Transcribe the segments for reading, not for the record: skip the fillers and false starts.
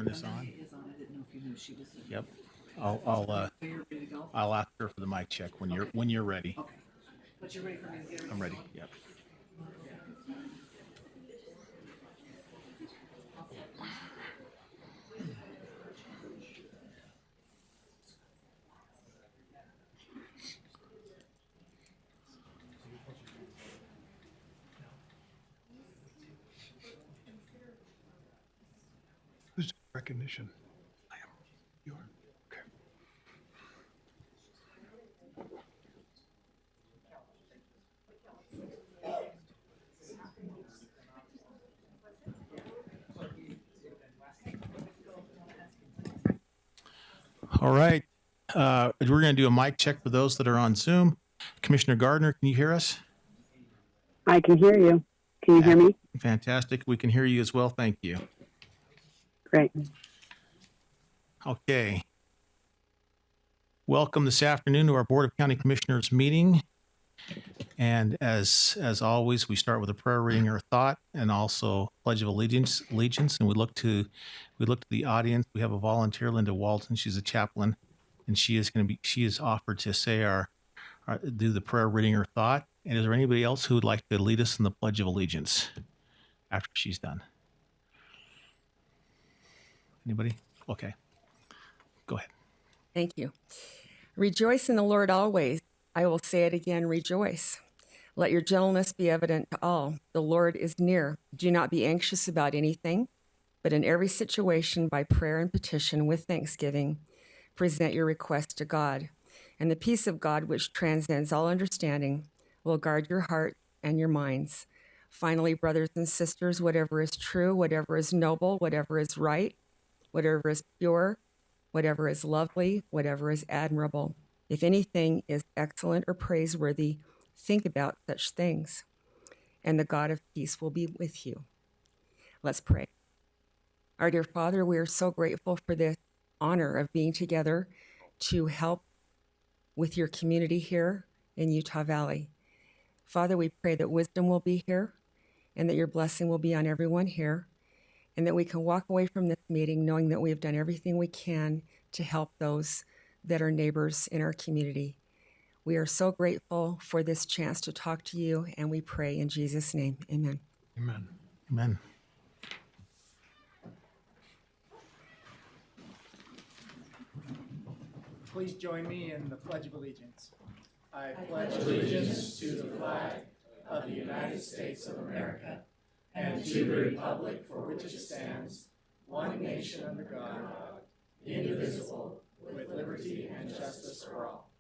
turn this on? It is on. I didn't know if you knew she was. Yep. So you're ready to go? I'll ask her for the mic check when you're ready. Okay. But you're ready for me to get her? I'm ready. Yep. Who's recognition? I am. You are? Okay. All right. We're going to do a mic check for those that are on Zoom. Commissioner Gardner, can you hear us? I can hear you. Can you hear me? Fantastic. We can hear you as well. Thank you. Great. Okay. Welcome this afternoon to our Board of County Commissioners meeting. And as always, we start with a prayer, reading, or thought, and also Pledge of Allegiance. And we look to the audience. We have a volunteer, Linda Walton. She's a chaplain, and she is offered to say do the prayer, reading, or thought. And is there anybody else who would like to lead us in the Pledge of Allegiance after she's done? Anybody? Okay. Go ahead. Thank you. Rejoice in the Lord always. I will say it again, rejoice. Let your gentleness be evident to all. The Lord is near. Do not be anxious about anything, but in every situation, by prayer and petition with thanksgiving, present your request to God. And the peace of God, which transcends all understanding, will guard your heart and your minds. Finally, brothers and sisters, whatever is true, whatever is noble, whatever is right, whatever is pure, whatever is lovely, whatever is admirable, if anything is excellent or praiseworthy, think about such things, and the God of peace will be with you. Let's pray. Our dear Father, we are so grateful for this honor of being together to help with your community here in Utah Valley. Father, we pray that wisdom will be here and that your blessing will be on everyone here, and that we can walk away from this meeting knowing that we have done everything we can to help those that are neighbors in our community. We are so grateful for this chance to talk to you, and we pray in Jesus' name. Amen. Amen. Amen. Please join me in the Pledge of Allegiance. I pledge allegiance to the flag of the United States of America and to the republic for which it stands, one nation under God, indivisible, with liberty and justice for all.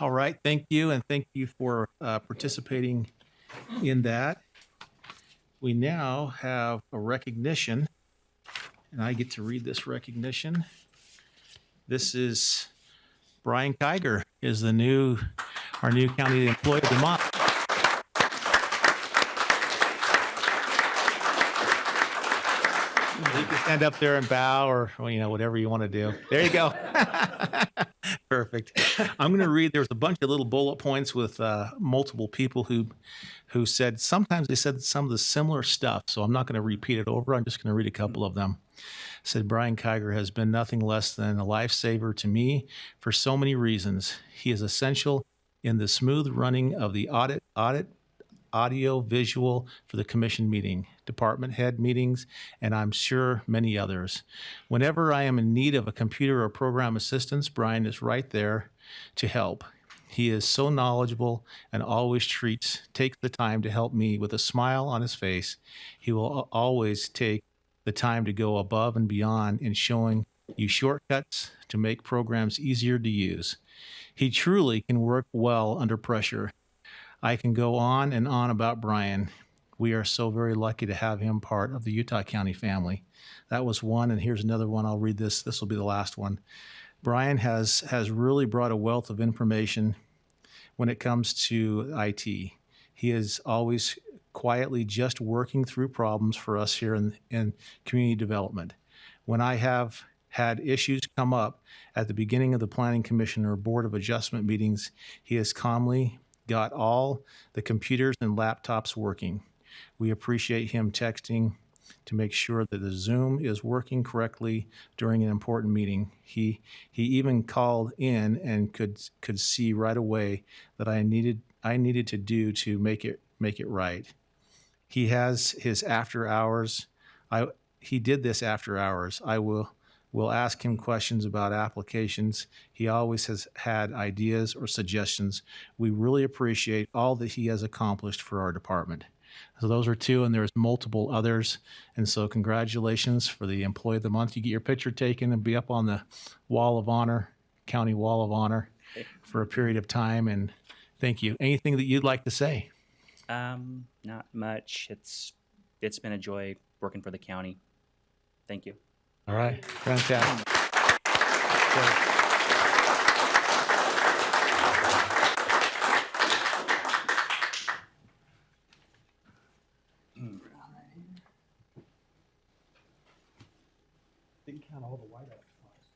All right. Thank you. And thank you for participating in that. We now have a recognition, and I get to read this recognition. This is Brian Kiger is our new county employee of the month. You can stand up there and bow, or whatever you want to do. There you go. Perfect. I'm going to read. There's a bunch of little bullet points with multiple people who said sometimes they said some of the similar stuff. So I'm not going to repeat it over. I'm just going to read a couple of them. It said Brian Kiger has been nothing less than a lifesaver to me for so many reasons. He is essential in the smooth running of the audit audio visual for the commission meeting, department head meetings, and I'm sure many others. Whenever I am in need of a computer or program assistance, Brian is right there to help. He is so knowledgeable and always takes the time to help me with a smile on his face. He will always take the time to go above and beyond in showing you shortcuts to make programs easier to use. He truly can work well under pressure. I can go on and on about Brian. We are so very lucky to have him part of the Utah County family. That was one, and here's another one. I'll read this. This will be the last one. Brian has really brought a wealth of information when it comes to IT. He is always quietly just working through problems for us here in community development. When I have had issues come up at the beginning of the Planning Commission or Board of Adjustment meetings, he has calmly got all the computers and laptops working. We appreciate him texting to make sure that the Zoom is working correctly during an important meeting. He even called in and could see right away that I needed to do to make it right. He has his after hours. He did this after hours. I will ask him questions about applications. He always has had ideas or suggestions. We really appreciate all that he has accomplished for our department. So those are two, and there's multiple others. And so congratulations for the Employee of the Month. You get your picture taken and be up on the Wall of Honor, County Wall of Honor, for a period of time. And thank you. Anything that you'd like to say? Not much. It's been a joy working for the county. Thank you. All right. Fantastic. Didn't count all the whiteout files.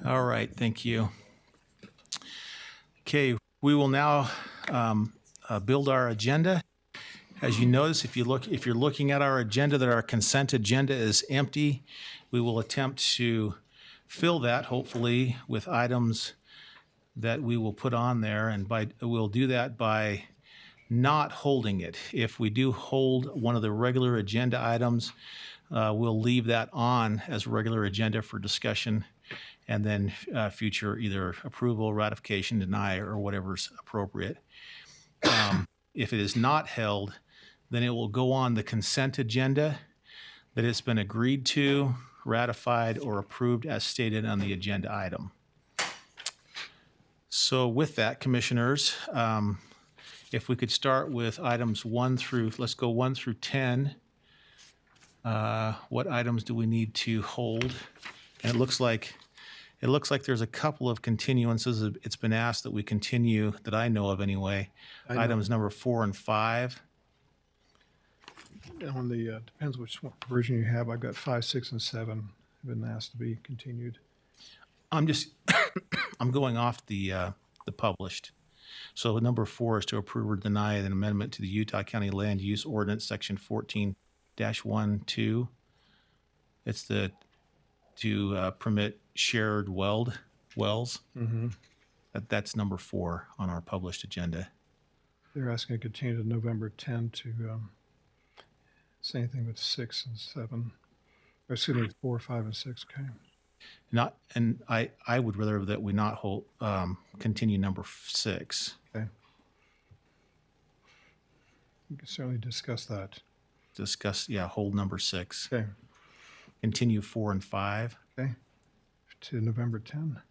All right, thank you. Okay, we will now build our agenda. As you notice, if you're looking at our agenda, that our consent agenda is empty. We will attempt to fill that, hopefully, with items that we will put on there, and we'll do that by not holding it. If we do hold one of the regular agenda items, we'll leave that on as regular agenda for discussion, and then future either approval, ratification, deny, or whatever's appropriate. If it is not held, then it will go on the consent agenda that it's been agreed to, ratified, or approved as stated on the agenda item. So with that, commissioners, if we could start with items 1 through 10. What items do we need to hold? And it looks like there's a couple of continuances. It's been asked that we continue, that I know of anyway, items number 4 and 5. On the, depends which version you have. I've got 5, 6, and 7 have been asked to be continued. I'm going off the published. So number 4 is to approve or deny an amendment to the Utah County Land Use Ordinance, Section 14-1-2. It's to permit shared wells. Mm-hmm. That's number 4 on our published agenda. They're asking to continue to November 10 to same thing with 6 and 7. Or excuse me, 4, 5, and 6. Okay. I would rather that we not continue number 6. Okay. We can certainly discuss that. Hold number 6. Okay. Continue 4 and 5. Okay. To November 10.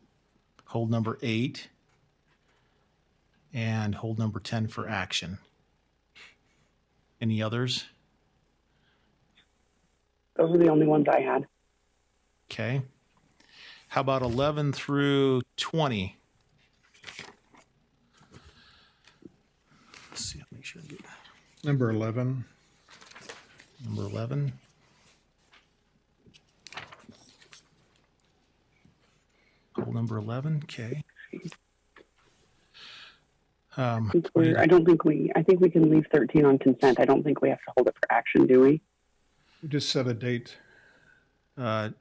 Hold number 8. And hold number 10 for action. Any others? Those are the only ones I had. Okay. How about 11 through 20? Let's see. I'll make sure I get that. Number 11. Number 11. Hold number 11. Okay. I think we can leave 13 on consent. I don't think we have to hold it for action, do we? We just set a date. For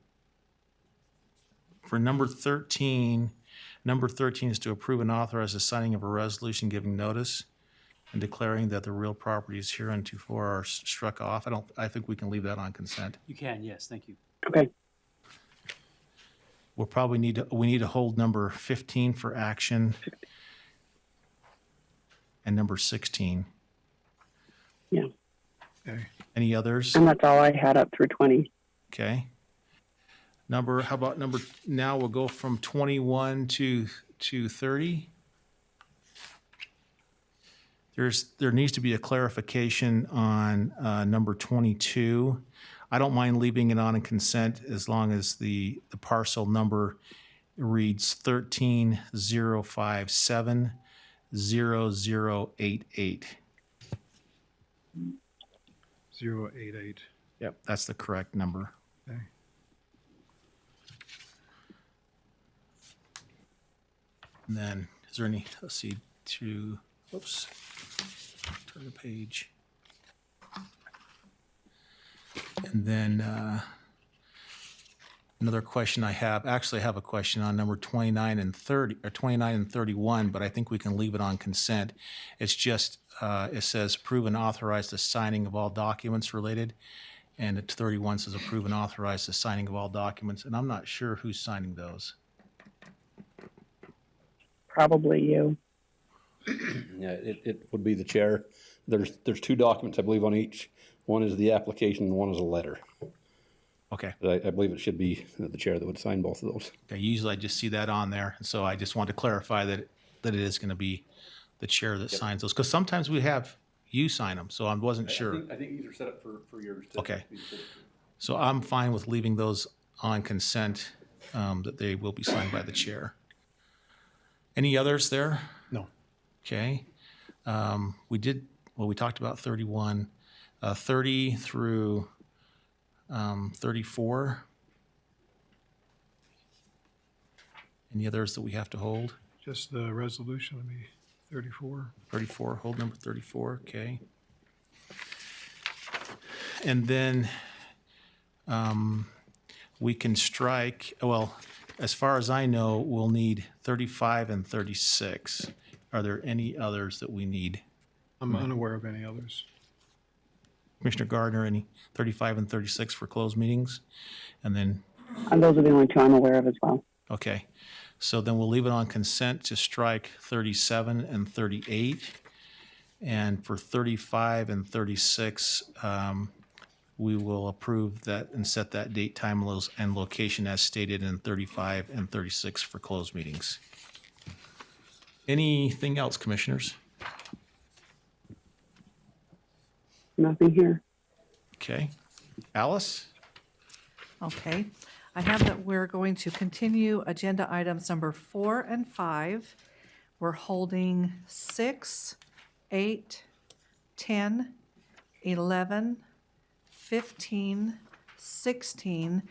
number 13 is to approve and authorize the signing of a resolution giving notice and declaring that the real properties hereunto are struck off. I think we can leave that on consent. You can, yes, thank you. Okay. we'll probably we need to hold number 15 for action and number 16. Yeah. Okay. Any others? And that's all I had up through 20. Okay. How about now we'll go from 21 to 30. There needs to be a clarification on number 22. I don't mind leaving it on in consent as long as the parcel number reads 13,057,0088. 088. Yep, that's the correct number. Okay. And then, is there any, let's see, whoops, turn the page. And then another question I have, actually I have a question on number 29 and 30, or 29 and 31, but I think we can leave it on consent. It's just, it says approve and authorize the signing of all documents related. And at 31 says approve and authorize the signing of all documents. And I'm not sure who's signing those. Probably you. Yeah, it would be the chair. There's two documents, I believe, on each. One is the application and one is a letter. Okay. I believe it should be the chair that would sign both of those. Okay, usually I just see that on there. So I just want to clarify that it is going to be the chair that signs those. Because sometimes we have you sign them, so I wasn't sure. I think these are set up for yours. Okay. So I'm fine with leaving those on consent, that they will be signed by the chair. Any others there? No. Okay. We talked about 31, 30 through 34. Any others that we have to hold? Just the resolution would be 34. 34, hold number 34, okay. And then we can strike, well, as far as I know, we'll need 35 and 36. Are there any others that we need? I'm unaware of any others. Commissioner Gardner, any 35 and 36 for closed meetings? And then, And those are the only two I'm aware of as well. okay. So then we'll leave it on consent to strike 37 and 38. And for 35 and 36, we will approve that and set that date, time, and location as stated in 35 and 36 for closed meetings. Anything else, commissioners? Nothing here. Okay. Alice? Okay. I have that we're going to continue agenda items number 4 and 5. We're holding 6, 8, 10, 11, 15, 16,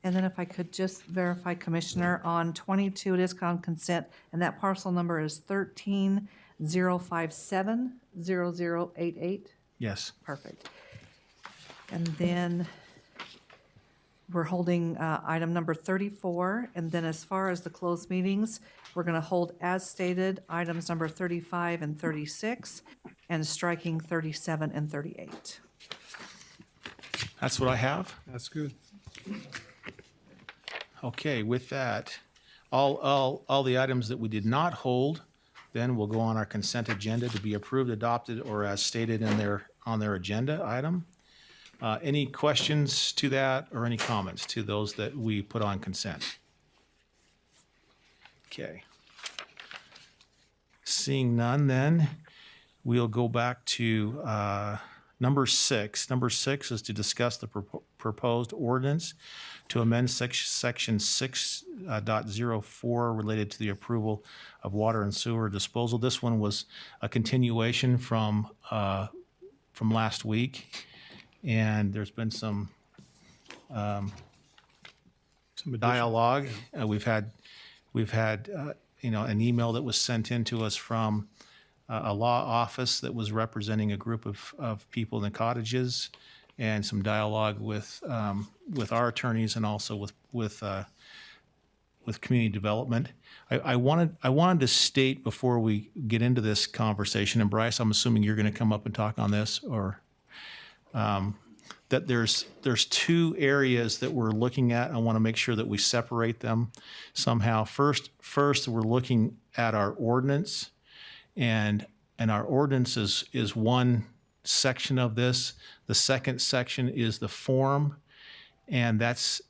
and then if I could just verify, Commissioner, on 22, it is on consent, and that parcel number is 13,057,0088. Yes. Perfect. And then we're holding item number 34, and then as far as the closed meetings, we're going to hold as stated items number 35 and 36, and striking 37 and 38. That's what I have. That's good. Okay, with that, all the items that we did not hold, then will go on our consent agenda to be approved, adopted, or as stated in on their agenda item. Any questions to that or any comments to those that we put on consent? Okay. Seeing none, then we'll go back to number 6. Number 6 is to discuss the proposed ordinance to amend section 6.04 related to the approval of water and sewer disposal. This one was a continuation from last week, and there's been some dialogue. We've had an email that was sent in to us from a law office that was representing a group of people in the cottages, and some dialogue with our attorneys and also with community development. I wanted to state before we get into this conversation, and Bryce, I'm assuming you're going to come up and talk on this, or that there's two areas that we're looking at. I want to make sure that we separate them somehow. First, we're looking at our ordinance, and our ordinance is one section of this. The second section is the form, and that's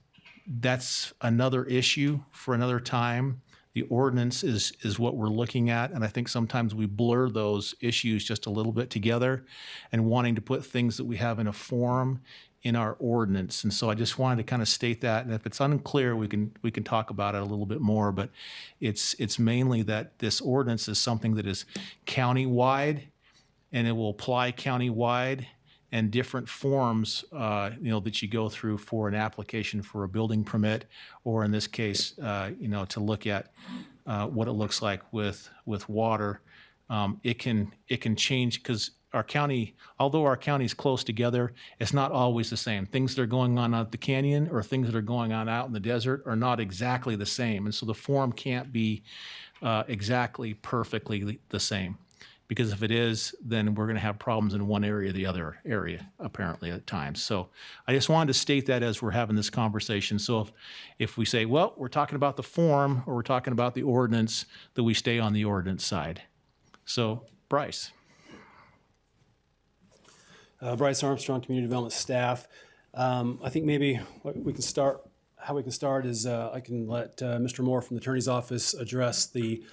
another issue for another time. The ordinance is what we're looking at, and I think sometimes we blur those issues just a little bit together and wanting to put things that we have in a form in our ordinance. And so I just wanted to kind of state that, and if it's unclear, we can talk about it a little bit more, but it's mainly that this ordinance is something that is county-wide, and it will apply county-wide, and different forms, that you go through for an application for a building permit, or in this case, to look at what it looks like with water. It can change because our county, although our county is close together, it's not always the same. Things that are going on out the canyon or things that are going on out in the desert are not exactly the same, and so the form can't be exactly perfectly the same. Because if it is, then we're going to have problems in one area or the other area, apparently, at times. So I just wanted to state that as we're having this conversation. So if we say, well, we're talking about the form or we're talking about the ordinance, that we stay on the ordinance side. So, Bryce. Bryce Armstrong, Community Development Staff. I think maybe how we can start is I can let Mr. Moore from the Attorney's Office address the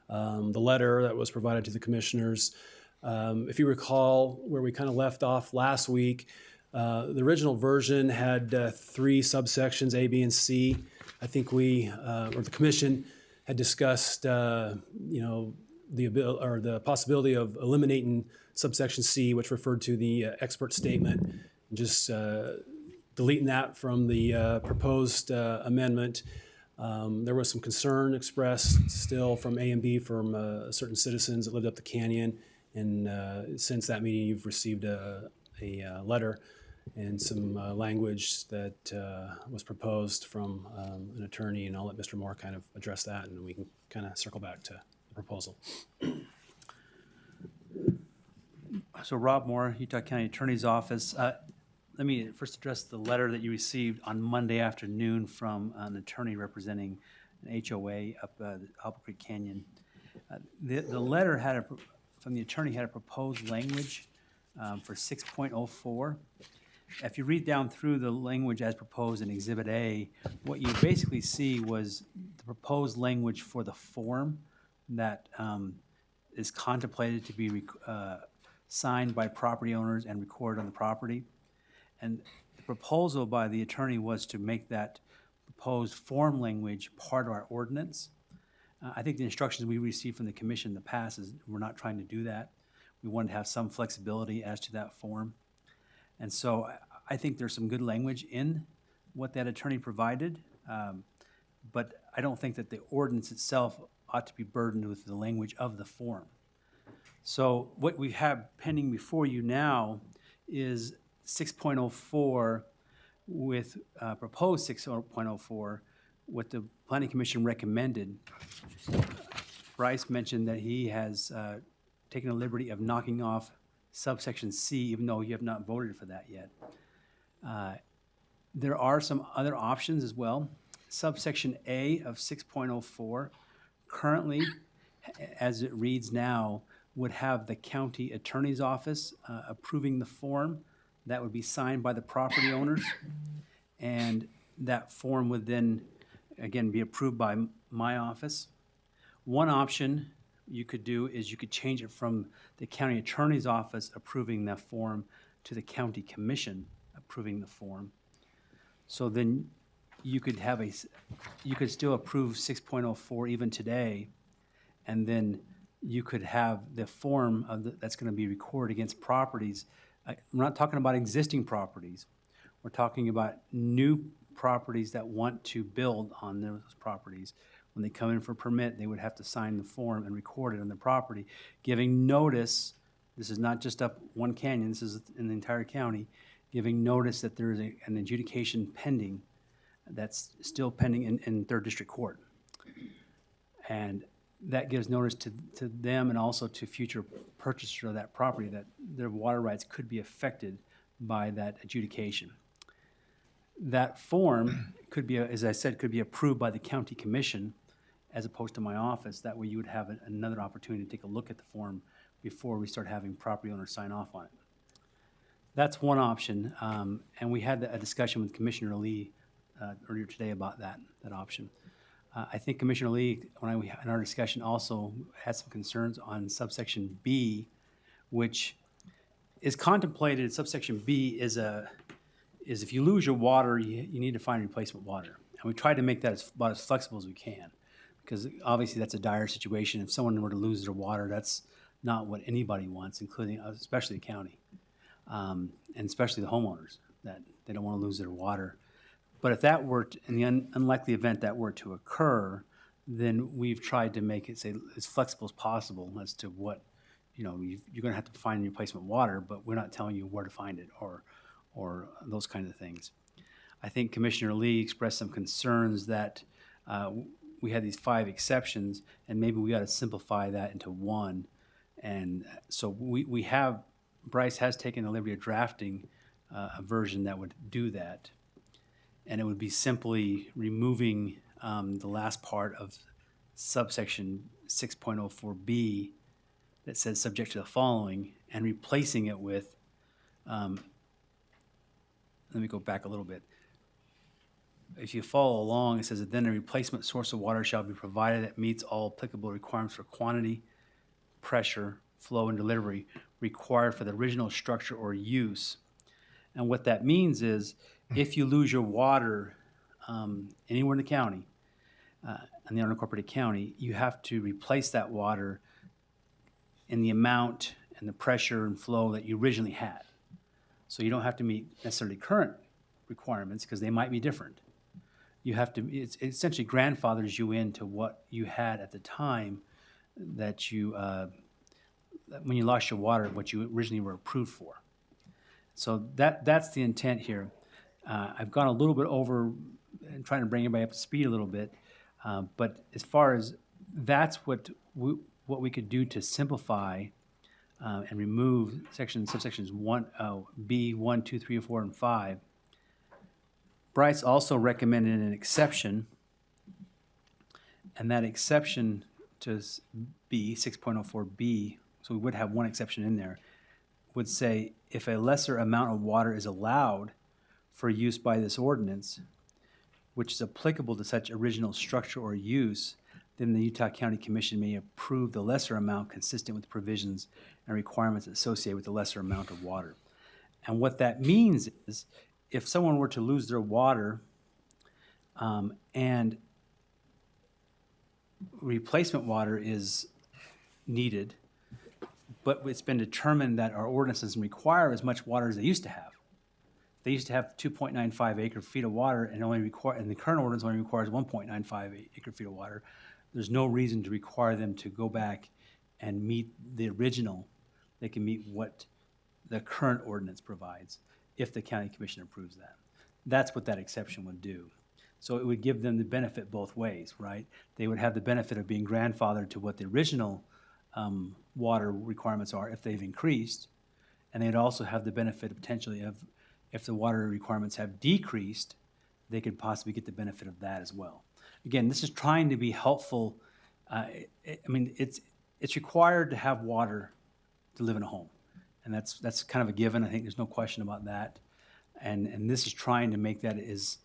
letter that was provided to the commissioners. If you recall where we kind of left off last week, the original version had 3 subsections, A, B, and C. I think the commission had discussed, the possibility of eliminating subsection C, which referred to the expert statement, and just deleting that from the proposed amendment. There was some concern expressed still from A and B from certain citizens that lived up the canyon, and since that meeting, you've received a letter and some language that was proposed from an attorney, and I'll let Mr. Moore kind of address that, and then we can kind of circle back to the proposal. So Rob Moore, Utah County Attorney's Office. Let me first address the letter that you received on Monday afternoon from an attorney representing an HOA up the Hopple Creek Canyon. The letter from the attorney had a proposed language for 6.04. If you read down through the language as proposed in Exhibit A, what you basically see was the proposed language for the form that is contemplated to be signed by property owners and recorded on the property. And the proposal by the attorney was to make that proposed form language part of our ordinance. I think the instructions we received from the commission in the past is we're not trying to do that. We wanted to have some flexibility as to that form. And so I think there's some good language in what that attorney provided, but I don't think that the ordinance itself ought to be burdened with the language of the form. So what we have pending before you now is 6.04 with proposed 6.04, what the Planning Commission recommended. Bryce mentioned that he has taken the liberty of knocking off subsection C, even though you have not voted for that yet. There are some other options as well. Subsection A of 6.04 currently, as it reads now, would have the county attorney's office approving the form. That would be signed by the property owners, and that form would then, again, be approved by my office. One option you could do is you could change it from the county attorney's office approving that form to the county commission approving the form. So then you could still approve 6.04 even today, and then you could have the form that's going to be recorded against properties. We're not talking about existing properties. We're talking about new properties that want to build on those properties. When they come in for a permit, they would have to sign the form and record it on the property, giving notice. This is not just up one canyon, this is in the entire county, giving notice that there is an adjudication pending that's still pending in 3rd District Court. And that gives notice to them and also to future purchasers of that property that their water rights could be affected by that adjudication. That form could be, as I said, could be approved by the county commission as opposed to my office. That way you would have another opportunity to take a look at the form before we start having property owners sign off on it. That's one option, and we had a discussion with Commissioner Lee earlier today about that option. I think Commissioner Lee, in our discussion, also had some concerns on subsection B, which is contemplated. Subsection B is if you lose your water, you need to find replacement water. And we tried to make that about as flexible as we can, because obviously that's a dire situation. If someone were to lose their water, that's not what anybody wants, including, especially the county, and especially the homeowners, that they don't want to lose their water. But if that were, in the unlikely event that were to occur, then we've tried to make it, say, as flexible as possible as to what, you're going to have to find replacement water, but we're not telling you where to find it or those kinds of things. I think Commissioner Lee expressed some concerns that we had these 5 exceptions, and maybe we ought to simplify that into one. And so Bryce has taken the liberty of drafting a version that would do that. And it would be simply removing the last part of subsection 6.04B that says subject to the following, and replacing it with, let me go back a little bit. If you follow along, it says that then a replacement source of water shall be provided that meets all applicable requirements for quantity, pressure, flow, and delivery required for the original structure or use. And what that means is, if you lose your water anywhere in the county, in the unincorporated county, you have to replace that water in the amount and the pressure and flow that you originally had. So you don't have to meet necessarily current requirements, because they might be different. You have to, it essentially grandfathers you into what you had at the time that you, when you lost your water, what you originally were approved for. So that's the intent here. I've gone a little bit over and trying to bring everybody up to speed a little bit, but as far as that's what we could do to simplify and remove subsections 1, B, 1, 2, 3, 4, and 5. Bryce also recommended an exception, and that exception to B, 6.04B, so we would have one exception in there, would say if a lesser amount of water is allowed for use by this ordinance, which is applicable to such original structure or use, then the Utah County Commission may approve the lesser amount consistent with provisions and requirements associated with the lesser amount of water. And what that means is, if someone were to lose their water and replacement water is needed, but it's been determined that our ordinance doesn't require as much water as they used to have. They used to have 2.95 acre feet of water, and and the current ordinance only requires 1.95 acre feet of water. There's no reason to require them to go back and meet the original. They can meet what the current ordinance provides if the county commission approves that. That's what that exception would do. So it would give them the benefit both ways, right? They would have the benefit of being grandfathered to what the original water requirements are if they've increased, and they'd also have the benefit potentially of, if the water requirements have decreased, they could possibly get the benefit of that as well. Again, this is trying to be helpful. It's required to have water to live in a home, and that's kind of a given. I think there's no question about that. And this is trying to make that it's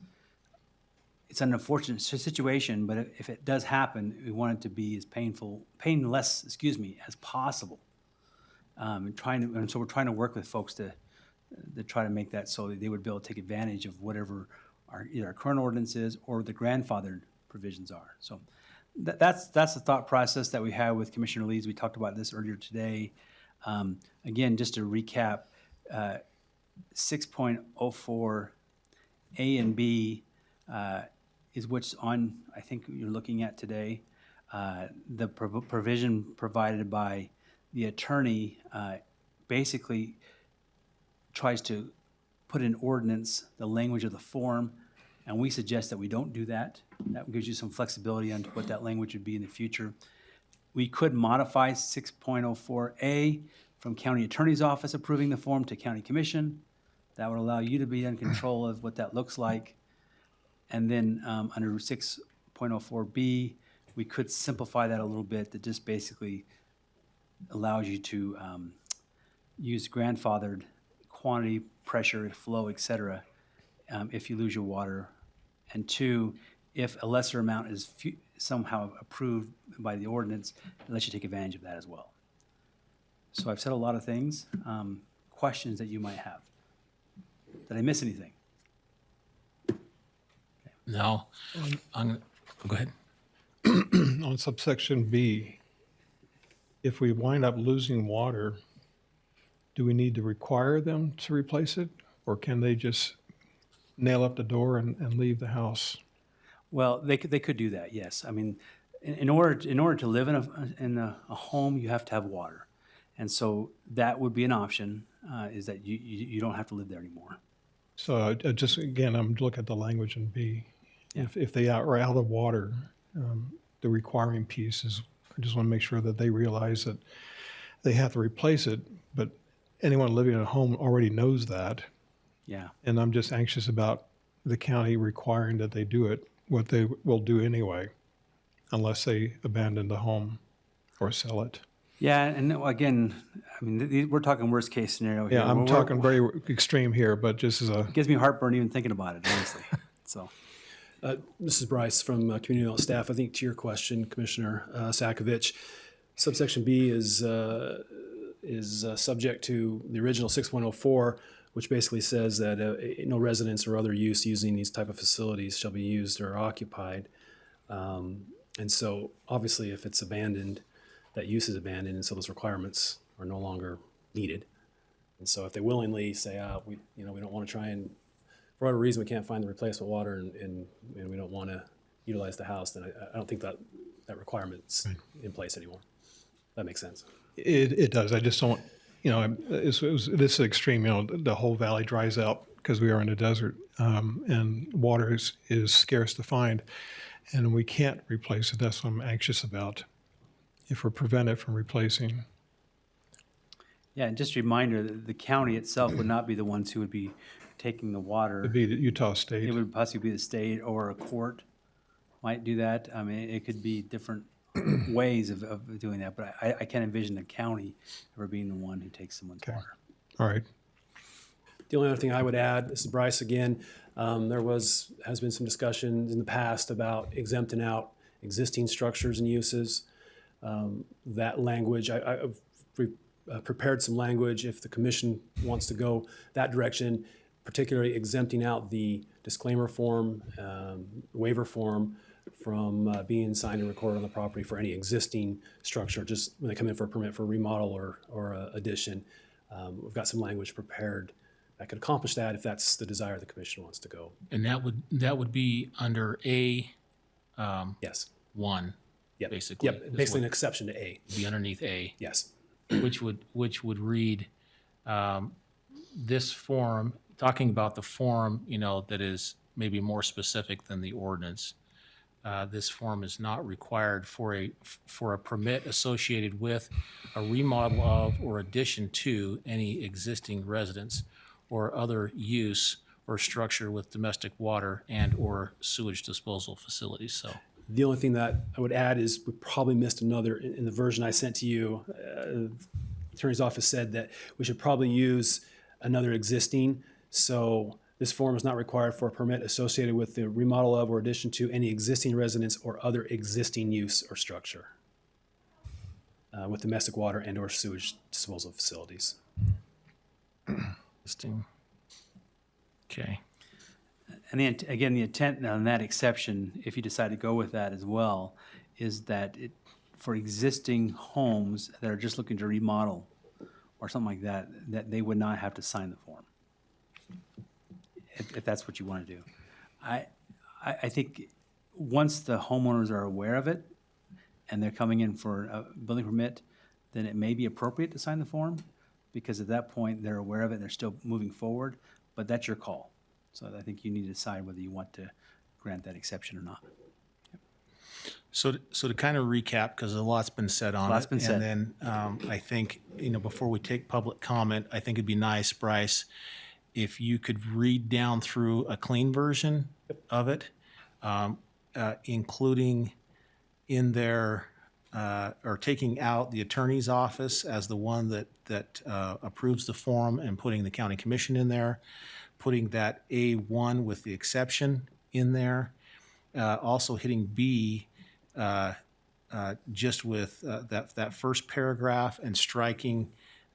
an unfortunate situation, but if it does happen, we want it to be as painless, as possible. And so we're trying to work with folks to try to make that so that they would be able to take advantage of whatever either our current ordinance is or the grandfathered provisions are. So that's the thought process that we have with Commissioner Lees. We talked about this earlier today. Again, just to recap, 6.04 A and B is what's on, I think you're looking at today. The provision provided by the attorney basically tries to put in ordinance the language of the form, and we suggest that we don't do that. That gives you some flexibility on what that language would be in the future. We could modify 6.04A from county attorney's office approving the form to county commission. That would allow you to be in control of what that looks like. And then under 6.04B, we could simplify that a little bit, that just basically allows you to use grandfathered quantity, pressure, flow, et cetera, if you lose your water. And two, if a lesser amount is somehow approved by the ordinance, it lets you take advantage of that as well. So I've said a lot of things. Questions that you might have. Did I miss anything? No. Go ahead. On subsection B, if we wind up losing water, do we need to require them to replace it? Or can they just nail up the door and leave the house? Well, they could do that, yes. I mean, in order to live in a home, you have to have water. And so that would be an option, is that you don't have to live there anymore. So I'm looking at the language in B. If they are out of water, the requiring piece is, I just want to make sure that they realize that they have to replace it, but anyone living at home already knows that. Yeah. And I'm just anxious about the county requiring that they do it, what they will do anyway, unless they abandon the home or sell it. Yeah, and again, I mean, we're talking worst case scenario here. Yeah, I'm talking very extreme here, but just as a... It gives me heartburn even thinking about it, honestly. So, This is Bryce from Community Development Staff. I think to your question, Commissioner Sakovic, subsection B is subject to the original 6.04, which basically says that no residents or other use using these type of facilities shall be used or occupied. And so obviously if it's abandoned, that use is abandoned, and so those requirements are no longer needed. And so if they willingly say, we don't want to try and, for whatever reason, we can't find the replacement water and we don't want to utilize the house, then I don't think that requirement's in place anymore. That makes sense. It does. I just don't, this is extreme, the whole valley dries out because we are in a desert, and water is scarce to find, and we can't replace it. That's what I'm anxious about, if we're prevented from replacing. yeah, and just a reminder that the county itself would not be the ones who would be taking the water. It'd be the Utah State. It would possibly be the state or a court might do that. I mean, it could be different ways of doing that, but I can't envision the county ever being the one who takes someone's water. All right. The only other thing I would add, this is Bryce again, has been some discussion in the past about exempting out existing structures and uses. That language, I've prepared some language if the commission wants to go that direction, particularly exempting out the disclaimer form, waiver form from being signed and recorded on the property for any existing structure, just when they come in for a permit for remodel or addition. We've got some language prepared that could accomplish that if that's the desire the commission wants to go. And that would be under A. Yes. 1. Yep. Basically. Yep. Basically an exception to A. Be underneath A. Yes. which would read this form, talking about the form, that is maybe more specific than the ordinance. This form is not required for a permit associated with a remodel of or addition to any existing residence or other use or structure with domestic water and or sewage disposal facilities. So the only thing that I would add is we probably missed another in the version I sent to you. The Attorney's Office said that we should probably use another existing. So this form is not required for a permit associated with the remodel of or addition to any existing residence or other existing use or structure with domestic water and or sewage disposal facilities. Interesting. Okay. And again, the intent on that exception, if you decide to go with that as well, is that for existing homes that are just looking to remodel or something like that, that they would not have to sign the form, if that's what you want to do. I think once the homeowners are aware of it and they're coming in for a building permit, then it may be appropriate to sign the form, because at that point they're aware of it and they're still moving forward, but that's your call. So I think you need to decide whether you want to grant that exception or not. So to kind of recap, because a lot's been said on Lots it, been said. and then I think, before we take public comment, I think it'd be nice, Bryce, if you could read down through a clean version of it, including in there, or taking out the attorney's office as the one that approves the form and putting the county commission in there, putting that A1 with the exception in there, also hitting B just with that first paragraph and striking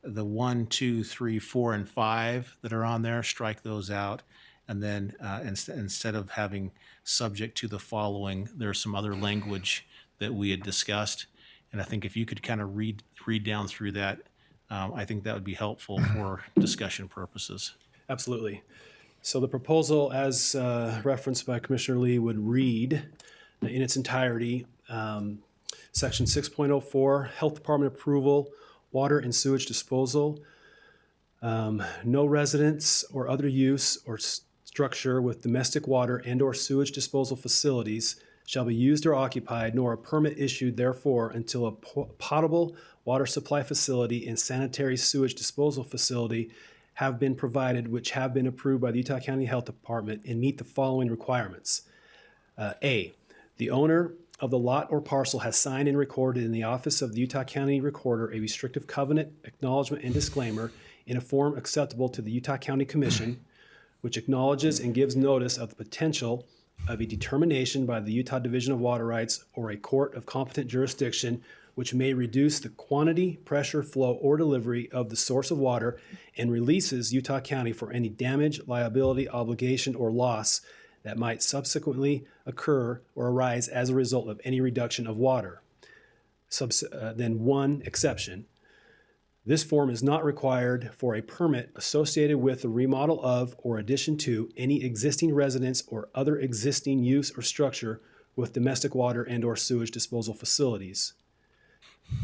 the 1, 2, 3, 4, and 5 that are on there, strike those out. And then instead of having subject to the following, there's some other language that we had discussed. And I think if you could kind of read down through that, I think that would be helpful for discussion purposes. Absolutely. So the proposal, as referenced by Commissioner Lee, would read in its entirety, Section 6.04, Health Department approval, water and sewage disposal. No residence or other use or structure with domestic water and or sewage disposal facilities shall be used or occupied, nor a permit issued therefore until a potable water supply facility and sanitary sewage disposal facility have been provided, which have been approved by the Utah County Health Department and meet the following requirements. A, the owner of the lot or parcel has signed and recorded in the office of the Utah County Recorder a restrictive covenant, acknowledgement, and disclaimer in a form acceptable to the Utah County Commission, which acknowledges and gives notice of the potential of a determination by the Utah Division of Water Rights or a court of competent jurisdiction which may reduce the quantity, pressure, flow, or delivery of the source of water and releases Utah County for any damage, liability, obligation, or loss that might subsequently occur or arise as a result of any reduction of water. Then one exception. This form is not required for a permit associated with the remodel of or addition to any existing residence or other existing use or structure with domestic water and or sewage disposal facilities.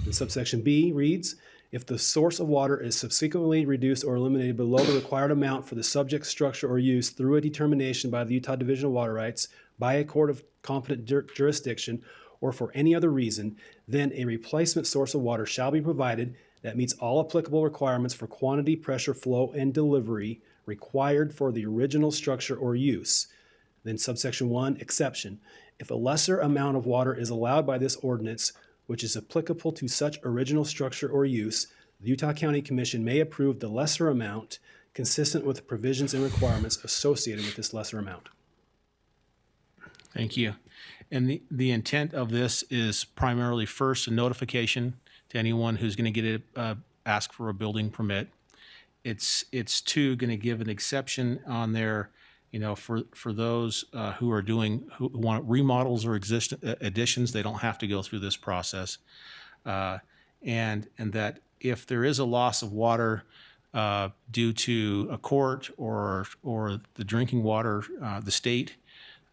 And subsection B reads, if the source of water is subsequently reduced or eliminated below the required amount for the subject structure or use through a determination by the Utah Division of Water Rights, by a court of competent jurisdiction, or for any other reason, then a replacement source of water shall be provided that meets all applicable requirements for quantity, pressure, flow, and delivery required for the original structure or use. Then subsection 1, exception. If a lesser amount of water is allowed by this ordinance, which is applicable to such original structure or use, the Utah County Commission may approve the lesser amount consistent with the provisions and requirements associated with this lesser amount. Thank you. And the intent of this is primarily first a notification to anyone who's going to get ask for a building permit. It's two, going to give an exception on there, for those who want remodels or additions. They don't have to go through this process, and that if there is a loss of water due to a court or the drinking water, the state,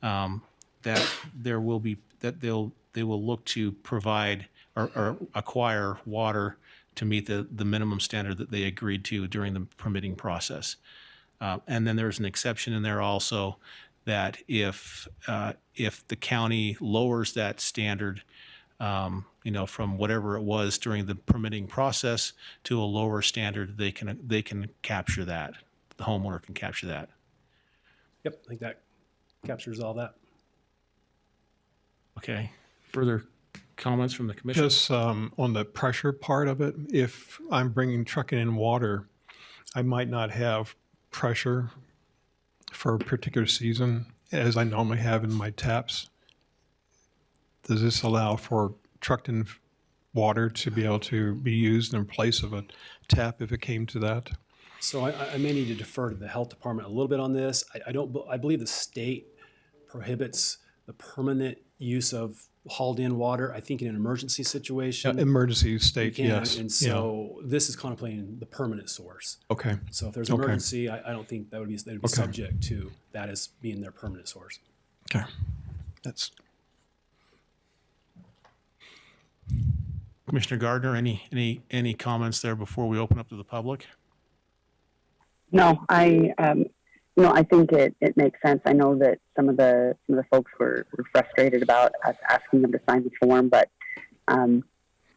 that there will be they will look to provide or acquire water to meet the minimum standard that they agreed to during the permitting process. And then there's an exception in there also that if the county lowers that standard, from whatever it was during the permitting process to a lower standard, they can capture that. The homeowner can capture that. Yep, I think that captures all that. Okay. Further comments from the commission? Just on the pressure part of it, if I'm trucking in water, I might not have pressure for a particular season as I normally have in my taps. Does this allow for trucked in water to be able to be used in place of a tap if it came to that? So I may need to defer to the health department a little bit on this. I believe the state prohibits the permanent use of hauled in water. I think in an emergency situation. Emergency state, yes. And so this is contemplating the permanent source. Okay. So if there's an emergency, I don't think they'd be subject to that as being their permanent source. Okay. That's. Commissioner Gardner, any comments there before we open up to the public? No, I think it makes sense. I know that some of the folks were frustrated about us asking them to sign the form, but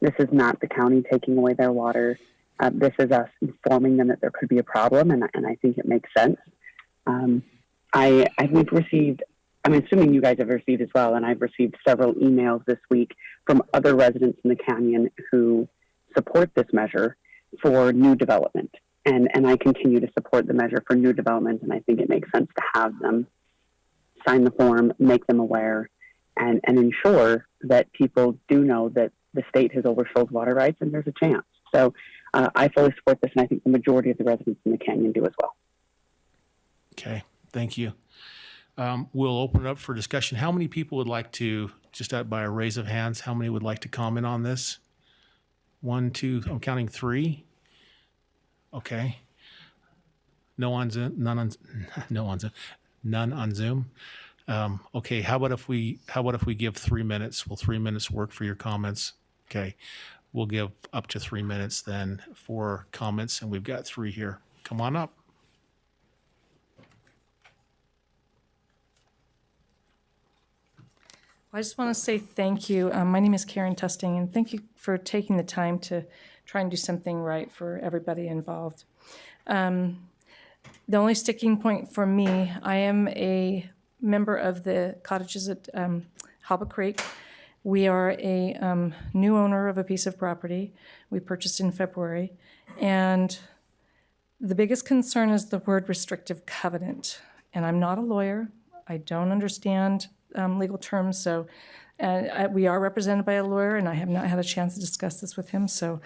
this is not the county taking away their water. This is us informing them that there could be a problem, and I think it makes sense. We've received, I'm assuming you guys have received as well, and I've received several emails this week from other residents in the canyon who support this measure for new development. And I continue to support the measure for new development, and I think it makes sense to have them sign the form, make them aware, and ensure that people do know that the state has oversold water rights and there's a chance. So I fully support this, and I think the majority of the residents in the canyon do as well. Okay, thank you. We'll open it up for discussion. How many people would like to, just out by a raise of hands, how many would like to comment on this? 1, 2, I'm counting 3. Okay. No on Zoom, none on Zoom. Okay, how about if we give 3 minutes? Will 3 minutes work for your comments? Okay, we'll give up to 3 minutes then for comments, and we've got 3 here. Come on up. I just want to say thank you. My name is Karen Tusting, and thank you for taking the time to try and do something right for everybody involved. The only sticking point for me, I am a member of the cottages at Hobble Creek. We are a new owner of a piece of property we purchased in February, and the biggest concern is the word restrictive covenant. And I'm not a lawyer. I don't understand legal terms, so we are represented by a lawyer, and I have not had a chance to discuss this with him, so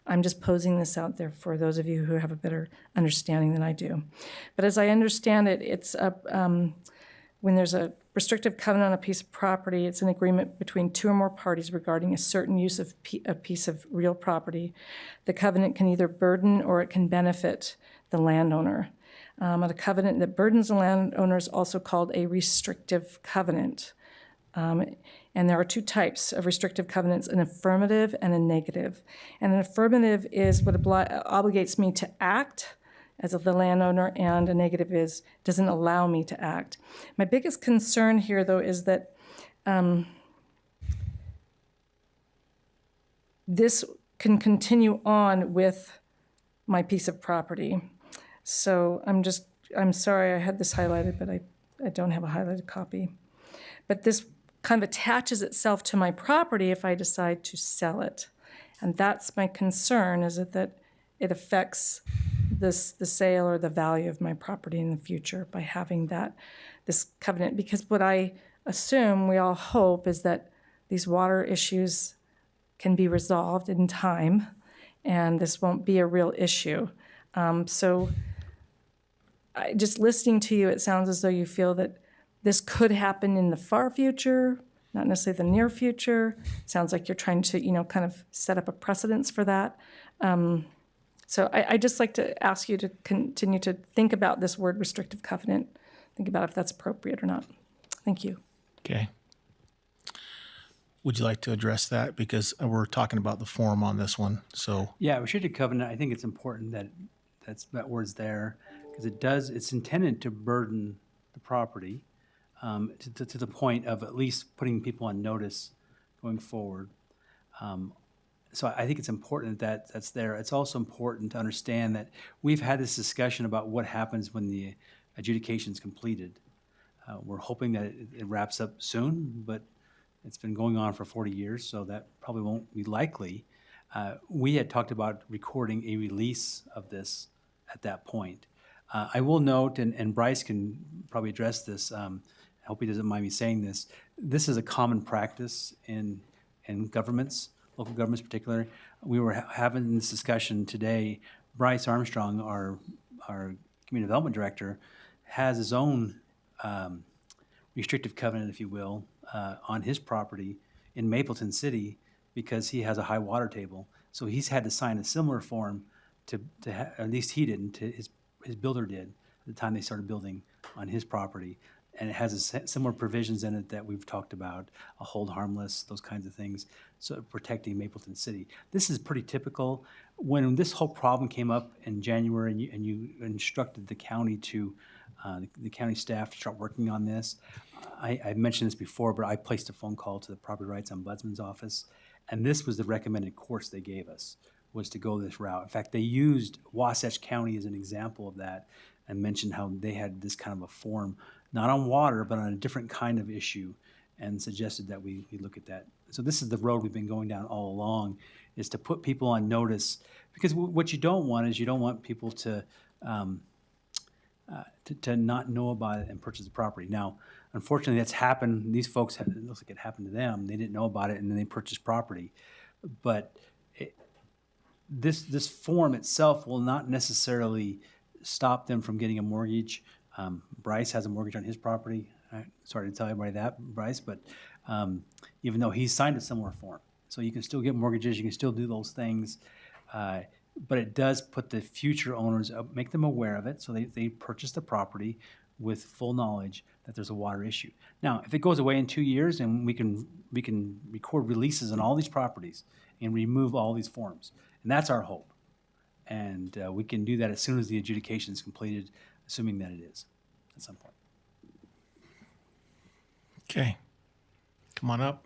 I'm just posing this out there for those of you who have a better understanding than I do. But as I understand it, it's when there's a restrictive covenant on a piece of property, it's an agreement between 2 or more parties regarding a certain use of a piece of real property. The covenant can either burden or it can benefit the landowner. A covenant that burdens the landowner is also called a restrictive covenant. And there are 2 types of restrictive covenants, an affirmative and a negative. And an affirmative is what obligates me to act as the landowner, and a negative is doesn't allow me to act. My biggest concern here, though, is that this can continue on with my piece of property. So I'm sorry I had this highlighted, but I don't have a highlighted copy. But this kind of attaches itself to my property if I decide to sell it. And that's my concern, is that it affects the sale or the value of my property in the future by having this covenant. Because what I assume, we all hope, is that these water issues can be resolved in time, and this won't be a real issue. Just listening to you, it sounds as though you feel that this could happen in the far future, not necessarily the near future. It sounds like you're trying to, kind of set up a precedence for that. So I'd just like to ask you to continue to think about this word restrictive covenant. Think about if that's appropriate or not. Thank you. Okay. Would you like to address that? Because we're talking about the form on this one, so. Yeah, restricted covenant, I think it's important that that word's there, because it's intended to burden the property to the point of at least putting people on notice going forward. So I think it's important that that's there. It's also important to understand that we've had this discussion about what happens when the adjudication is completed. We're hoping that it wraps up soon, but it's been going on for 40 years, so that probably won't be likely. We had talked about recording a release of this at that point. I will note, and Bryce can probably address this, I hope he doesn't mind me saying this, this is a common practice in governments, local governments particularly. We were having this discussion today. Bryce Armstrong, our community development director, has his own restrictive covenant, if you will, on his property in Mapleton City because he has a high water table. So he's had to sign a similar form at least he didn't, his builder did at the time they started building on his property. And it has similar provisions in it that we've talked about, a hold harmless, those kinds of things, so protecting Mapleton City. This is pretty typical. When this whole problem came up in January and you instructed the county to, the county staff to start working on this, I mentioned this before, but I placed a phone call to the Property Rights Ombudsman's office, and this was the recommended course they gave us, was to go this route. In fact, they used Wasatch County as an example of that and mentioned how they had this kind of a form, not on water, but on a different kind of issue, and suggested that we look at that. So this is the road we've been going down all along, is to put people on notice, because what you don't want is you don't want people to not know about it and purchase the property. Now, unfortunately, that's happened. These folks, it looks like it happened to them. They didn't know about it, and then they purchased property. But this form itself will not necessarily stop them from getting a mortgage. Bryce has a mortgage on his property. Sorry to tell everybody that, Bryce, but even though he's signed a similar form. So you can still get mortgages, you can still do those things. But it does put the future owners, make them aware of it, so they purchase the property with full knowledge that there's a water issue. Now, if it goes away in 2 years, and we can record releases on all these properties and remove all these forms, and that's our hope. And we can do that as soon as the adjudication is completed, assuming that it is at some point. Okay. Come on up.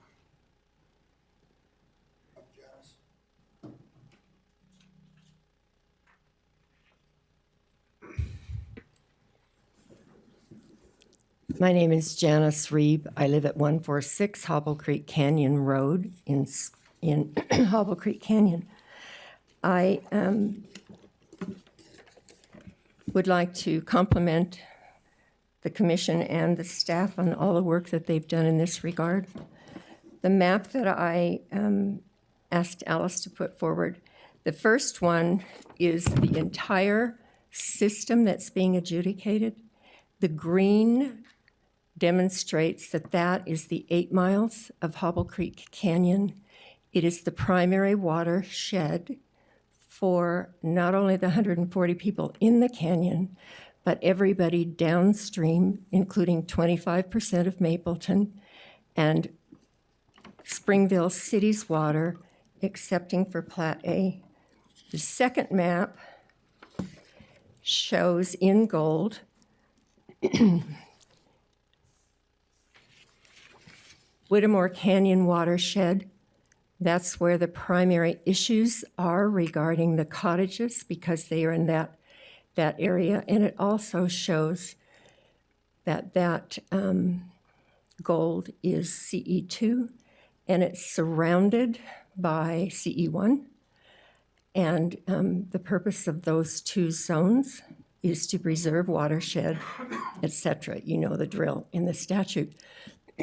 My name is Janice Reeb. I live at 146 Hobble Creek Canyon Road in Hobble Creek Canyon. I would like to compliment the commission and the staff on all the work that they've done in this regard. The map that I asked Alice to put forward, the first one is the entire system that's being adjudicated. The green demonstrates that that is the 8 miles of Hobble Creek Canyon. It is the primary watershed for not only the 140 people in the canyon, but everybody downstream, including 25% of Mapleton and Springville City's water, excepting for Plat A. The second map shows in gold Whittemore Canyon watershed. That's where the primary issues are regarding the cottages, because they are in that area. And it also shows that gold is CE2, and it's surrounded by CE1. And the purpose of those two zones is to preserve watershed, et cetera. You know the drill in the statute.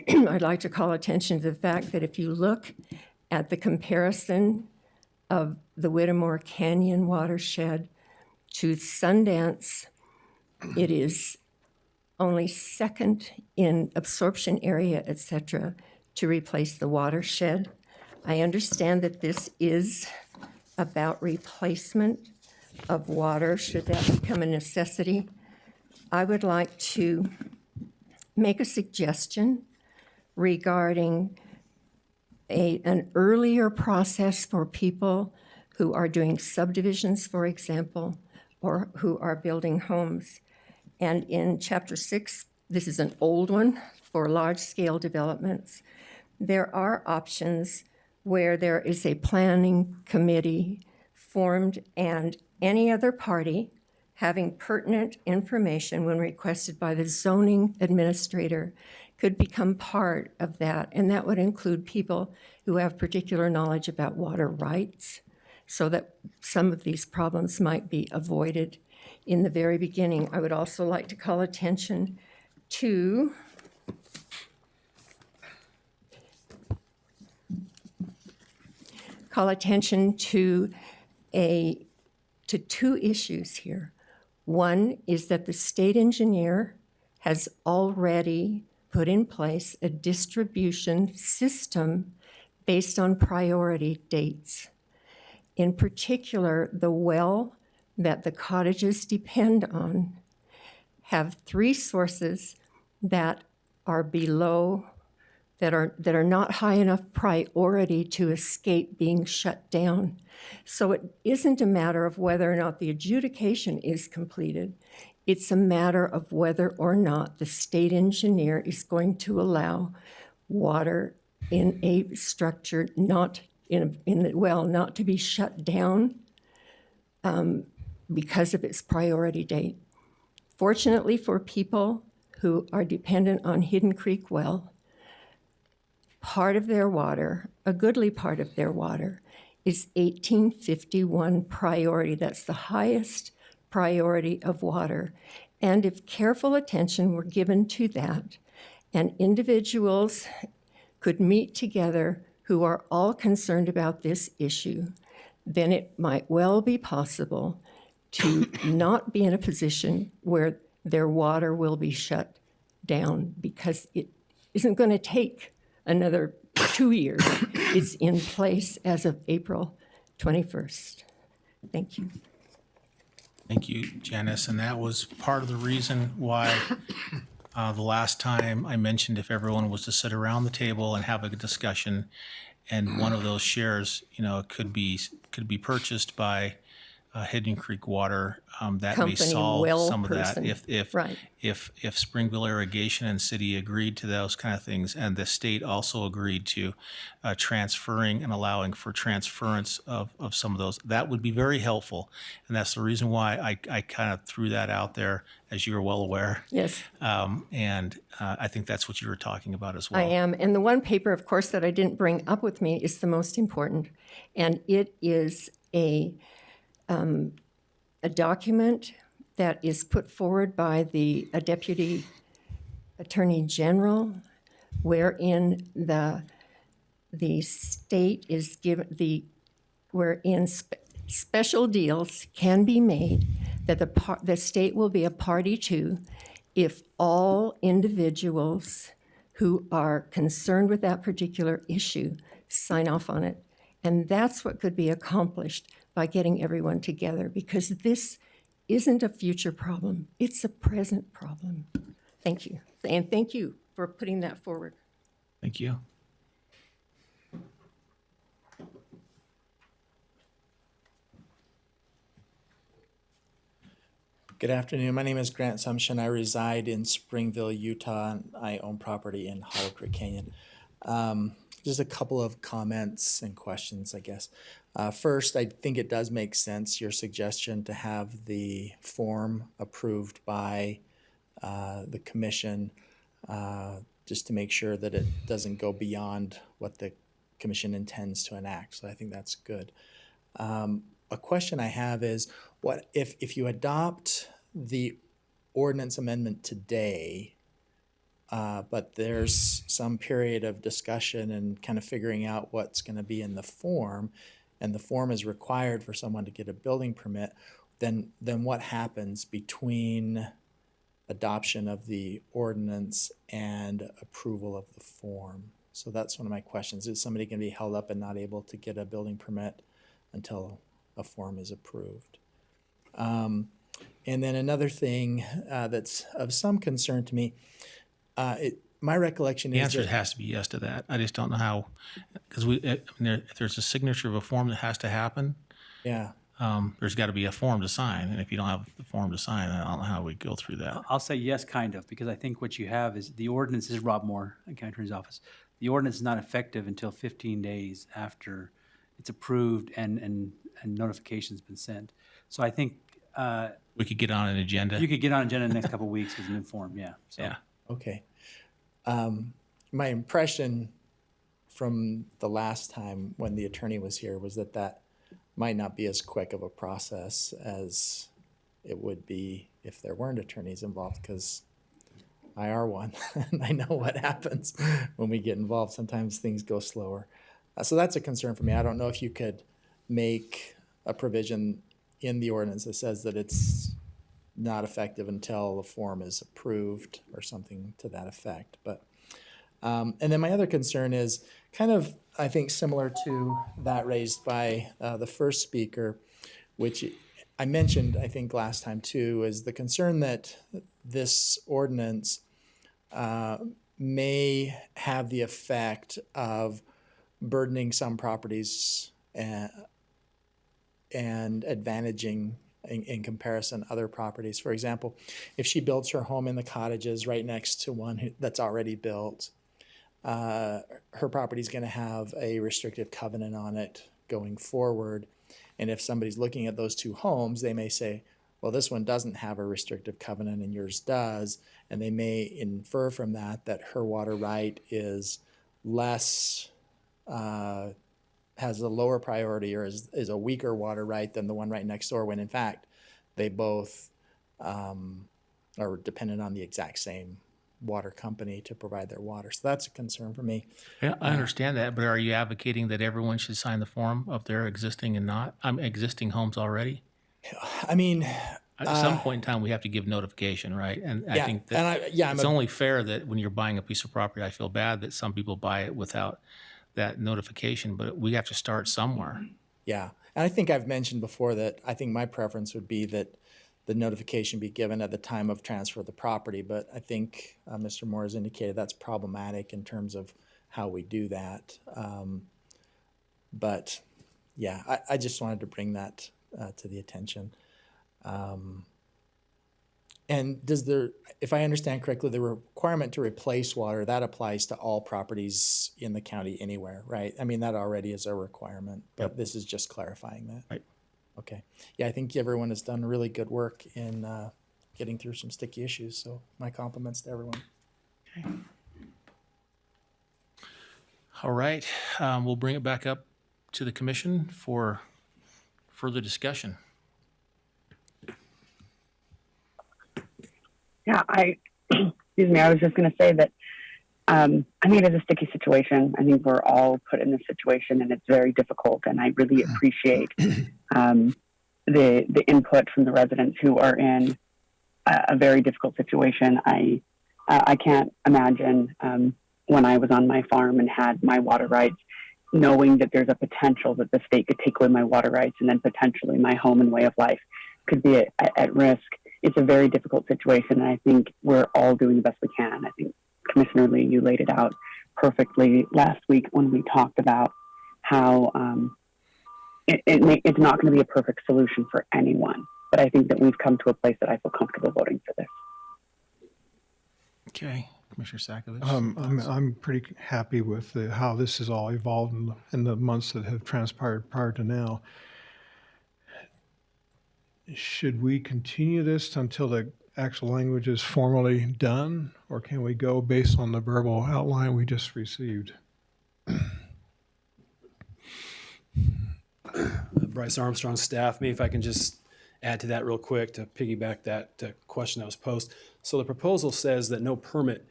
I'd like to call attention to the fact that if you look at the comparison of the Whittemore Canyon watershed to Sundance, it is only second in absorption area, et cetera, to replace the watershed. I understand that this is about replacement of water, should that become a necessity. I would like to make a suggestion regarding an earlier process for people who are doing subdivisions, for example, or who are building homes. And in Chapter 6, this is an old one for large-scale developments, there are options where there is a planning committee formed and any other party having pertinent information when requested by the zoning administrator could become part of that. And that would include people who have particular knowledge about water rights, so that some of these problems might be avoided in the very beginning. I would also like to call attention to two issues here. One is that the state engineer has already put in place a distribution system based on priority dates. In particular, the well that the cottages depend on have 3 sources that are below, that are not high enough priority to escape being shut down. So it isn't a matter of whether or not the adjudication is completed. It's a matter of whether or not the state engineer is going to allow water in a structure not in the well not to be shut down because of its priority date. Fortunately for people who are dependent on Hidden Creek Well, part of their water, a goodly part of their water, is 1851 priority. That's the highest priority of water. And if careful attention were given to that, and individuals could meet together who are all concerned about this issue, then it might well be possible to not be in a position where their water will be shut down, because it isn't going to take another 2 years. It's in place as of April 21st. Thank you. Thank you, Janice. And that was part of the reason why the last time I mentioned if everyone was to sit around the table and have a discussion, and one of those shares, could be purchased by Hidden Creek Water, that may Company, solve well some of person. that. Right. If Springville Irrigation and city agreed to those kind of things, and the state also agreed to transferring and allowing for transference of some of those, that would be very helpful. And that's the reason why I kind of threw that out there, as you are well aware. Yes. And I think that's what you were talking about as well. I am. And the one paper, of course, that I didn't bring up with me is the most important. And it is a document that is put forward by a Deputy Attorney General, wherein the state is given wherein special deals can be made that the state will be a party to if all individuals who are concerned with that particular issue sign off on it. And that's what could be accomplished by getting everyone together, because this isn't a future problem. It's a present problem. Thank you. And thank you for putting that forward. Thank you. Good afternoon. My name is Grant Sumption. I reside in Springville, Utah, and I own property in Hollow Creek Canyon. Just a couple of comments and questions, I guess. First, I think it does make sense, your suggestion to have the form approved by the commission, just to make sure that it doesn't go beyond what the commission intends to enact. So I think that's good. A question I have is, what if you adopt the ordinance amendment today, but there's some period of discussion and kind of figuring out what's going to be in the form, and the form is required for someone to get a building permit, then what happens between adoption of the ordinance and approval of the form? So that's one of my questions. Is somebody going to be held up and not able to get a building permit until a form is approved? And then another thing that's of some concern to me, my recollection The is answer that, has to be yes to that. I just don't know how, because if there's a signature of a form that has to happen, yeah. there's got to be a form to sign. And if you don't have the form to sign, I don't know how we go through that. I'll say yes, kind of, because I think what you have is the ordinance. This is Rob Moore, County Attorney's Office. The ordinance is not effective until 15 days after it's approved and notification's been sent. So I think We could get on an agenda. you could get on agenda in the next couple of weeks with a new form, yeah. So. Yeah. Okay. My impression from the last time when the attorney was here was that might not be as quick of a process as it would be if there weren't attorneys involved, because I are one and I know what happens when we get involved. Sometimes things go slower. So that's a concern for me. I don't know if you could make a provision in the ordinance that says that it's not effective until the form is approved or something to that effect. But and then my other concern is kind of, I think, similar to that raised by the first speaker, which I mentioned, I think, last time too, is the concern that this ordinance may have the effect of burdening some properties and advantaging in comparison other properties. For example, if she builds her home in the cottages right next to one that's already built, her property's going to have a restrictive covenant on it going forward. And if somebody's looking at those two homes, they may say, well, this one doesn't have a restrictive covenant and yours does. And they may infer from that that her water right is less, has a lower priority or is a weaker water right than the one right next door, when in fact they both are dependent on the exact same water company to provide their water. So that's a concern for me. Yeah, I understand that, but are you advocating that everyone should sign the form of their existing and not existing homes already? I mean, At some point in time, we have to give notification, right? And I yeah, think that and I'm it's only fair that when you're buying a piece of property, I feel bad that some people buy it without that notification, but we have to start somewhere. yeah. And I think I've mentioned before that I think my preference would be that the notification be given at the time of transfer of the property. But I think Mr. Moore has indicated that's problematic in terms of how we do that. But yeah, I just wanted to bring that to the attention. And does if I understand correctly, the requirement to replace water, that applies to all properties in the county anywhere, right? I mean, that already is a requirement, but this is just clarifying that. Right. Okay. Yeah, I think everyone has done really good work in getting through some sticky issues. So my compliments to everyone. Okay. All right, we'll bring it back up to the commission for further discussion. Yeah, excuse me, I was just going to say that I think it is a sticky situation. I think we're all put in this situation and it's very difficult. And I really appreciate the input from the residents who are in a very difficult situation. I can't imagine when I was on my farm and had my water rights, knowing that there's a potential that the state could take away my water rights and then potentially my home and way of life could be at risk. It's a very difficult situation, and I think we're all doing the best we can. I think, Commissioner Lee, you laid it out perfectly last week when we talked about how it's not going to be a perfect solution for anyone, but I think that we've come to a place that I feel comfortable voting for this. Okay, Commissioner Sakovic. I'm pretty happy with how this has all evolved in the months that have transpired prior to now. Should we continue this until the actual language is formally done, or can we go based on the verbal outline we just received? Bryce Armstrong, staff. Maybe if I can just add to that real quick to piggyback that question that was posed. So the proposal says that no permit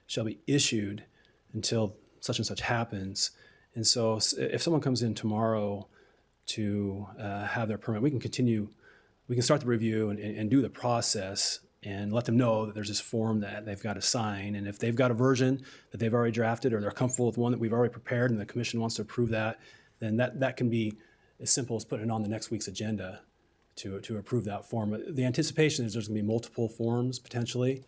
shall be issued until such and such happens. And so if someone comes in tomorrow to have their permit, we can start the review and do the process and let them know that there's this form that they've got to sign. And if they've got a version that they've already drafted or they're comfortable with one that we've already prepared and the commission wants to approve that, then that can be as simple as putting it on the next week's agenda to approve that form. The anticipation is there's going to be multiple forms potentially.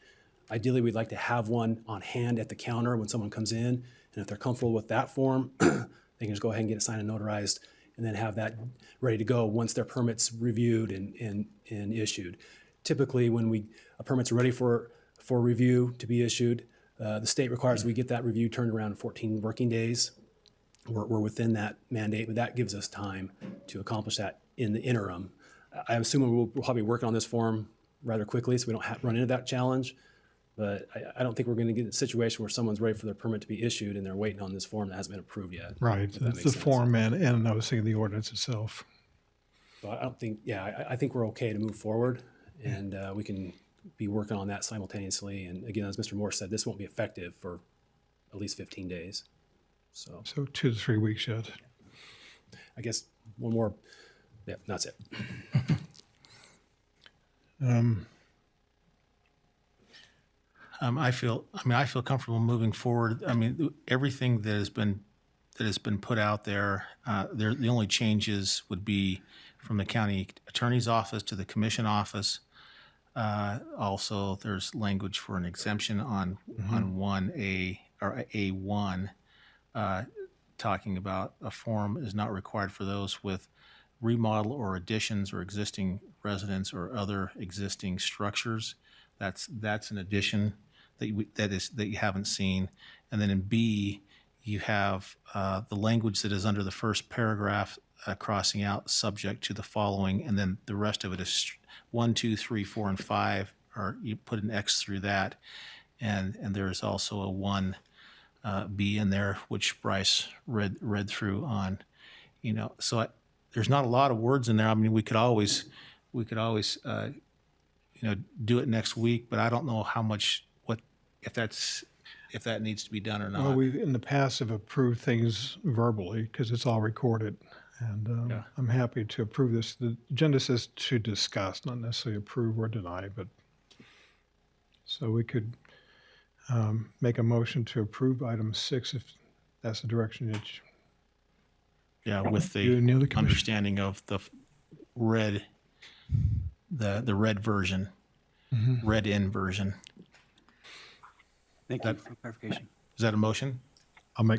Ideally, we'd like to have one on hand at the counter when someone comes in. And if they're comfortable with that form, they can just go ahead and get it signed and notarized and then have that ready to go once their permit's reviewed and issued. Typically, when a permit's ready for review to be issued, the state requires we get that review turned around in 14 working days. We're within that mandate, but that gives us time to accomplish that in the interim. I'm assuming we'll probably work on this form rather quickly so we don't run into that challenge. But I don't think we're going to get in a situation where someone's ready for their permit to be issued and they're waiting on this form that hasn't been approved yet. Right, that's the form and I was thinking the ordinance itself. So I don't think, I think we're okay to move forward and we can be working on that simultaneously. And again, as Mr. Moore said, this won't be effective for at least 15 days. So 2 to 3 weeks yet. I guess one more, that's it. I feel comfortable moving forward. I mean, everything that has been put out there, the only changes would be from the county attorney's office to the commission office. Also, there's language for an exemption on 1A or A1, talking about a form is not required for those with remodel or additions or existing residence or other existing structures. That's an addition that you haven't seen. And then in B, you have the language that is under the first paragraph crossing out subject to the following, and then the rest of it is 1, 2, 3, 4, and 5, or you put an X through that. And there is also a 1B in there, which Bryce read through on, so there's not a lot of words in there. I mean, we could always do it next week, but I don't know how much, if that needs to be done or not. Well, we in the past have approved things verbally because it's all recorded. And Yeah. I'm happy to approve this. The agenda says to discuss, not necessarily approve or deny, but so we could make a motion to approve item 6 if that's the direction that Yeah, with you and the other commissioner. understanding of the red, the red version, read in version. Thank you for clarification. Is that a motion?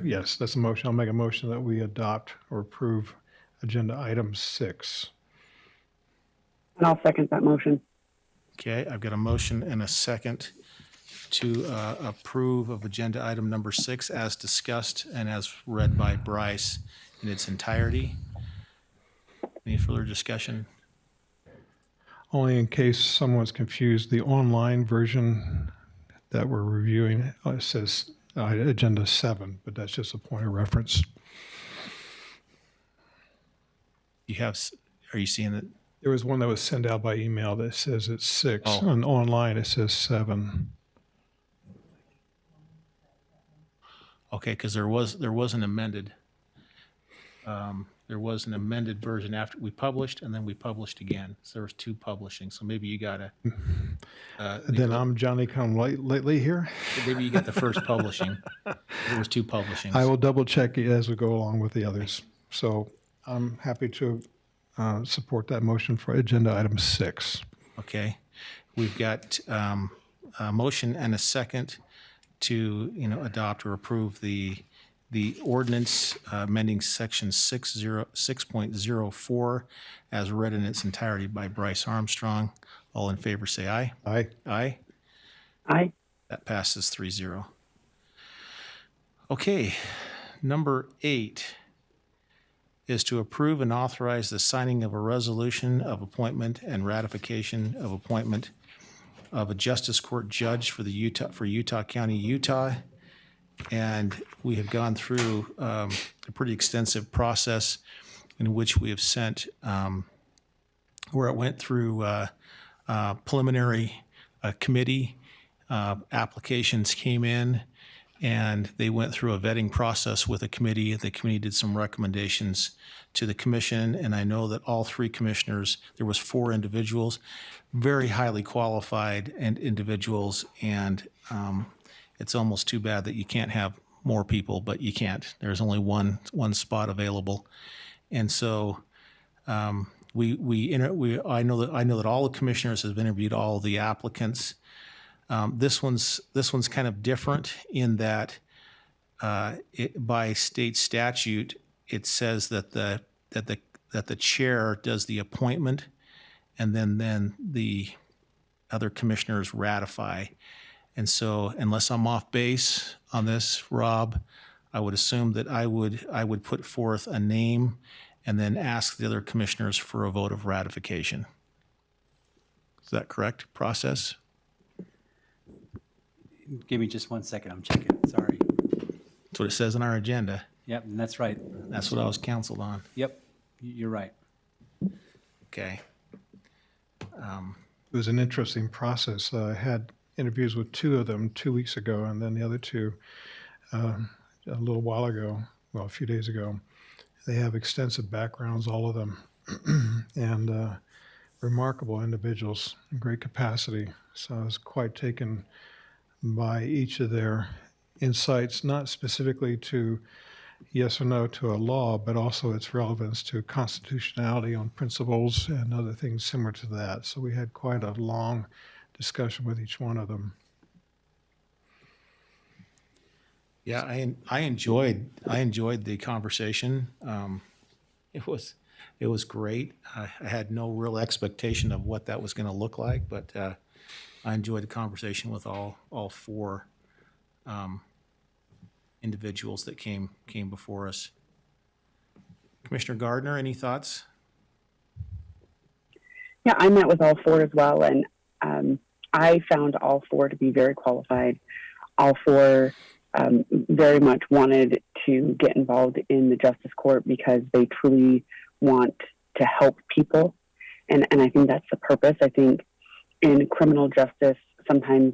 Yes, that's a motion. I'll make a motion that we adopt or approve agenda item 6. And I'll second that motion. Okay, I've got a motion and a second to approve of agenda item number 6 as discussed and as read by Bryce in its entirety. Any further discussion? Only in case someone's confused, the online version that we're reviewing says agenda 7, but that's just a point of reference. Are you seeing it? There was one that was sent out by email that says it's 6. Oh. And online it says 7. Okay, because there was an amended, version after we published, and then we published again. So there was 2 publishing. So maybe you got to. Then I'm Johnny come lately here. Maybe you got the first publishing. There was 2 publishings. I will double check it as we go along with the others. So I'm happy to support that motion for agenda item 6. Okay, we've got a motion and a second to adopt or approve the ordinance amending section 6.04 as read in its entirety by Bryce Armstrong. All in favor, say aye. Aye. Aye. Aye. That passes 3-0. Okay, number 8 is to approve and authorize the signing of a resolution of appointment and ratification of appointment of a justice court judge for Utah County, Utah. And we have gone through a pretty extensive process in which we have sent, where it went through preliminary committee, applications came in, and they went through a vetting process with a committee. The committee did some recommendations to the commission, and I know that all 3 commissioners, there was 4 individuals, very highly qualified and individuals, and it's almost too bad that you can't have more people, but you can't. There's only one spot available, and so I know that all the commissioners have interviewed all the applicants. This one's kind of different in that by state statute it says that the chair does the appointment, and then the other commissioners ratify. And so, unless I'm off base on this, Rob, I would assume that I would put forth a name and then ask the other commissioners for a vote of ratification. Is that correct process? Give me just 1 second. I'm checking. Sorry. That's what it says in our agenda. Yep, and that's right. That's what I was counseled on. Yep, you're right. Okay. It was an interesting process. I had interviews with 2 of them 2 weeks ago, and then the other 2 a little while ago, well, a few days ago. They have extensive backgrounds, all of them, and remarkable individuals, in great capacity. So I was quite taken by each of their insights, not specifically to yes or no to a law, but also its relevance to constitutionality on principles and other things similar to that. So we had quite a long discussion with each one of them. Yeah, I enjoyed the conversation. It was great. I had no real expectation of what that was going to look like, but I enjoyed the conversation with all 4 individuals that came before us. Commissioner Gardner, any thoughts? Yeah, I met with all four as well, and I found all four to be very qualified. All four very much wanted to get involved in the justice court because they truly want to help people, and I think that's the purpose. I think in criminal justice, sometimes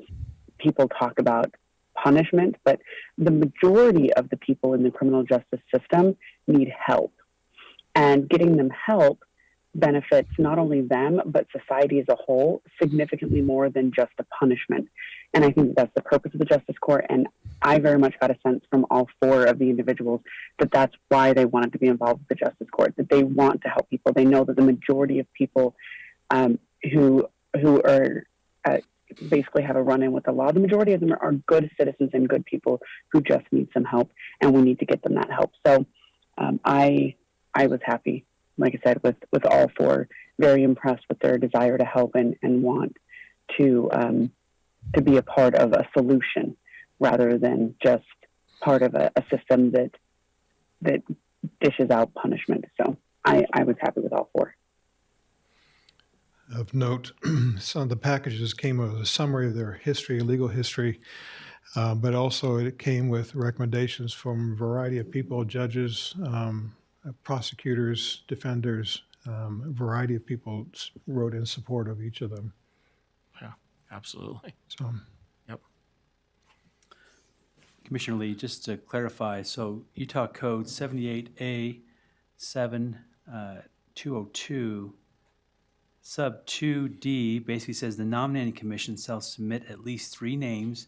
people talk about punishment, but the majority of the people in the criminal justice system need help, and getting them help benefits not only them, but society as a whole significantly more than just a punishment. And I think that's the purpose of the Justice Court. And I very much got a sense from all four of the individuals that that's why they wanted to be involved with the Justice Court, that they want to help people. They know that the majority of people who are basically have a run-in with the law, the majority of them are good citizens and good people who just need some help, and we need to get them that help. So I was happy, like I said, with all four, very impressed with their desire to help and want to be a part of a solution rather than just part of a system that dishes out punishment. So I was happy with all four. Of note, some of the packages came with a summary of their history, legal history, but also it came with recommendations from a variety of people, judges, prosecutors, defenders, a variety of people wrote in support of each of them. Yeah, absolutely. So, Yep. Commissioner Lee, just to clarify, so Utah Code 78A 7202 sub 2D basically says the nominating commission shall submit at least 3 names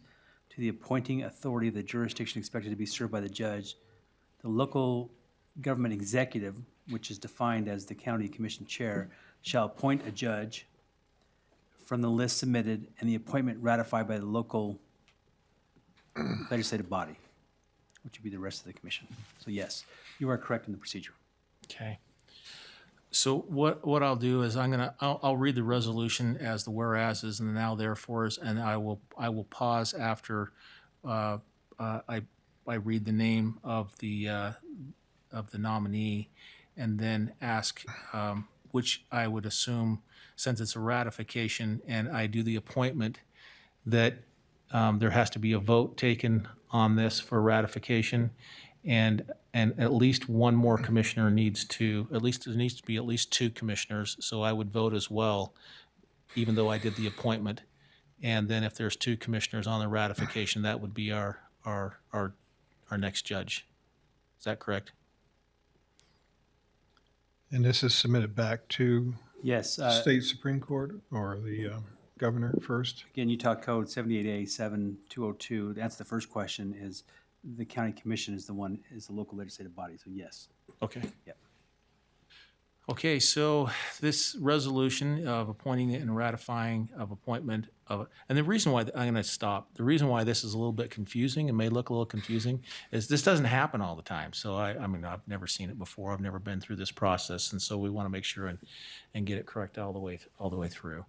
to the appointing authority of the jurisdiction expected to be served by the judge. The local government executive, which is defined as the county commission chair, shall appoint a judge from the list submitted and the appointment ratified by the local legislative body, which would be the rest of the commission. So yes, you are correct in the procedure. Okay. So what I'll do is I'll read the resolution as the whereases and the now therefores, and I will pause after I read the name of the nominee, and then ask which I would assume, since it's a ratification and I do the appointment, that there has to be a vote taken on this for ratification, and at least one more commissioner needs to, there needs to be at least 2 commissioners, so I would vote as well, even though I did the appointment. And then if there's 2 commissioners on the ratification, that would be our next judge. Is that correct? and this is submitted back to Yes. State Supreme Court or the governor first? Again, Utah Code 78A 7202, that's the first question, is the county commission is the local legislative body, so yes. Okay. Yep. Okay, so this resolution of appointing and ratifying of appointment of, and the reason why, I'm going to stop, the reason why this is a little bit confusing and may look a little confusing is this doesn't happen all the time. So I mean, I've never seen it before. I've never been through this process. And so we want to make sure and get it correct all the way through.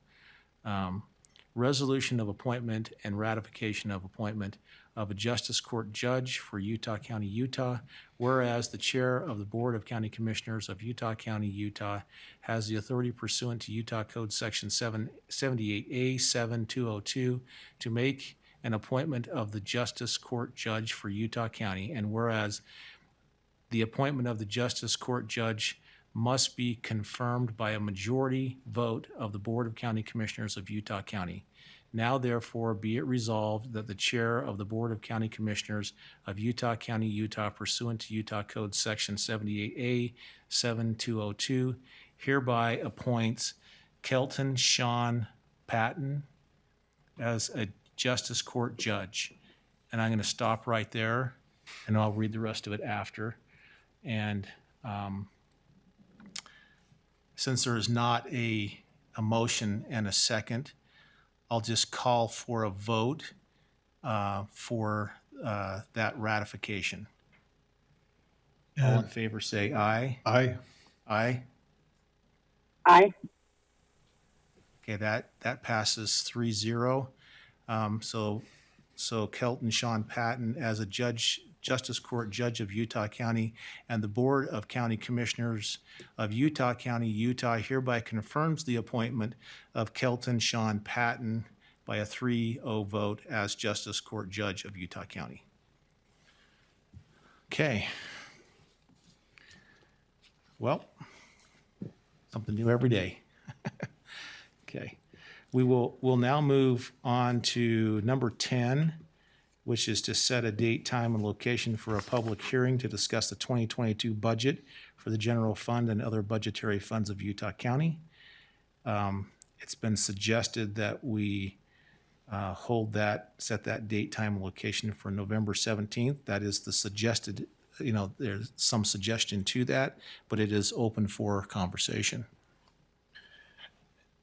Resolution of appointment and ratification of appointment of a Justice Court Judge for Utah County, Utah, whereas the Chair of the Board of County Commissioners of Utah County, Utah has the authority pursuant to Utah Code Section 78A 7202 to make an appointment of the Justice Court Judge for Utah County, and whereas the appointment of the Justice Court Judge must be confirmed by a majority vote of the Board of County Commissioners of Utah County. Now therefore be it resolved that the Chair of the Board of County Commissioners of Utah County, Utah, pursuant to Utah Code Section 78A 7202, hereby appoints Kelton Sean Patton as a Justice Court Judge. And I'm going to stop right there, and I'll read the rest of it after. And since there is not a motion and a second, I'll just call for a vote for that ratification. All in favor say aye. Aye. Aye. Aye. Okay, that passes 3-0. So Kelton Sean Patton as a judge Justice Court Judge of Utah County, and the Board of County Commissioners of Utah County, Utah hereby confirms the appointment of Kelton Sean Patton by a 3-0 vote as Justice Court Judge of Utah County. Okay. Well, something new every day. Okay. We'll now move on to number 10, which is to set a date, time, and location for a public hearing to discuss the 2022 budget for the general fund and other budgetary funds of Utah County. It's been suggested that we set that date, time, and location for November 17th. That is the suggested, there's some suggestion to that, but it is open for conversation.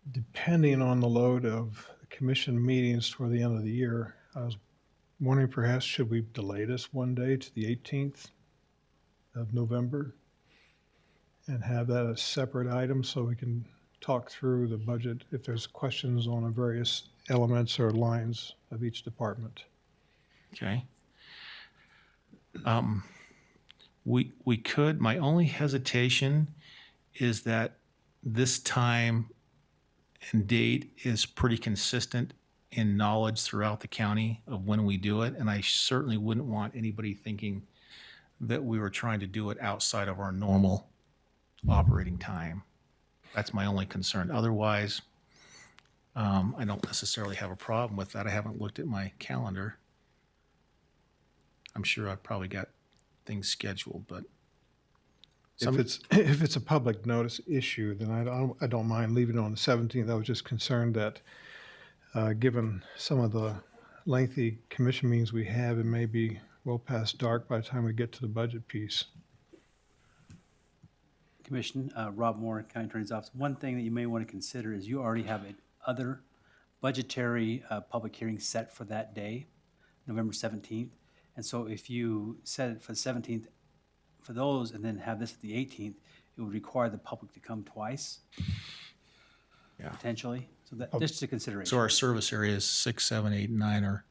Depending on the load of commission meetings toward the end of the year, I was wondering perhaps should we delay this one day to the 18th of November and have that a separate item so we can talk through the budget if there's questions on the various elements or lines of each department. Okay. We could, my only hesitation is that this time and date is pretty consistent in knowledge throughout the county of when we do it, and I certainly wouldn't want anybody thinking that we were trying to do it outside of our normal operating time. That's my only concern. Otherwise, I don't necessarily have a problem with that. I haven't looked at my calendar. I'm sure I've probably got things scheduled, but If it's a public notice issue, then I don't mind leaving it on the 17th. I was just concerned that given some of the lengthy commission meetings we have, it may be well past dark by the time we get to the budget piece. Commission, Rob Moore, County Attorney's Office. One thing that you may want to consider is you already have other budgetary public hearings set for that day, November 17th. And so if you set it for the 17th for those and then have this at the 18th, it would require the public to come twice. Yeah. Potentially. So that just a consideration. so our service areas 6, 7, 8, and 9 are,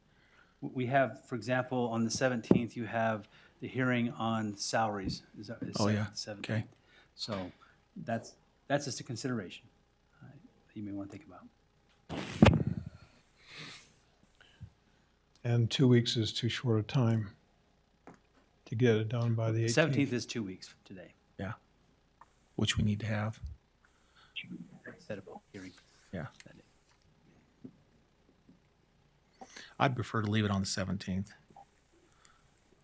We have, for example, on the 17th, you have the hearing on salaries. Is Oh, set yeah. for the 17th. Okay. So that's just a consideration that you may want to think about. And 2 weeks is too short a time to get it done by the 18th. 17th is 2 weeks from today. yeah, which we need to have. Set up a hearing. Yeah. that day. I'd prefer to leave it on the 17th.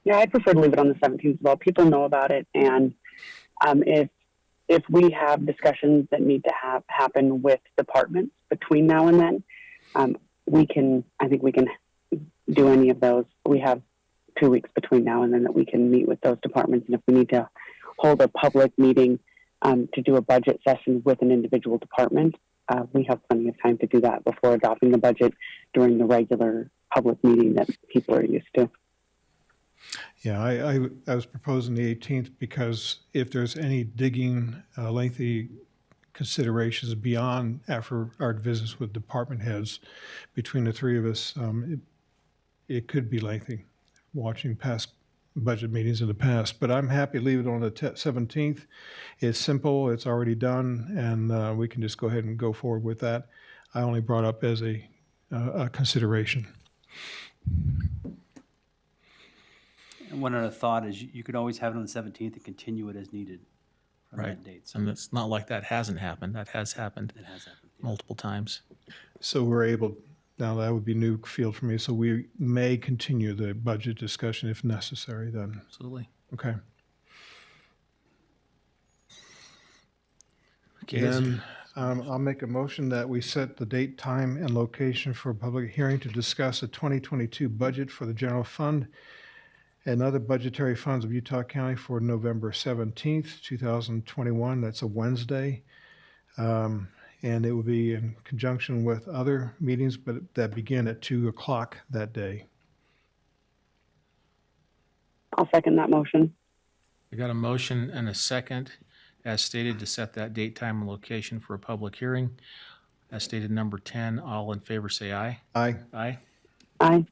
Yeah, I'd prefer to leave it on the 17th as well. People know about it, and if we have discussions that need to happen with departments between now and then, I think we can do any of those. We have 2 weeks between now and then that we can meet with those departments, and if we need to hold a public meeting to do a budget session with an individual department, we have plenty of time to do that before adopting the budget during the regular public meeting that people are used to. Yeah, I was proposing the 18th because if there's any digging, lengthy considerations beyond after our visits with department heads between the three of us, it could be lengthy, watching past budget meetings in the past. But I'm happy to leave it on the 17th. It's simple, it's already done, and we can just go ahead and go forward with that. I only brought up as a consideration. And one other thought is you could always have it on the 17th and continue it as needed from Right. that date. So And it's not like that hasn't happened. That has happened it has happened. multiple times. So we're able, now that would be new field for me, so we may continue the budget discussion if necessary then. Absolutely. Okay. Okay. Then I'll make a motion that we set the date, time, and location for a public hearing to discuss the 2022 budget for the general fund and other budgetary funds of Utah County for November 17th, 2021. That's a Wednesday. And it will be in conjunction with other meetings, but that begin at 2 o'clock that day. I'll second that motion. We got a motion and a second, as stated, to set that date, time, and location for a public hearing. As stated, number 10, all in favor say aye. Aye. Aye. Aye.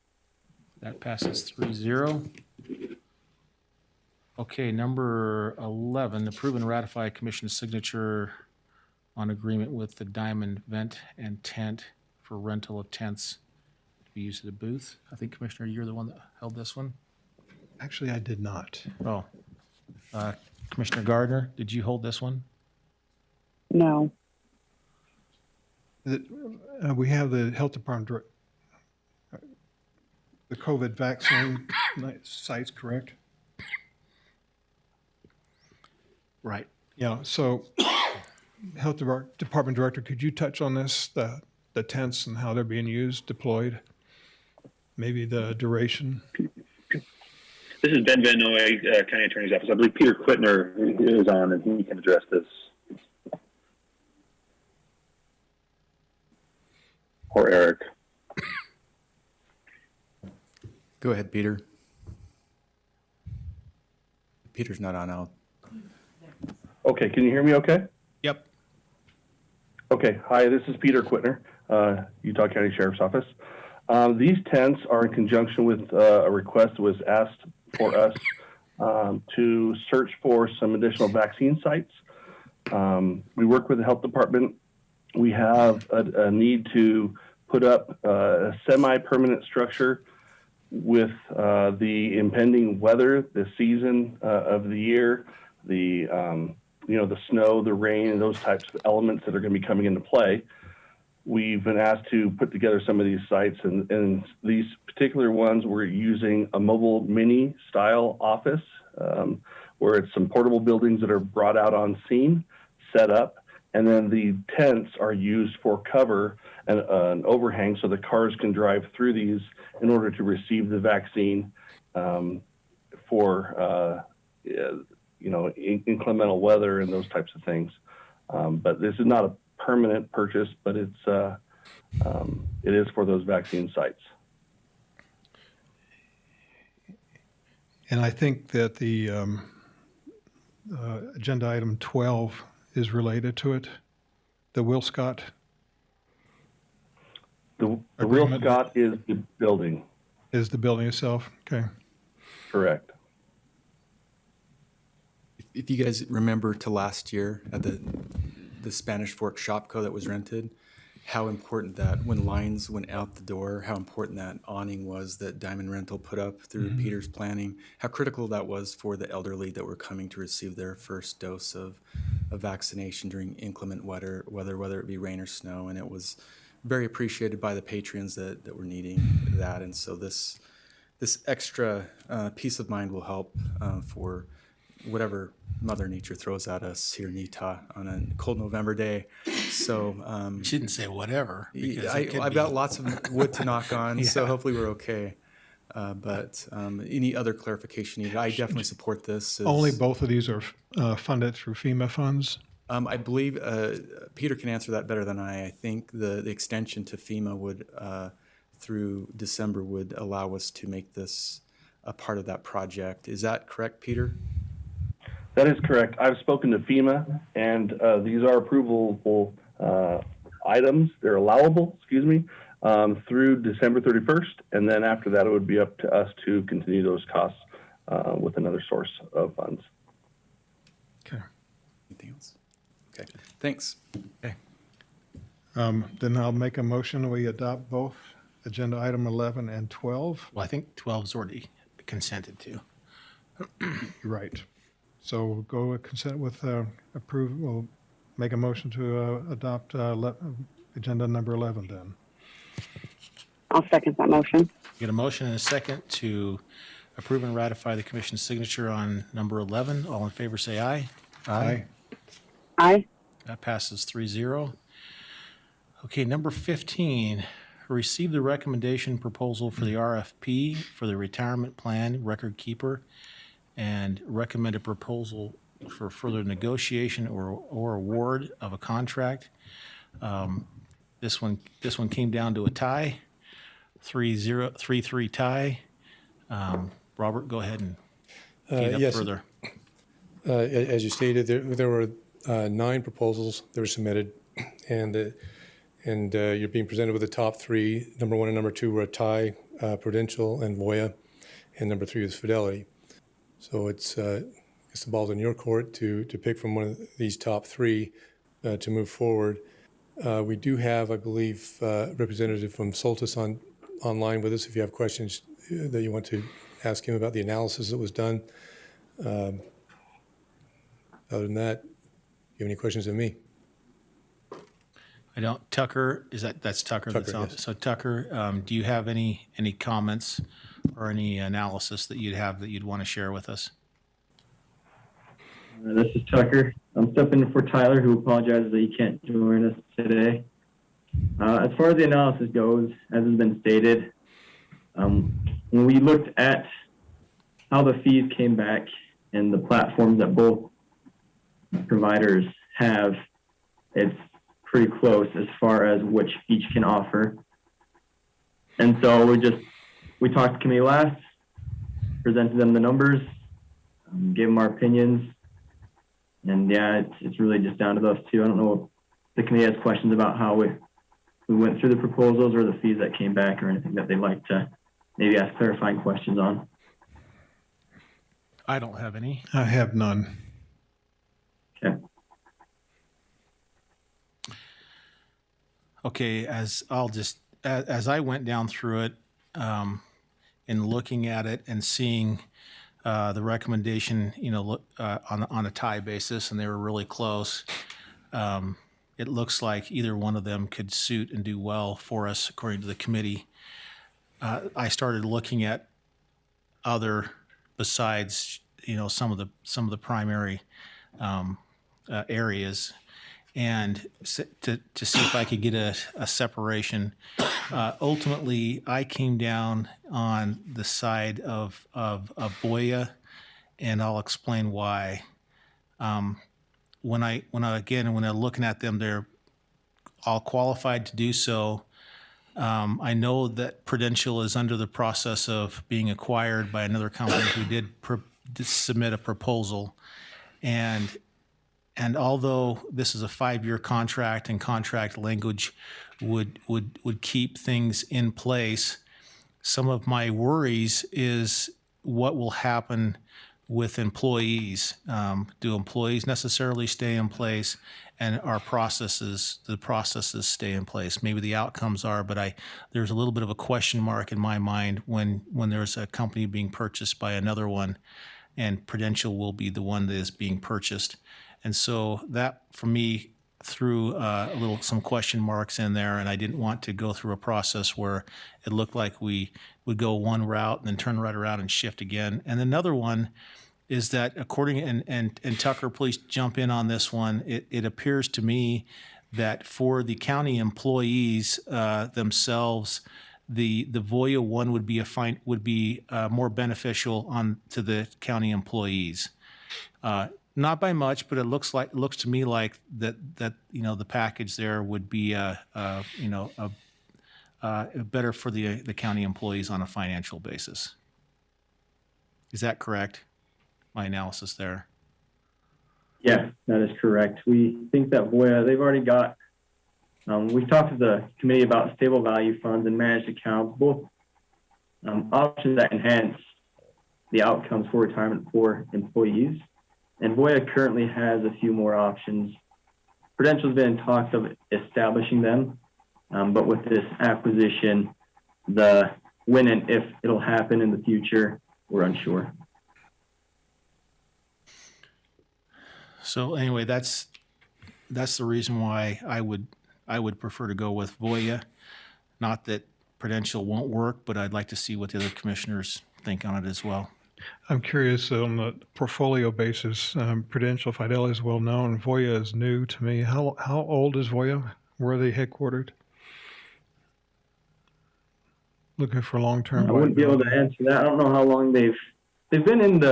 That passes 3-0. Okay, number 11, approve and ratify commission's signature on agreement with the Diamond Vent and Tent for rental of tents to be used at a booth. I think, Commissioner, you're the one that held this one. Actually, I did not. Oh. Commissioner Gardner, did you hold this one? No. We have the health department, the COVID vaccine sites, correct? Right. Yeah, so health department director, could you touch on this, the tents and how they're being used, deployed? Maybe the duration? This is Ben Van Noy, County Attorney's Office. I believe Peter Quittner is on, and he can address this. Or Eric. Go ahead, Peter. Peter's not on out. Okay, can you hear me okay? Yep. Okay, hi, this is Peter Quittner, Utah County Sheriff's Office. These tents are in conjunction with a request that was asked for us to search for some additional vaccine sites. We work with the health department. We have a need to put up a semi-permanent structure with the impending weather, the season of the year, the snow, the rain, and those types of elements that are going to be coming into play. We've been asked to put together some of these sites, and these particular ones we're using a mobile mini style office where it's some portable buildings that are brought out on scene, set up, and then the tents are used for cover and an overhang so the cars can drive through these in order to receive the vaccine for inclemental weather and those types of things. But this is not a permanent purchase, but it is for those vaccine sites. And I think that the agenda item 12 is related to it, the Will Scott. The Will Scott is the building. Is the building itself? Okay. Correct. If you guys remember to last year at the Spanish Fork Shopco that was rented, how important that when lines went out the door, how important that awning was that Diamond Rental put up through Peter's planning, how critical that was for the elderly that were coming to receive their first dose of vaccination during inclement weather, whether it be rain or snow. And it was very appreciated by the patrons that were needing that. And so this extra peace of mind will help for whatever Mother Nature throws at us here in Utah on a cold November day. So You shouldn't say whatever. I've got lots of wood to knock on, so hopefully we're okay. But any other clarification needed? I definitely support this. Only both of these are funded through FEMA funds? I believe Peter can answer that better than I. I think the extension to FEMA would, through December, would allow us to make this a part of that project. Is that correct, Peter? That is correct. I've spoken to FEMA, and these are approvable items. They're allowable, through December 31st, and then after that, it would be up to us to continue those costs with another source of funds. Okay. Anything else? Okay. Thanks. Okay. Then I'll make a motion. We adopt both agenda item 11 and 12. Well, I think 12 is already consented to. Right. So we'll go with consent with approve. We'll make a motion to adopt agenda number 11 then. I'll second that motion. Get a motion and a second to approve and ratify the commission's signature on number 11. All in favor say aye. Aye. Aye. That passes 3-0. Okay, number 15, receive the recommendation proposal for the RFP for the retirement plan record keeper and recommend a proposal for further negotiation or award of a contract. This one came down to a tie, 3-3 tie. Robert, go ahead and feed up yes. further. As you stated, there were 9 proposals that were submitted, and you're being presented with the top 3. Number 1 and number 2 were a tie, Prudential and Voya, and number 3 was Fidelity. So it's the ball's in your court to pick from one of these top three to move forward. We do have, I believe, a representative from Soltis online with us if you have questions that you want to ask him about the analysis that was done. Other than that, you have any questions of me? I don't. Tucker, that's Tucker? Tucker, that's yes. So Tucker, do you have any comments or any analysis that you'd want to share with us? This is Tucker. I'm stepping in for Tyler, who apologizes that he can't join us today. As far as the analysis goes, as has been stated, when we looked at how the fees came back and the platforms that both providers have, it's pretty close as far as which each can offer. And so we talked to committee last, presented them the numbers, gave them our opinions, and yeah, it's really just down to those two. I don't know if the committee has questions about how we went through the proposals or the fees that came back or anything that they'd like to maybe ask clarifying questions on. I don't have any. I have none. Okay. Okay, as I went down through it, and looking at it and seeing the recommendation, on a tie basis, and they were really close. It looks like either one of them could suit and do well for us, according to the committee. I started looking at other besides, some of the primary areas, and to see if I could get a separation. Ultimately, I came down on the side of Voya, and I'll explain why. When I'm looking at them, they're all qualified to do so. I know that Prudential is under the process of being acquired by another company who did submit a proposal, and although this is a 5-year contract and contract language would keep things in place, some of my worries is what will happen with employees. Do employees necessarily stay in place, and the processes stay in place? Maybe the outcomes are, but there's a little bit of a question mark in my mind when there's a company being purchased by another one, and Prudential will be the one that is being purchased. And so that, for me, threw some question marks in there, and I didn't want to go through a process where it looked like we would go one route and then turn right around and shift again. And another one is that and Tucker, please jump in on this one. It appears to me that for the county employees themselves, the Voya one would be more beneficial to the county employees. Not by much, but it looks to me like that the package there would be better for the county employees on a financial basis. Is that correct? My analysis there. Yeah, that is correct. We think that Voya, they've already got, we've talked to the committee about stable value funds and managed accounts, both options that enhance the outcomes for retirement for employees. And Voya currently has a few more options. Prudential's been in talks of establishing them, but with this acquisition, when and if it'll happen in the future, we're unsure. So anyway, that's the reason why I would prefer to go with Voya. Not that Prudential won't work, but I'd like to see what the other commissioners think on it as well. I'm curious, on the portfolio basis, Prudential Fidelity is well known. Voya is new to me. How old is Voya? Where are they headquartered? Looking for long-term. I wouldn't be able to answer that. I don't know how long they've been in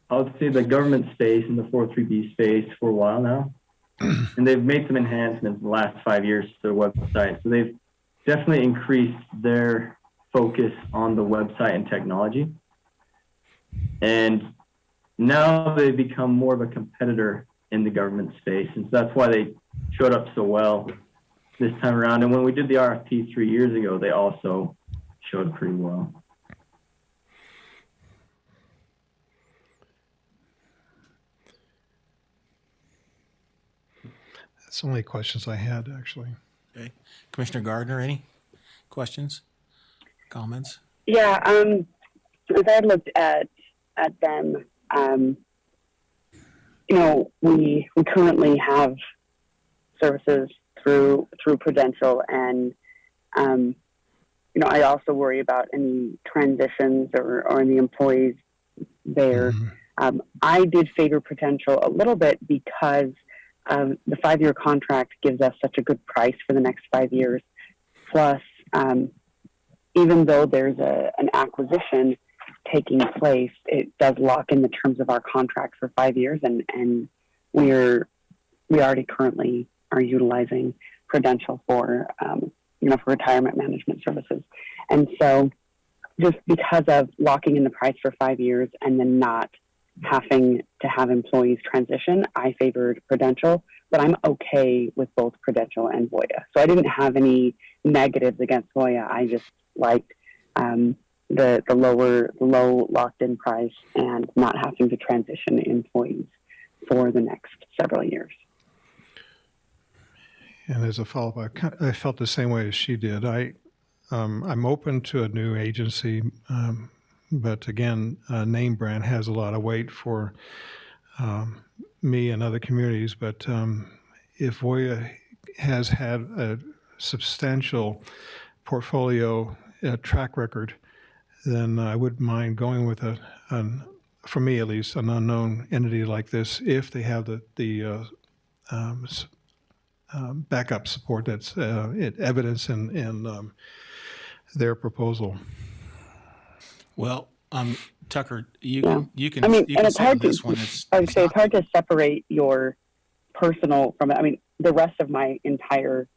I would say the government space, in the 403B space, for a while now. And they've made some enhancements in the last 5 years to their website. So they've definitely increased their focus on the website and technology. And now they've become more of a competitor in the government space. And so that's why they showed up so well this time around. And when we did the RFP 3 years ago, they also showed pretty well. That's the only questions I had, actually. Okay. Commissioner Gardner, any questions, comments? Yeah, as I looked at them, we currently have services through Prudential, and I also worry about any transitions or any employees there. I did favor Prudential a little bit because the 5-year contract gives us such a good price for the next 5 years. Plus, even though there's an acquisition taking place, it does lock in the terms of our contract for 5 years, and we already currently are utilizing Prudential for retirement management services. And so just because of locking in the price for 5 years and then not having to have employees transition, I favored Prudential, but I'm okay with both Prudential and Voya. So I didn't have any negatives against Voya. I just liked the low locked in price and not having to transition employees for the next several years. And as a follow-up, I felt the same way as she did. I'm open to a new agency, but again, name brand has a lot of weight for me and other communities. But if Voya has had a substantial portfolio track record, then I wouldn't mind going with for me at least, an unknown entity like this if they have the backup support that's evidence in their proposal. Well, Tucker, you Yeah. can. I mean, you and can it's say hard on to. this one. I would say it's hard to separate your personal from it. I mean, the rest of my entire.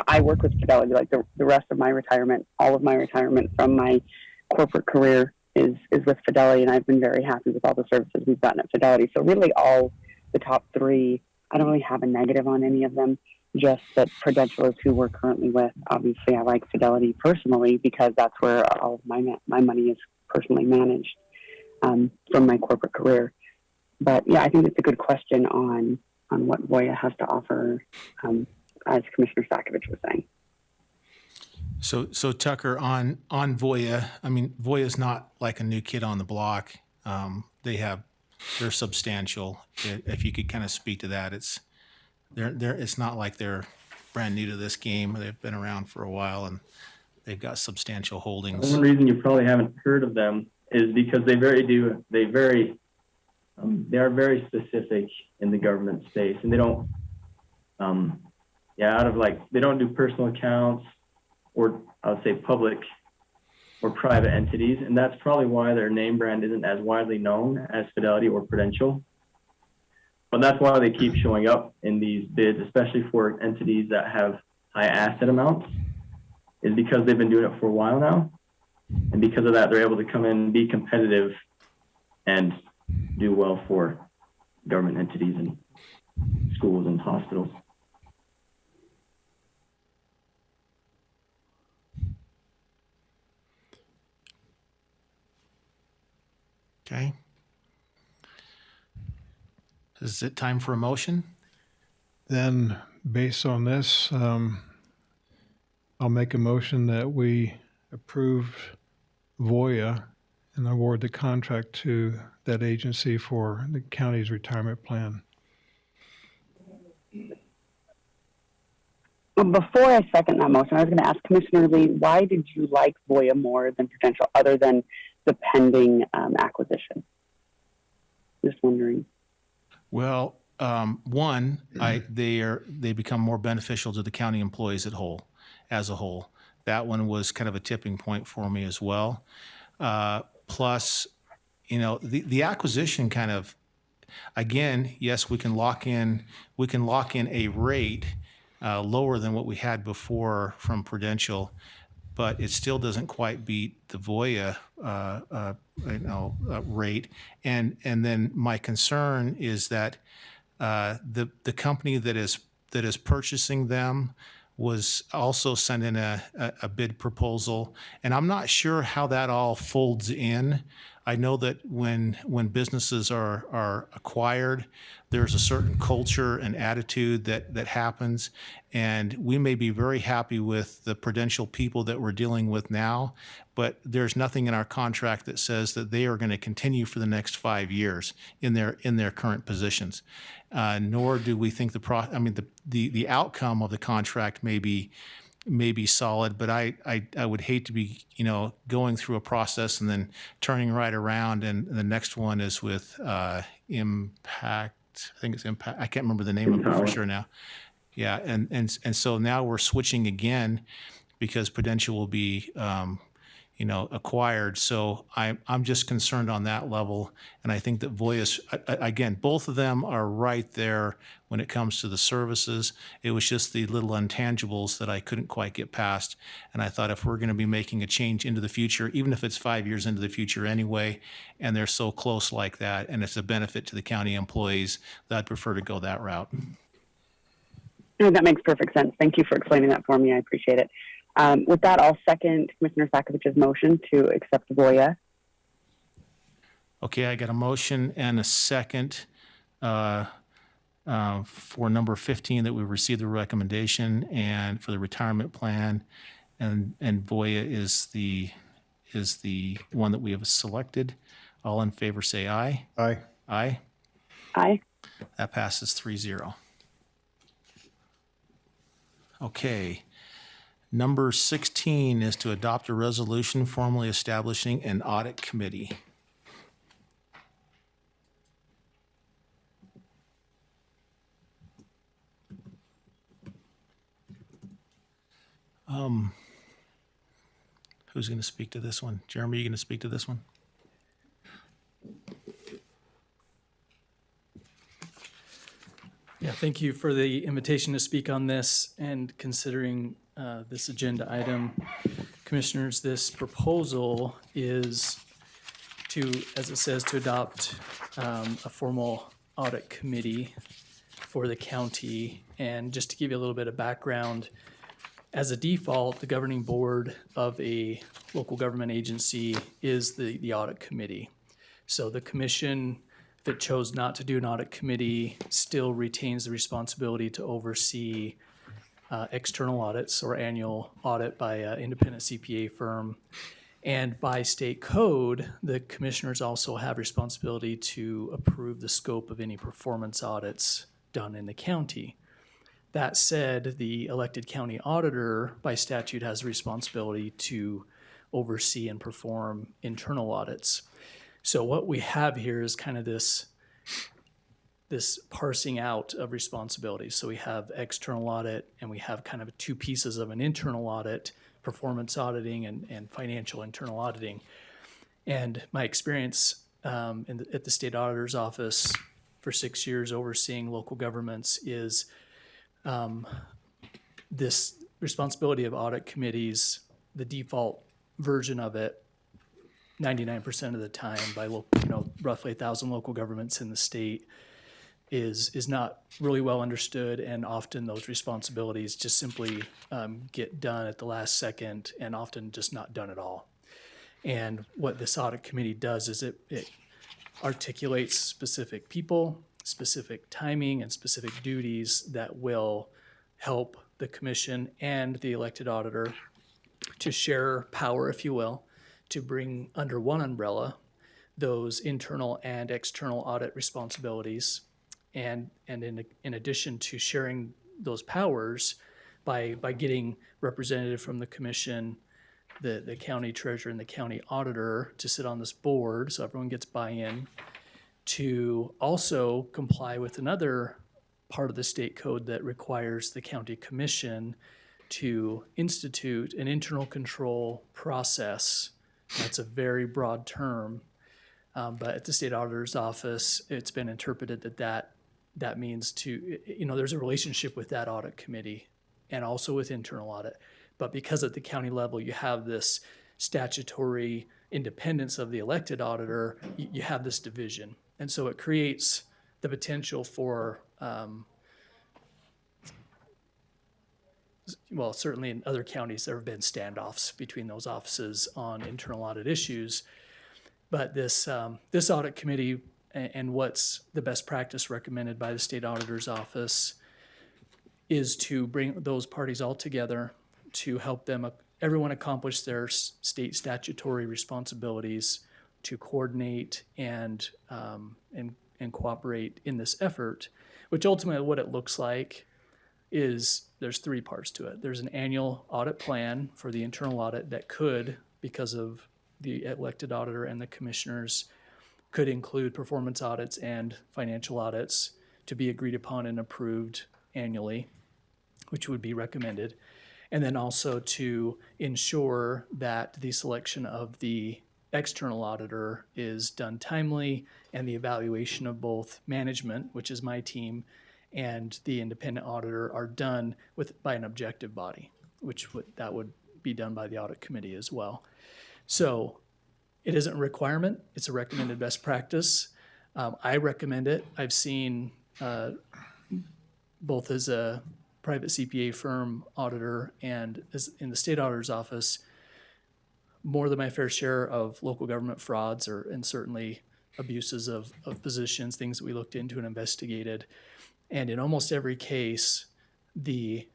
I work with Fidelity. Like the rest of my retirement, all of my retirement from my corporate career is with Fidelity, and I've been very happy with all the services we've gotten at Fidelity. So really, all the top three, I don't really have a negative on any of them. Just that Prudential is who we're currently with. Obviously, I like Fidelity personally because that's where all of my money is personally managed from my corporate career. But yeah, I think it's a good question on what Voya has to offer, as Commissioner Sakovich was saying. So Tucker, on Voya, I mean, Voya's not like a new kid on the block. They're substantial. If you could kind of speak to that, it's not like they're brand new to this game. They've been around for a while and they've got substantial holdings. One reason you probably haven't heard of them is because they are very specific in the government space, and they don't, they don't do personal accounts or I would say public or private entities, and that's probably why their name brand isn't as widely known as Fidelity or Prudential. But that's why they keep showing up in these bids, especially for entities that have high asset amounts, is because they've been doing it for a while now. And because of that, they're able to come in and be competitive and do well for government entities and schools and hospitals. Okay. Is it time for a motion? Then, based on this, I'll make a motion that we approve Voya and award the contract to that agency for the county's retirement plan. Before I second that motion, I was going to ask Commissioner Lee, why did you like Voya more than Prudential, other than the pending acquisition? Just wondering. Well, one, they become more beneficial to the county employees as a whole. That one was kind of a tipping point for me as well. Plus, the acquisition kind of, again, yes, we can lock in a rate lower than what we had before from Prudential, but it still doesn't quite beat the Voya rate. And then my concern is that the company that is purchasing them was also sent in a bid proposal, and I'm not sure how that all folds in. I know that when businesses are acquired, there's a certain culture and attitude that happens, and we may be very happy with the Prudential people that we're dealing with now, but there's nothing in our contract that says that they are going to continue for the next 5 years in their current positions. Nor do we think the outcome of the contract may be solid, but I would hate to be, going through a process and then turning right around, and the next one is with Impact. I think it's Impact. I can't remember the name of it for sure now. Yeah, and so now we're switching again because Prudential will be acquired. So I'm just concerned on that level, and I think that Voya's, again, both of them are right there when it comes to the services. It was just the little intangibles that I couldn't quite get past, and I thought if we're going to be making a change into the future, even if it's 5 years into the future anyway, and they're so close like that, and it's a benefit to the county employees, that I'd prefer to go that route. No, that makes perfect sense. Thank you for explaining that for me. I appreciate it. With that, I'll second Commissioner Sakovich's motion to accept Voya. Okay, I got a motion and a second for number 15 that we received the recommendation, and for the retirement plan, and Voya is the one that we have selected. All in favor say aye. Aye. Aye. Aye. That passes 3-0. Okay. Number 16 is to adopt a resolution formally establishing an audit committee. Who's going to speak to this one? Jeremy, you going to speak to this one? Yeah, thank you for the invitation to speak on this and considering this agenda item. Commissioners, this proposal is to, as it says, to adopt a formal audit committee for the county. And just to give you a little bit of background, as a default, the governing board of a local government agency is the audit committee. So the commission, if it chose not to do an audit committee, still retains the responsibility to oversee external audits or annual audit by an independent CPA firm. And by state code, the commissioners also have responsibility to approve the scope of any performance audits done in the county. That said, the elected county auditor by statute has a responsibility to oversee and perform internal audits. So what we have here is kind of this parsing out of responsibilities. So we have external audit, and we have kind of two pieces of an internal audit, performance auditing and financial internal auditing. And my experience at the state auditor's office for 6 years overseeing local governments is this responsibility of audit committees, the default version of it, 99% of the time by roughly 1,000 local governments in the state is not really well understood, and often those responsibilities just simply get done at the last second and often just not done at all. And what this audit committee does is it articulates specific people, specific timing, and specific duties that will help the commission and the elected auditor to share power, if you will, to bring under one umbrella those internal and external audit responsibilities. And in addition to sharing those powers by getting representative from the commission, the county treasurer and the county auditor to sit on this board so everyone gets buy-in, to also comply with another part of the state code that requires the county commission to institute an internal control process. That's a very broad term, but at the state auditor's office, it's been interpreted that means there's a relationship with that audit committee and also with internal audit. But because at the county level you have this statutory independence of the elected auditor, you have this division. And so it creates the potential for, certainly in other counties, there have been standoffs between those offices on internal audit issues. But this audit committee and what's the best practice recommended by the state auditor's office is to bring those parties all together to help everyone accomplish their state statutory responsibilities to coordinate and cooperate in this effort, which ultimately what it looks like is there's three parts to it. There's an annual audit plan for the internal audit that could, because of the elected auditor and the commissioners, could include performance audits and financial audits to be agreed upon and approved annually, which would be recommended. And then also to ensure that the selection of the external auditor is done timely and the evaluation of both management, which is my team, and the independent auditor are done by an objective body, which would be done by the audit committee as well. So it isn't a requirement, it's a recommended best practice. I recommend it. I've seen both as a private CPA firm auditor and as in the state auditor's office, more than my fair share of local government frauds and certainly abuses of positions, things that we looked into and investigated. And in almost every case, the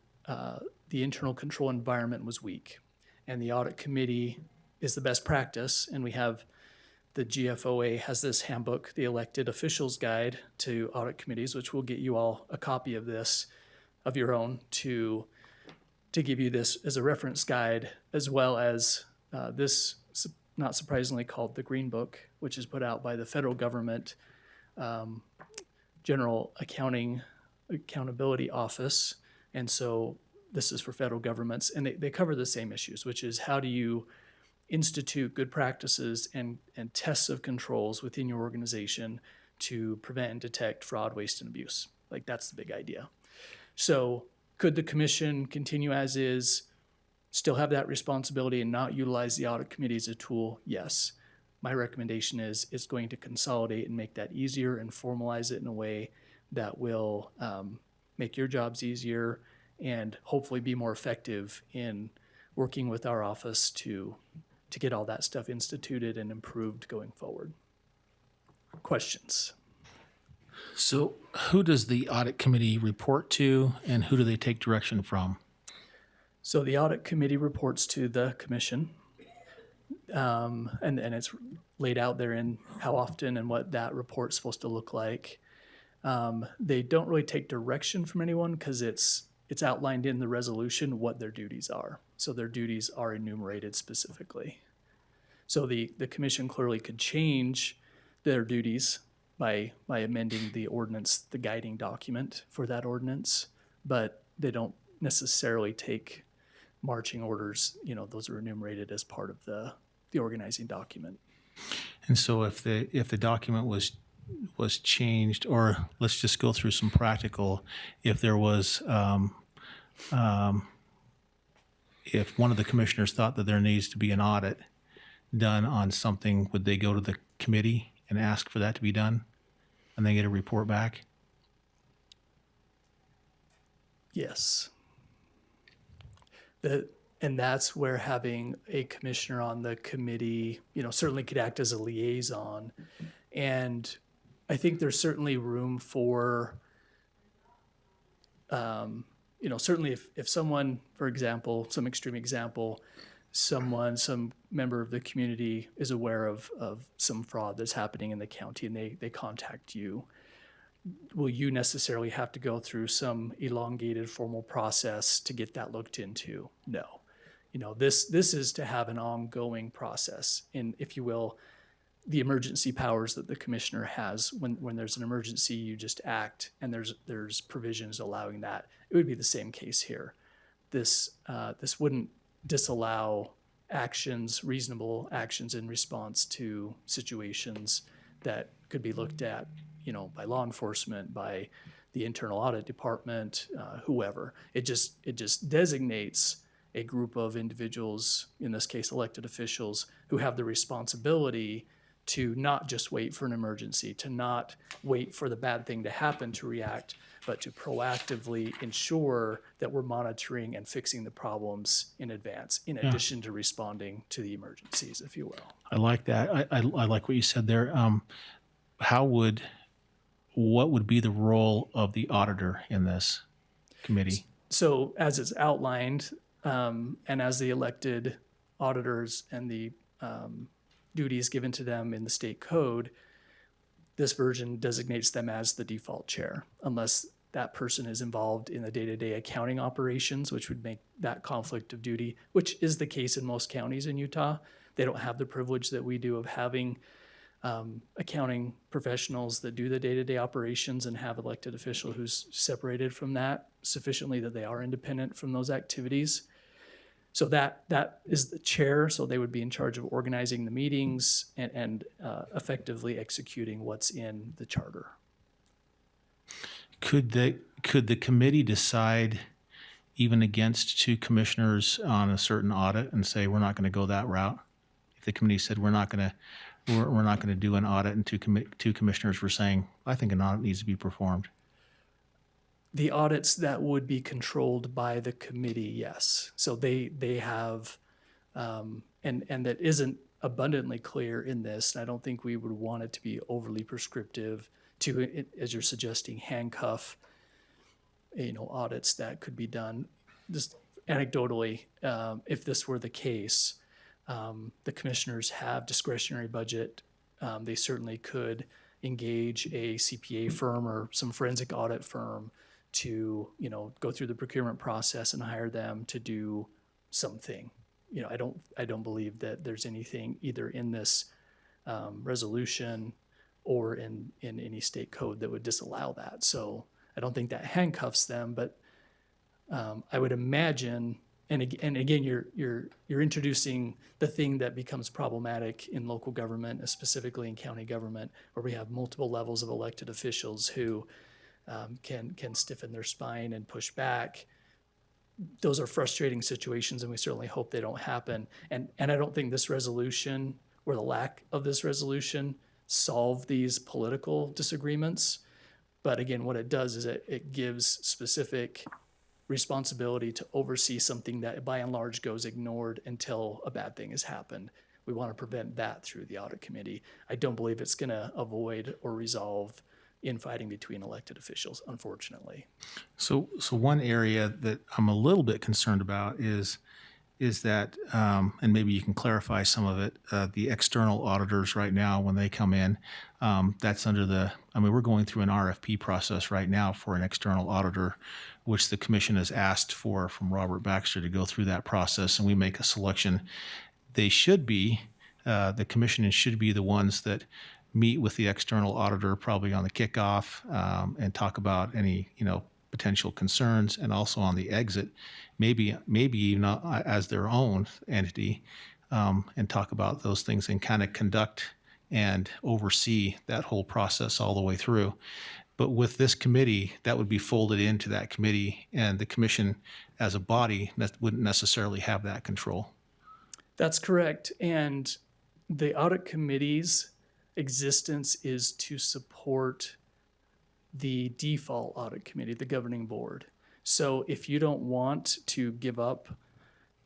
internal control environment was weak. And the audit committee is the best practice. And we have the GFOA has this handbook, the Elected Officials Guide to Audit Committees, which will get you all a copy of this, of your own, to give you this as a reference guide, as well as this, not surprisingly, called the Green Book, which is put out by the federal government General Accountability Office. And so this is for federal governments, and they cover the same issues, which is how do you institute good practices and tests of controls within your organization to prevent and detect fraud, waste, and abuse. Like, that's the big idea. So could the commission continue as is, still have that responsibility and not utilize the audit committee as a tool? Yes. My recommendation is it's going to consolidate and make that easier and formalize it in a way that will make your jobs easier and hopefully be more effective in working with our office to get all that stuff instituted and improved going forward. Questions? So who does the audit committee report to, and who do they take direction from? So the audit committee reports to the commission, and it's laid out there in how often and what that report's supposed to look like. They don't really take direction from anyone because it's outlined in the resolution what their duties are. So their duties are enumerated specifically. So the commission clearly could change their duties by amending the ordinance, the guiding document for that ordinance, but they don't necessarily take marching orders. Those are enumerated as part of the organizing document. And so if the document was changed, or let's just go through some practical, if there was if one of the commissioners thought that there needs to be an audit done on something, would they go to the committee and ask for that to be done and then get a report back? Yes. And that's where having a commissioner on the committee, certainly could act as a liaison. And I think there's certainly room for, certainly if someone, for example, some extreme example, some member of the community is aware of some fraud that's happening in the county and they contact you, will you necessarily have to go through some elongated formal process to get that looked into? No. This is to have an ongoing process in, if you will, the emergency powers that the commissioner has. When there's an emergency, you just act, and there's provisions allowing that. It would be the same case here. This wouldn't disallow reasonable actions in response to situations that could be looked at, by law enforcement, by the internal audit department, whoever. It just designates a group of individuals, in this case elected officials, who have the responsibility to not just wait for an emergency, to not wait for the bad thing to happen to react, but to proactively ensure that we're monitoring and fixing the problems in advance, in addition to responding to the emergencies, if you will. I like that. I like what you said there. What would be the role of the auditor in this committee? So as it's outlined, and as the elected auditors and the duties given to them in the state code, this version designates them as the default chair, unless that person is involved in the day-to-day accounting operations, which would make that conflict of duty, which is the case in most counties in Utah. They don't have the privilege that we do of having accounting professionals that do the day-to-day operations and have elected official who's separated from that sufficiently that they are independent from those activities. So that is the chair, so they would be in charge of organizing the meetings and effectively executing what's in the charter. Could the committee decide even against two commissioners on a certain audit and say we're not going to go that route? If the committee said we're not going to do an audit and two commissioners were saying I think an audit needs to be performed. The audits that would be controlled by the committee, yes. So they have, and that isn't abundantly clear in this. And I don't think we would want it to be overly prescriptive to, as you're suggesting, handcuff, audits that could be done. Just anecdotally, if this were the case, the commissioners have discretionary budget. They certainly could engage a CPA firm or some forensic audit firm to, go through the procurement process and hire them to do something. I don't believe that there's anything either in this resolution or in any state code that would disallow that. So I don't think that handcuffs them, but I would imagine, and again, you're introducing the thing that becomes problematic in local government, specifically in county government, where we have multiple levels of elected officials who can stiffen their spine and push back. Those are frustrating situations, and we certainly hope they don't happen. And I don't think this resolution or the lack of this resolution solve these political disagreements. But again, what it does is it gives specific responsibility to oversee something that by and large goes ignored until a bad thing has happened. We want to prevent that through the audit committee. I don't believe it's going to avoid or resolve infighting between elected officials, unfortunately. So one area that I'm a little bit concerned about is that, and maybe you can clarify some of it, the external auditors right now, when they come in, that's under we're going through an RFP process right now for an external auditor, which the commission has asked for from Robert Baxter to go through that process, and we make a selection. They should be, the commission should be the ones that meet with the external auditor probably on the kickoff and talk about any, potential concerns, and also on the exit, maybe even as their own entity, and talk about those things and kind of conduct and oversee that whole process all the way through. But with this committee, that would be folded into that committee, and the commission as a body wouldn't necessarily have that control. That's correct. And the audit committee's existence is to support the default audit committee, the governing board. So if you don't want to give up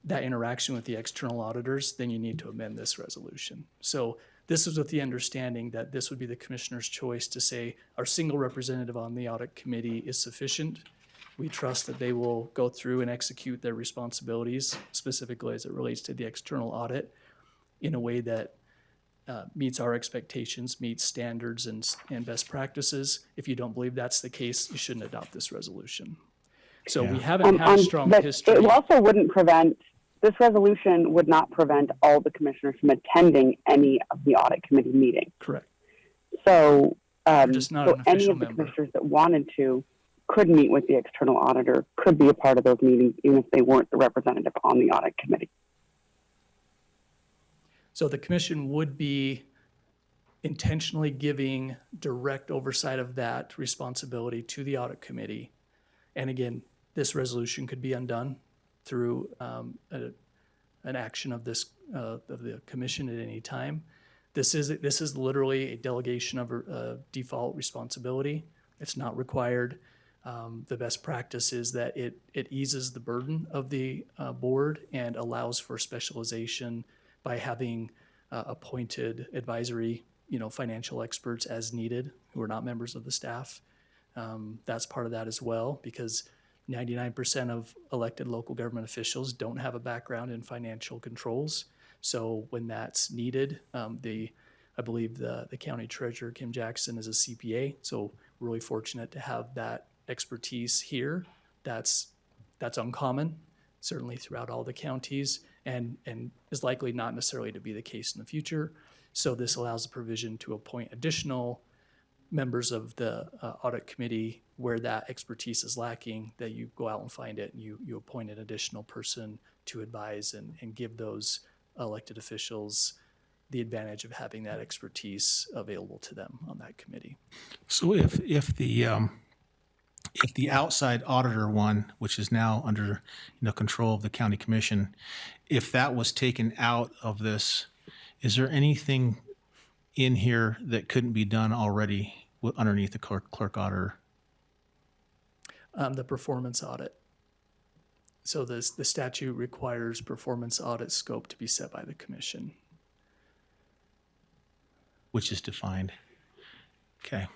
that interaction with the external auditors, then you need to amend this resolution. So this is with the understanding that this would be the commissioner's choice to say our single representative on the audit committee is sufficient. We trust that they will go through and execute their responsibilities, specifically as it relates to the external audit, in a way that meets our expectations, meets standards and best practices. If you don't believe that's the case, you shouldn't adopt this resolution. So we haven't had a strong history. It also wouldn't prevent, this resolution would not prevent all the commissioners from attending any of the audit committee meetings. Correct. So, just not so an any official of the member. commissioners that wanted to could meet with the external auditor, could be a part of those meetings, even if they weren't the representative on the audit committee. So the commission would be intentionally giving direct oversight of that responsibility to the audit committee. And again, this resolution could be undone through an action of the commission at any time. This is literally a delegation of default responsibility. It's not required. The best practice is that it eases the burden of the board and allows for specialization by having appointed advisory, financial experts as needed who are not members of the staff. That's part of that as well, because 99% of elected local government officials don't have a background in financial controls. So when that's needed, I believe the county treasurer, Kim Jackson, is a CPA. So we're really fortunate to have that expertise here. That's uncommon, certainly throughout all the counties, and is likely not necessarily to be the case in the future. So this allows the provision to appoint additional members of the audit committee where that expertise is lacking, that you go out and find it and you appoint an additional person to advise and give those elected officials the advantage of having that expertise available to them on that committee. So if the outside auditor one, which is now under control of the county commission, if that was taken out of this, is there anything in here that couldn't be done already underneath the clerk auditor? The performance audit. So the statute requires performance audit scope to be set by the commission. Which is defined. Okay.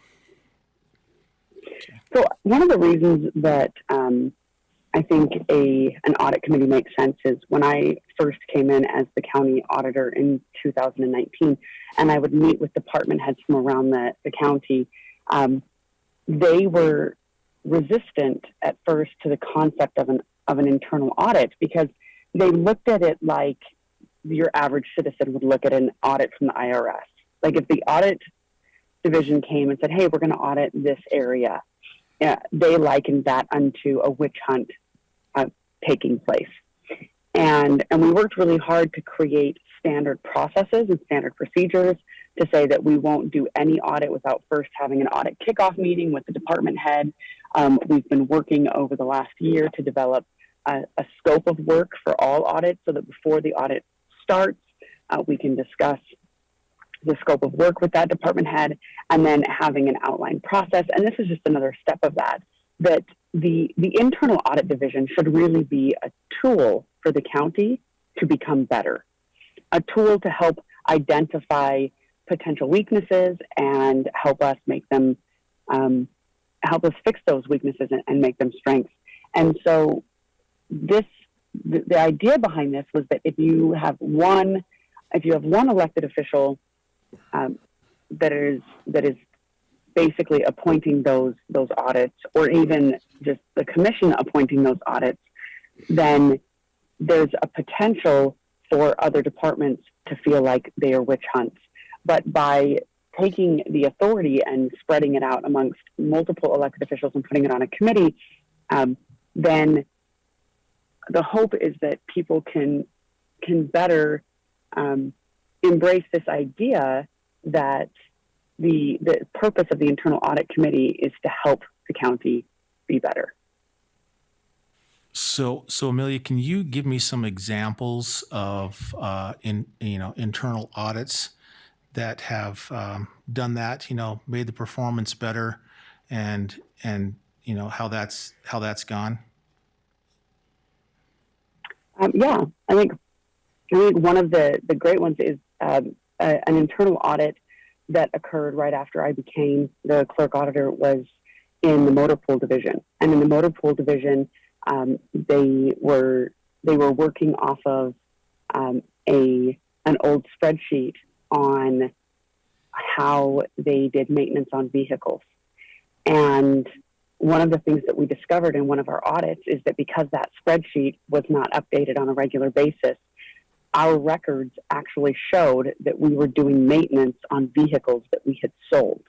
So one of the reasons that I think an audit committee makes sense is when I first came in as the county auditor in 2019, and I would meet with department heads from around the county, they were resistant at first to the concept of an internal audit, because they looked at it like your average citizen would look at an audit from the IRS. Like if the audit division came and said, hey, we're going to audit this area, they likened that unto a witch hunt taking place. And we worked really hard to create standard processes and standard procedures to say that we won't do any audit without first having an audit kickoff meeting with the department head. We've been working over the last year to develop a scope of work for all audits so that before the audit starts, we can discuss the scope of work with that department head, and then having an outline process. And this is just another step of that the internal audit division should really be a tool for the county to become better, a tool to help identify potential weaknesses and help us make them, help us fix those weaknesses and make them strengths. And so the idea behind this was that if you have one elected official that is basically appointing those audits, or even just the commission appointing those audits, then there's a potential for other departments to feel like they are witch hunts. But by taking the authority and spreading it out amongst multiple elected officials and putting it on a committee, then the hope is that people can better embrace this idea that the purpose of the internal audit committee is to help the county be better. So Amelia, can you give me some examples of internal audits that have done that? Made the performance better, and how that's gone. Yeah, I think one of the great ones is an internal audit that occurred right after I became the clerk auditor was in the motor pool division. And in the motor pool division, they were working off of an old spreadsheet on how they did maintenance on vehicles. And one of the things that we discovered in one of our audits is that because that spreadsheet was not updated on a regular basis, our records actually showed that we were doing maintenance on vehicles that we had sold,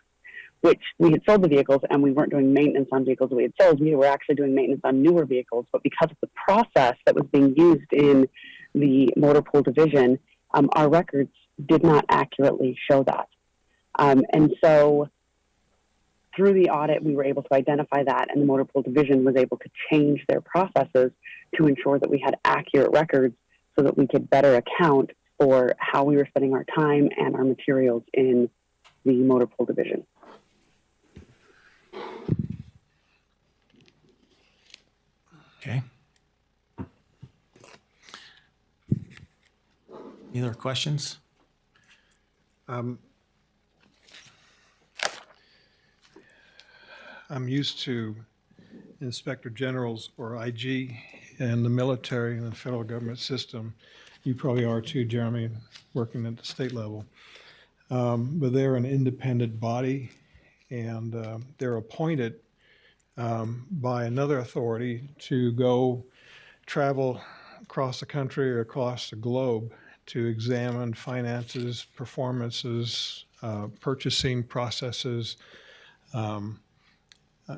which we had sold the vehicles and we weren't doing maintenance on vehicles we had sold. We were actually doing maintenance on newer vehicles, but because of the process that was being used in the motor pool division, our records did not accurately show that. And so through the audit, we were able to identify that, and the motor pool division was able to change their processes to ensure that we had accurate records so that we could better account for how we were spending our time and our materials in the motor pool division. Okay. Any other questions? I'm used to inspector generals or IG in the military and the federal government system. You probably are too, Jeremy, working at the state level. But they're an independent body, and they're appointed by another authority to go travel across the country or across the globe to examine finances, performances, purchasing processes,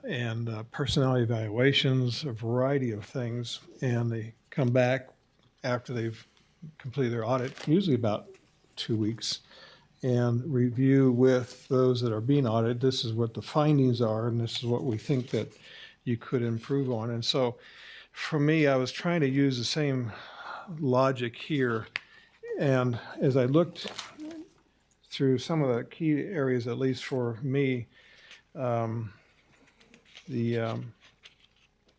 and personality evaluations, a variety of things. And they come back after they've completed their audit, usually about 2 weeks, and review with those that are being audited. This is what the findings are, and this is what we think that you could improve on. And so for me, I was trying to use the same logic here. And as I looked through some of the key areas, at least for me, the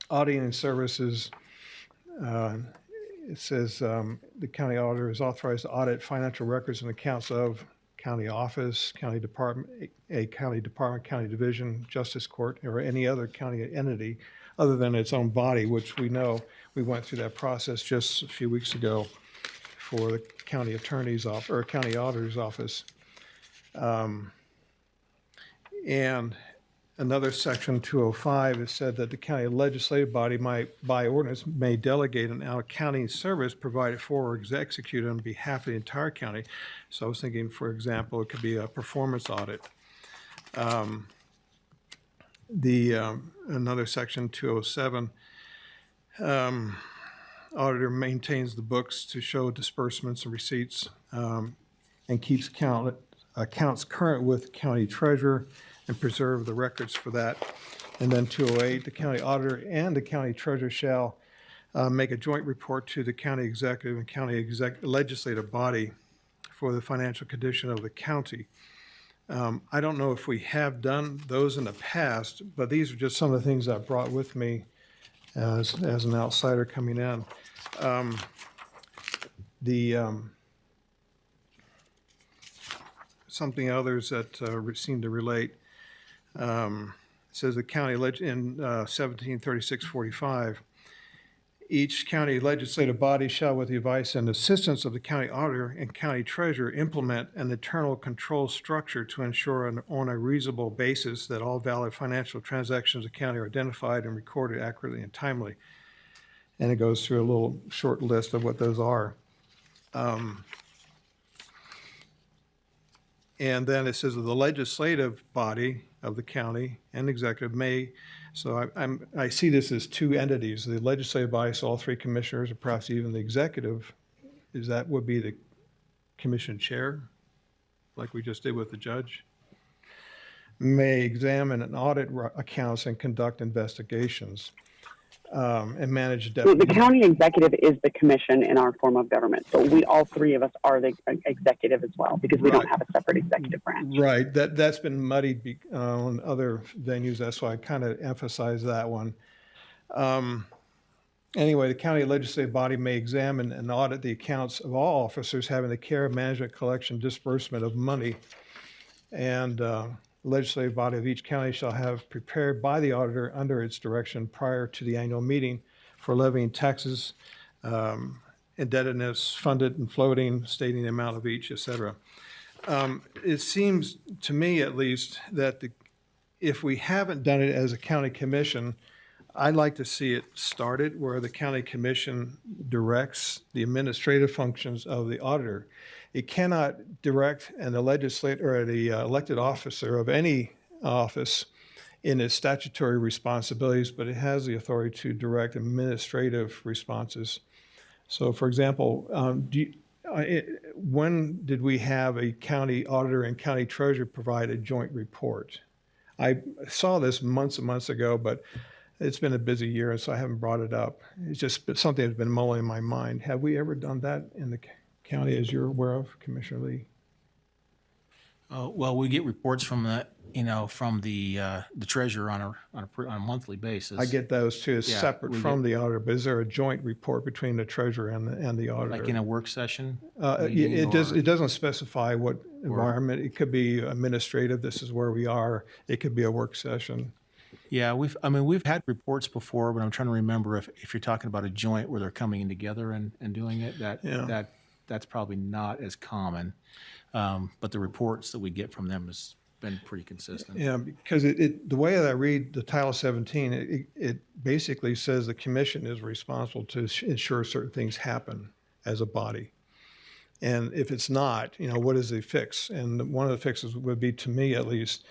auditing services, it says the county auditor is authorized to audit financial records and accounts of county office, county department, county division, justice court, or any other county entity other than its own body, which we know we went through that process just a few weeks ago for the county attorney's office or county auditor's office. And another section 205, it said that the county legislative body might, by ordinance, may delegate an out-of-county service provided for or executed on behalf of the entire county. So I was thinking, for example, it could be a performance audit. Another section 207, auditor maintains the books to show disbursements and receipts and keeps accounts current with county treasurer and preserve the records for that. And then 208, the county auditor and the county treasurer shall make a joint report to the county executive and county legislative body for the financial condition of the county. I don't know if we have done those in the past, but these are just some of the things I brought with me as an outsider coming in. Something others that seem to relate. Says the county in 1736-45, each county legislative body shall, with the advice and assistance of the county auditor and county treasurer, implement an internal control structure to ensure on a reasonable basis that all valid financial transactions of the county are identified and recorded accurately and timely. And it goes through a little short list of what those are. And then it says that the legislative body of the county and executive may, so I see this as two entities, the legislative body, so all three commissioners, or perhaps even the executive, would be the commission chair, like we just did with the judge, may examine and audit accounts and conduct investigations. And manage the county executive is the commission in our form of government. So all three of us are the executive as well, because we don't have a separate executive branch. Right. That's been muddied on other venues. That's why I kind of emphasize that one. Anyway, the county legislative body may examine and audit the accounts of all officers having the care, management, collection, disbursement of money, and legislative body of each county shall have prepared by the auditor under its direction prior to the annual meeting for levying taxes, indebtedness, funded and floating, stating the amount of each, etc. It seems to me, at least, that if we haven't done it as a county commission, I'd like to see it started where the county commission directs the administrative functions of the auditor. It cannot direct the legislator or the elected officer of any office in its statutory responsibilities, but it has the authority to direct administrative responses. So, for example, when did we have a county auditor and county treasurer provide a joint report? I saw this months and months ago, but it's been a busy year, and so I haven't brought it up. It's just something that's been mulling in my mind. Have we ever done that in the county, as you're aware of, Commissioner Lee? Well, we get reports from from the treasurer on a monthly basis. I get those too, as Yeah, separate we from the auditor, but is there a joint report between the treasurer and the auditor? Like in a work session? It doesn't specify what environment. It could be administrative, this is where we are. It could be a work session. Yeah, we've had reports before, but I'm trying to remember if you're talking about a joint where they're coming in together and doing it, that's probably not as common. But the reports that we get from them has been pretty consistent. Yeah, because the way that I read the Title 17, it basically says the commission is responsible to ensure certain things happen as a body. And if it's not, what is the fix? And one of the fixes would be, to me at least,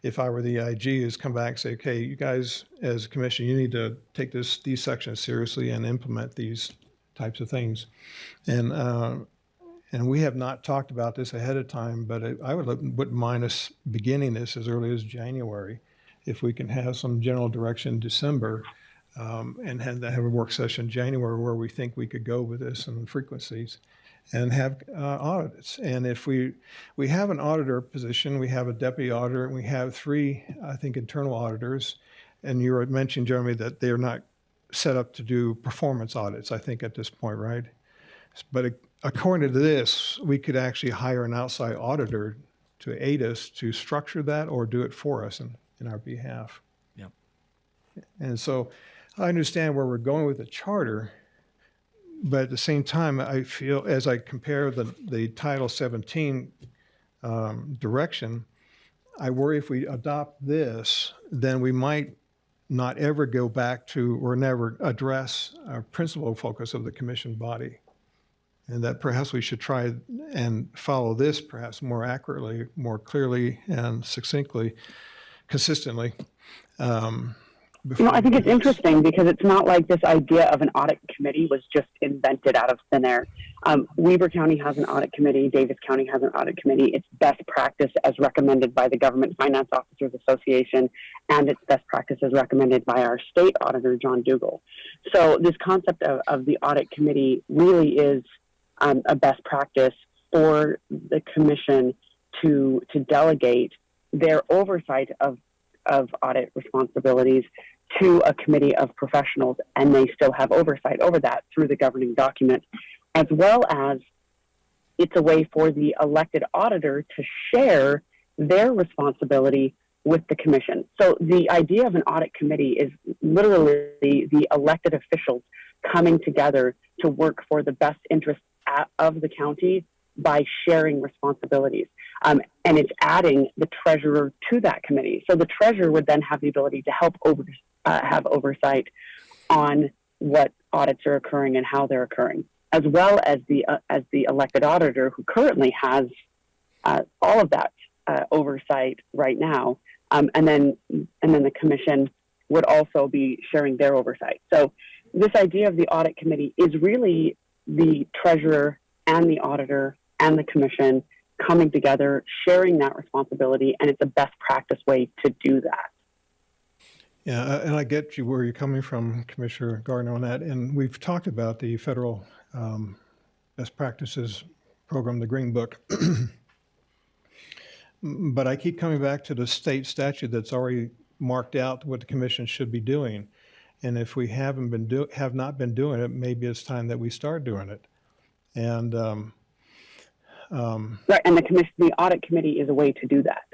if I were the IG, is come back and say, okay, you guys as a commission, you need to take these sections seriously and implement these types of things. And we have not talked about this ahead of time, but I wouldn't mind us beginning this as early as January, if we can have some general direction in December, and have a work session in January where we think we could go with this and frequencies, and have audits. And if we have an auditor position, we have a deputy auditor, and we have 3, I think, internal auditors. And you were mentioning, Jeremy, that they're not set up to do performance audits, I think, at this point, right? But according to this, we could actually hire an outside auditor to aid us to structure that or do it for us in our behalf. Yep. And so I understand where we're going with the charter, but at the same time, I feel as I compare the Title 17 direction, I worry if we adopt this, then we might not ever go back to or never address our principal focus of the commission body. And that perhaps we should try and follow this perhaps more accurately, more clearly, and succinctly, consistently. I think it's interesting because it's not like this idea of an audit committee was just invented out of thin air. Weber County has an audit committee. Davis County has an audit committee. It's best practice as recommended by the Government Finance Officers Association, and it's best practice as recommended by our state auditor, John Dougal. So this concept of the audit committee really is a best practice for the commission to delegate their oversight of audit responsibilities to a committee of professionals, and they still have oversight over that through the governing document, as well as it's a way for the elected auditor to share their responsibility with the commission. So the idea of an audit committee is literally the elected officials coming together to work for the best interest of the county by sharing responsibilities. And it's adding the treasurer to that committee. So the treasurer would then have the ability to help have oversight on what audits are occurring and how they're occurring, as well as the elected auditor who currently has all of that oversight right now. And then the commission would also be sharing their oversight. So this idea of the audit committee is really the treasurer and the auditor and the commission coming together, sharing that responsibility, and it's a best practice way to do that. Yeah, and I get you where you're coming from, Commissioner Gardner, on that. And we've talked about the federal best practices program, the Green Book. But I keep coming back to the state statute that's already marked out what the commission should be doing. And if we have not been doing it, maybe it's time that we start doing it. And right, and the audit committee is a way to do that.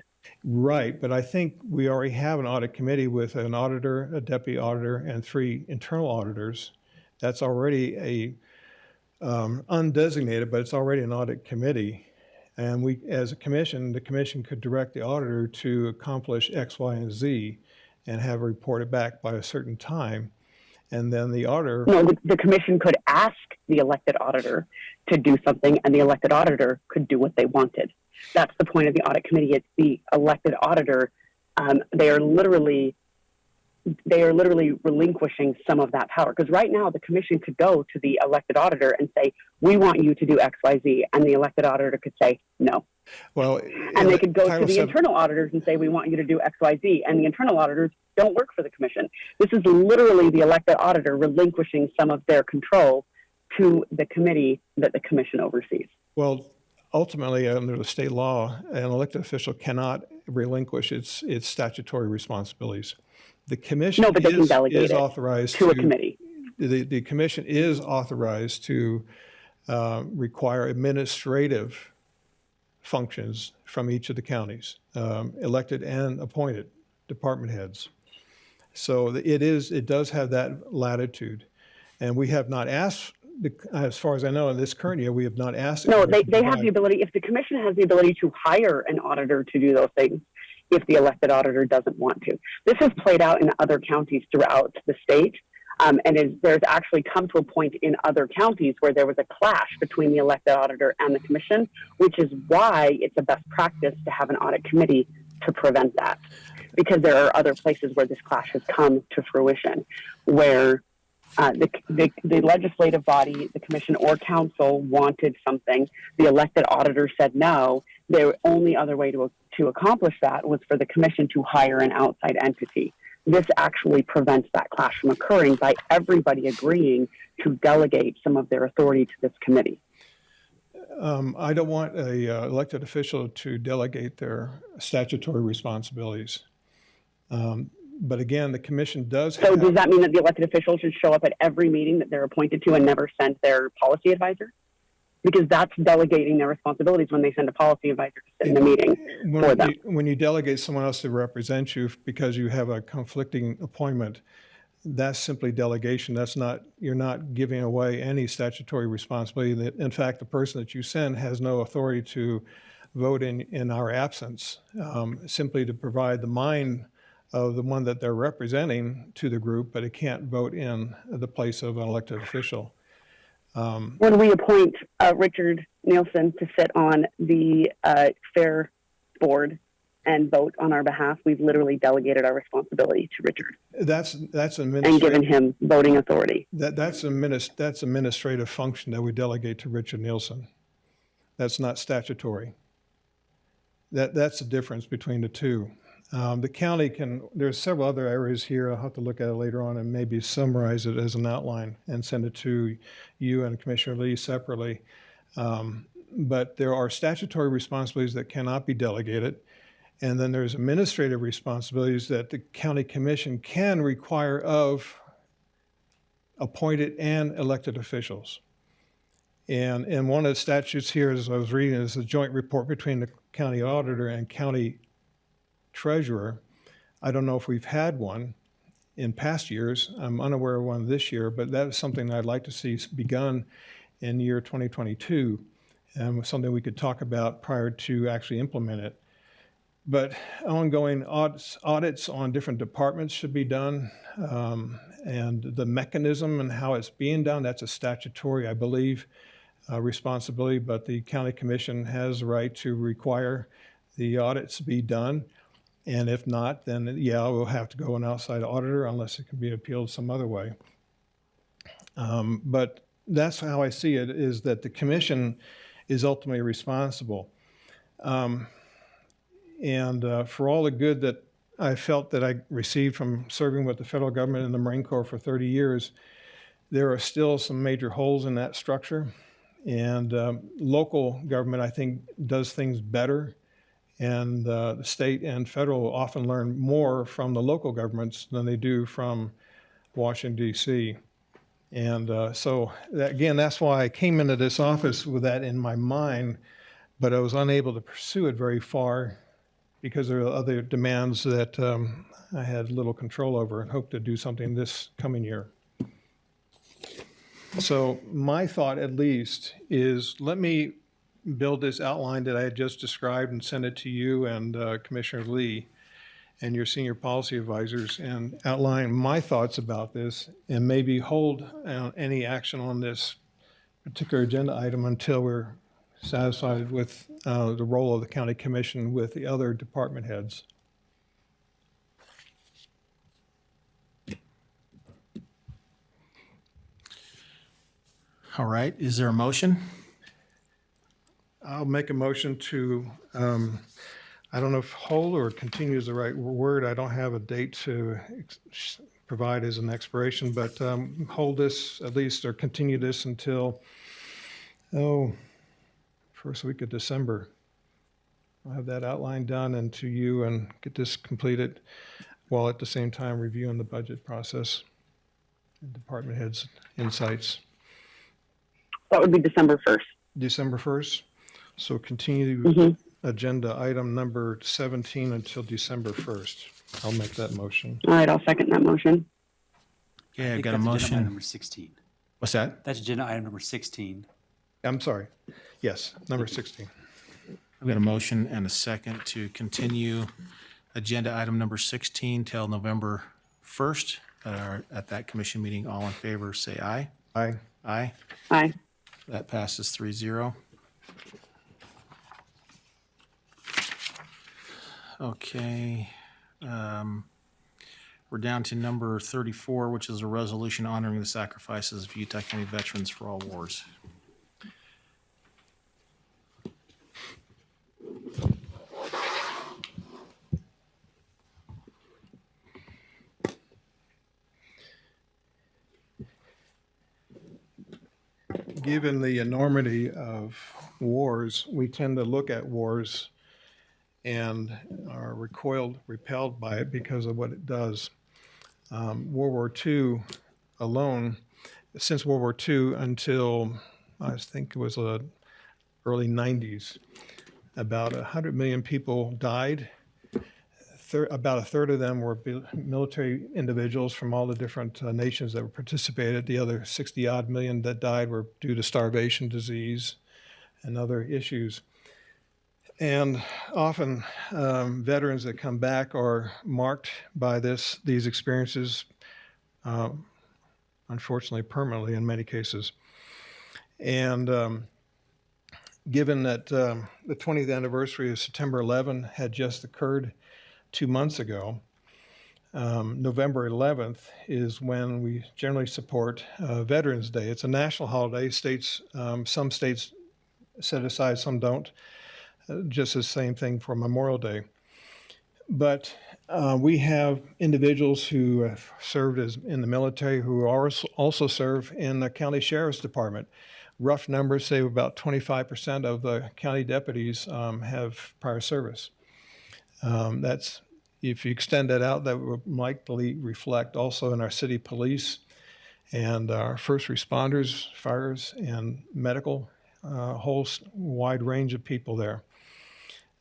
Right, but I think we already have an audit committee with an auditor, a deputy auditor, and 3 internal auditors. That's already a undesignated, but it's already an audit committee. And we, as a commission, the commission could direct the auditor to accomplish X, Y, and Z, and have reported back by a certain time. And then the auditor... No, the commission could ask the elected auditor to do something, and the elected auditor could do what they wanted. That's the point of the audit committee. It's the elected auditor. They are literally relinquishing some of that power. Because right now, the commission could go to the elected auditor and say, we want you to do X, Y, Z. And the elected auditor could say, no. Well, and they could go to the internal auditors and say, we want you to do X, Y, Z. And the internal auditors don't work for the commission. This is literally the elected auditor relinquishing some of their control to the committee that the commission oversees. Well, ultimately, under the state law, an elected official cannot relinquish its statutory responsibilities. The commission No, but they can delegate is it authorized to a committee. The commission is authorized to require administrative functions from each of the counties, elected and appointed department heads. So it does have that latitude. And we have not asked, as far as I know, in this current year, we have not asked. No, they have the ability, if the commission has the ability to hire an auditor to do those things, if the elected auditor doesn't want to. This has played out in other counties throughout the state. There's actually come to a point in other counties where there was a clash between the elected auditor and the commission, which is why it's a best practice to have an audit committee to prevent that. Because there are other places where this clash has come to fruition, where the legislative body, the commission or council wanted something, the elected auditor said no. The only other way to accomplish that was for the commission to hire an outside entity. This actually prevents that clash from occurring by everybody agreeing to delegate some of their authority to this committee. I don't want a elected official to delegate their statutory responsibilities. But again, the commission does So does that mean that the elected officials should show up at every meeting that they're appointed to and never send their policy advisor? Because that's delegating their responsibilities when they send a policy advisor to sit in the meeting for them. When you delegate someone else to represent you because you have a conflicting appointment, that's simply delegation. You're not giving away any statutory responsibility. In fact, the person that you send has no authority to vote in our absence, simply to provide the mind of the one that they're representing to the group, but it can't vote in the place of an elected official. When we appoint Richard Nielsen to sit on the Fair Board and vote on our behalf, we've literally delegated our responsibility to Richard. That's administrative. And given him voting authority. That's administrative function that we delegate to Richard Nielsen. That's not statutory. That's the difference between the two. The county there's several other areas here. I'll have to look at it later on and maybe summarize it as an outline and send it to you and Commissioner Lee separately. But there are statutory responsibilities that cannot be delegated. And then there's administrative responsibilities that the county commission can require of appointed and elected officials. And one of the statutes here, as I was reading, is the joint report between the county auditor and county treasurer. I don't know if we've had one in past years. I'm unaware of one this year, but that is something I'd like to see begun in year 2022, and something we could talk about prior to actually implement it. But ongoing audits on different departments should be done, and the mechanism and how it's being done, that's a statutory, I believe, responsibility, but the county commission has the right to require the audits be done. And if not, then yeah, we'll have to go an outside auditor unless it can be appealed some other way. But that's how I see it, is that the commission is ultimately responsible. And for all the good that I felt that I received from serving with the federal government and the Marine Corps for 30 years, there are still some major holes in that structure. And local government, I think, does things better. And the state and federal often learn more from the local governments than they do from Washington, D.C. And so, again, that's why I came into this office with that in my mind, but I was unable to pursue it very far because there are other demands that I had little control over, and hope to do something this coming year. So my thought, at least, is let me build this outline that I had just described and send it to you and Commissioner Lee and your senior policy advisors, and outline my thoughts about this, and maybe hold any action on this particular agenda item until we're satisfied with the role of the county commission with the other department heads. All right, is there a motion? I'll make a motion to, I don't know if hold or continue is the right word. I don't have a date to provide as an expiration, but hold this at least, or continue this until, first week of December. I'll have that outline done and to you and get this completed while at the same time reviewing the budget process and department heads' insights. That would be December 1st. December 1st. So continue agenda item number 17 until December 1st. I'll make that motion. All right, I'll second that motion. Okay, I think got a that's agenda motion. item number 16. What's that? That's agenda item number 16. I'm sorry. Yes, number 16. I've got a motion and a second to continue agenda item number 16 till November 1st at that commission meeting. All in favor, say aye. Aye. Aye. Aye. That passes 3-0. Okay. We're down to number 34, which is a resolution honoring the sacrifices of Utah County veterans for all wars. Given the enormity of wars, we tend to look at wars and are repelled by it because of what it does. World War II alone, since World War II until I think it was the early 90s, about 100 million people died. About a third of them were military individuals from all the different nations that participated. The other 60-odd million that died were due to starvation, disease, and other issues. And often veterans that come back are marked by these experiences, unfortunately permanently in many cases. And given that the 20th anniversary of September 11 had just occurred 2 months ago, November 11th is when we generally support Veterans Day. It's a national holiday. Some states set aside, some don't. Just the same thing for Memorial Day. But we have individuals who have served in the military who also serve in the county sheriff's department. Rough numbers say about 25% of the county deputies have prior service. That's, if you extend that out, that would likely reflect also in our city police and our first responders, fires, and medical, whole wide range of people there.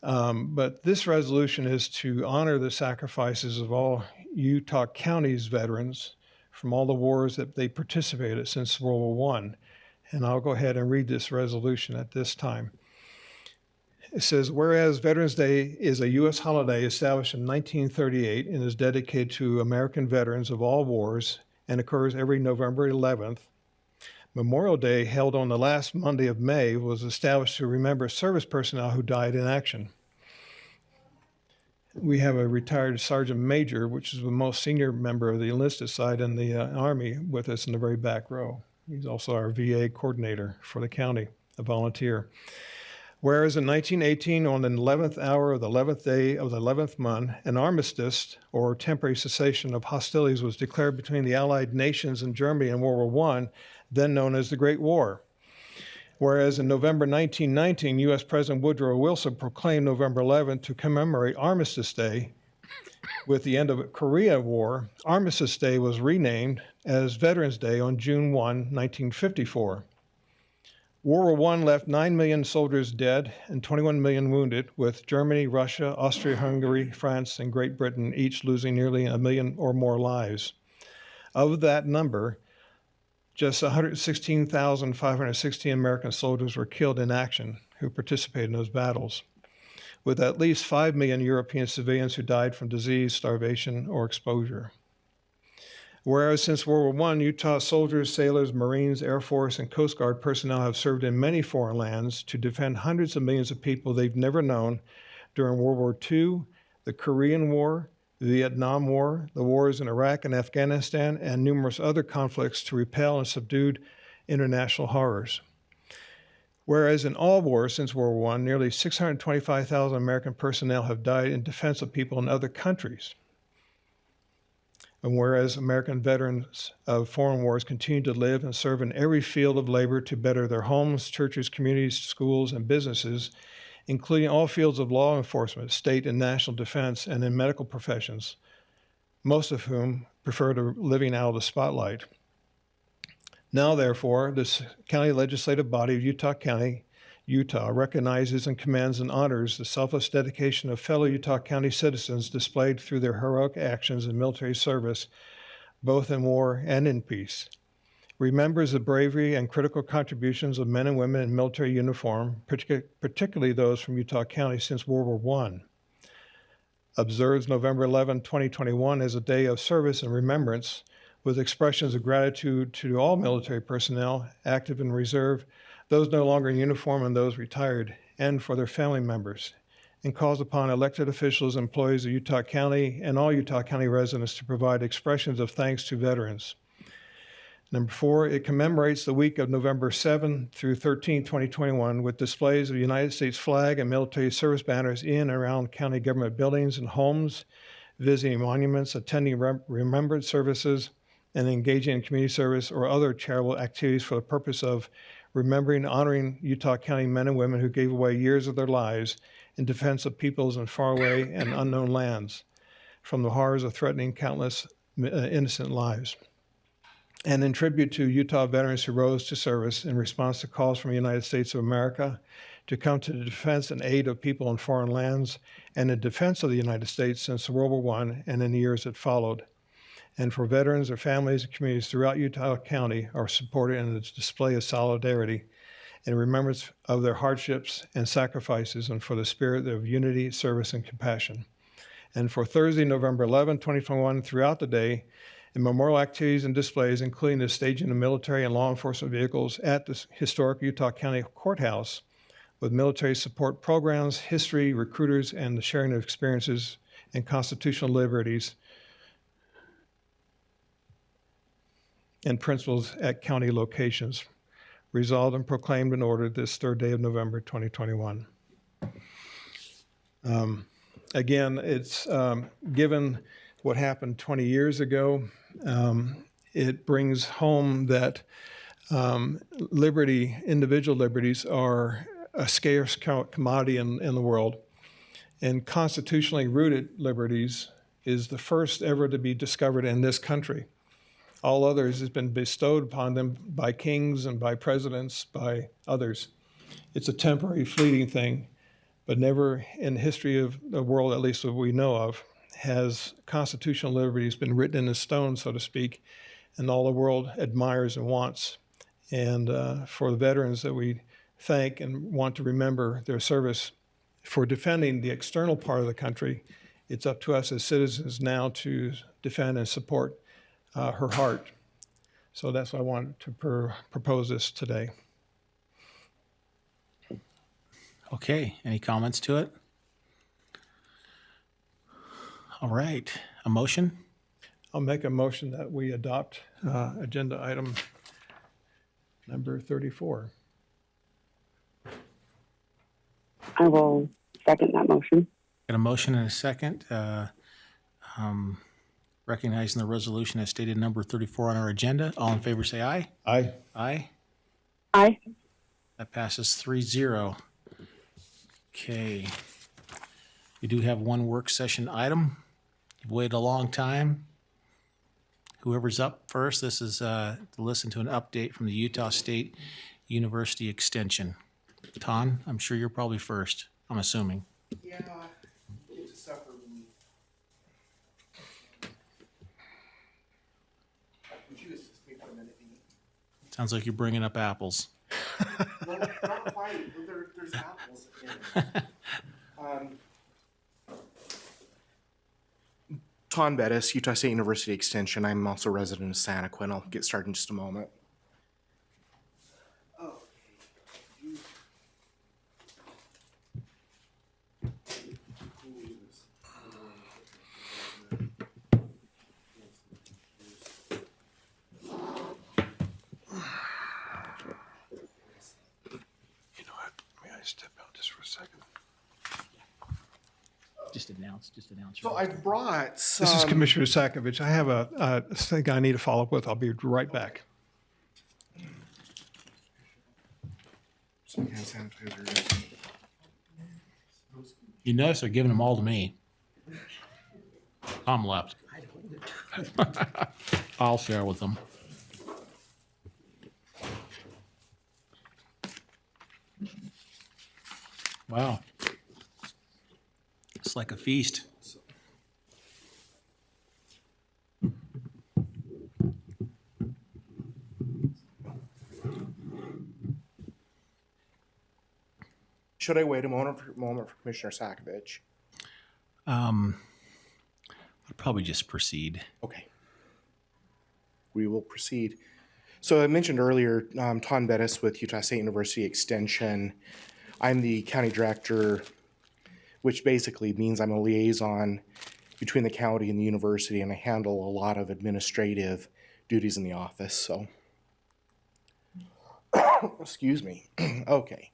But this resolution is to honor the sacrifices of all Utah County's veterans from all the wars that they participated since World War I. And I'll go ahead and read this resolution at this time. It says, whereas Veterans Day is a U.S. holiday established in 1938 and is dedicated to American veterans of all wars and occurs every November 11th, Memorial Day, held on the last Monday of May, was established to remember service personnel who died in action. We have a retired Sergeant Major, which is the most senior member of the enlisted side in the Army, with us in the very back row. He's also our VA coordinator for the county, a volunteer. Whereas in 1918, on the 11th hour of the 11th day of the 11th month, an armistice, or temporary cessation of hostilities, was declared between the Allied nations and Germany in World War I, then known as the Great War. Whereas in November 1919, U.S. President Woodrow Wilson proclaimed November 11th to commemorate Armistice Day. With the end of the Korea War, Armistice Day was renamed as Veterans Day on June 1, 1954. World War I left 9 million soldiers dead and 21 million wounded, with Germany, Russia, Austria-Hungary, France, and Great Britain each losing nearly 1 million or more lives. Of that number, just 116,516 American soldiers were killed in action who participated in those battles, with at least 5 million European civilians who died from disease, starvation, or exposure. Whereas since World War I, Utah soldiers, sailors, Marines, Air Force, and Coast Guard personnel have served in many foreign lands to defend hundreds of millions of people they've never known during World War II, the Korean War, the Vietnam War, the wars in Iraq and Afghanistan, and numerous other conflicts to repel and subdue international horrors. Whereas in all wars since World War I, nearly 625,000 American personnel have died in defense of people in other countries. And whereas American veterans of foreign wars continue to live and serve in every field of labor to better their homes, churches, communities, schools, and businesses, including all fields of law enforcement, state and national defense, and in medical professions, most of whom prefer to living out of the spotlight. Now, therefore, this county legislative body of Utah County, Utah, recognizes and commends and honors the selfless dedication of fellow Utah County citizens displayed through their heroic actions in military service, both in war and in peace. Remembers the bravery and critical contributions of men and women in military uniform, particularly those from Utah County since World War I. Observes November 11, 2021 as a day of service and remembrance, with expressions of gratitude to all military personnel, active and reserve, those no longer in uniform and those retired, and for their family members, and calls upon elected officials, employees of Utah County, and all Utah County residents to provide expressions of thanks to veterans. Number 4, it commemorates the week of November 7 through 13, 2021, with displays of the United States flag and military service banners in and around county government buildings and homes, visiting monuments, attending remembrance services, and engaging in community service or other charitable activities for the purpose of remembering and honoring Utah County men and women who gave away years of their lives in defense of peoples in faraway and unknown lands from the horrors of threatening countless innocent lives. And in tribute to Utah veterans who rose to service in response to calls from the United States of America to come to the defense and aid of people in foreign lands and in defense of the United States since World War I and in the years that followed. And for veterans, their families, and communities throughout Utah County are supported in its display of solidarity in remembrance of their hardships and sacrifices, and for the spirit of unity, service, and compassion. And for Thursday, November 11, 2021, throughout the day, in memorial activities and displays, including the staging of military and law enforcement vehicles at the historic Utah County Courthouse, with military support programs, history, recruiters, and the sharing of experiences and constitutional liberties and principles at county locations. Resolved and proclaimed and ordered this third day of November 2021. Again, it's given what happened 20 years ago, it brings home that liberty, individual liberties, are a scarce commodity in the world. And constitutionally rooted liberties is the first ever to be discovered in this country. All others has been bestowed upon them by kings and by presidents, by others. It's a temporary, fleeting thing, but never in the history of the world, at least that we know of, has constitutional liberties been written in stone, so to speak, and all the world admires and wants. And for the veterans that we thank and want to remember their service for defending the external part of the country, it's up to us as citizens now to defend and support her heart. So that's why I wanted to propose this today. Okay, any comments to it? All right, a motion? I'll make a motion that we adopt agenda item number 34. I will second that motion. Got a motion and a second. Recognizing the resolution as stated number 34 on our agenda. All in favor say aye. Aye. Aye. Aye. That passes 3-0. Okay. We do have one work session item. You've waited a long time. Whoever's up first, this is to listen to an update from the Utah State University Extension. Ton, I'm sure you're probably first, I'm assuming. Yeah, get to supper. Would you assist me for a minute? Sounds like you're bringing up apples. Well, not quite. There's apples in Ton Bettis, Utah State University Extension. I'm also a resident of Santa Quinn. I'll get started in just a moment. You know what? May I step out just for a second? Just announce. So I've brought some. This is Commissioner Sakovic. I have a thing I need to follow up with. I'll be right back. Some hand sanitizer. You notice they're giving them all to me. Tom left. I'll share with them. Wow. It's like a feast. Should I wait a moment for Commissioner Sakovic? I'd probably just proceed. Okay. We will proceed. So I mentioned earlier, Tom Bettis with Utah State University Extension. I'm the county director, which basically means I'm a liaison between the county and the university, and I handle a lot of administrative duties in the office, so. Excuse me. Okay.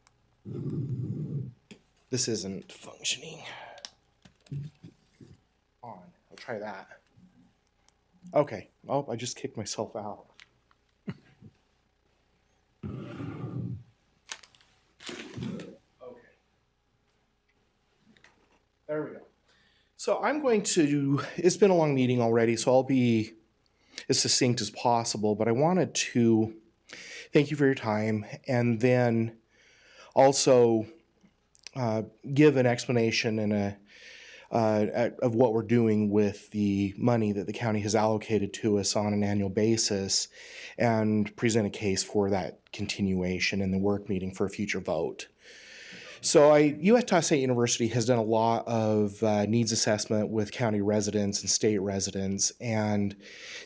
This isn't functioning. On. I'll try that. Okay. Oh, I just kicked myself out. Okay. There we go. So I'm going to, it's been a long meeting already, so I'll be as succinct as possible, but I wanted to thank you for your time and then also give an explanation and of what we're doing with the money that the county has allocated to us on an annual basis and present a case for that continuation in the work meeting for a future vote. So Utah State University has done a lot of needs assessment with county residents and state residents, and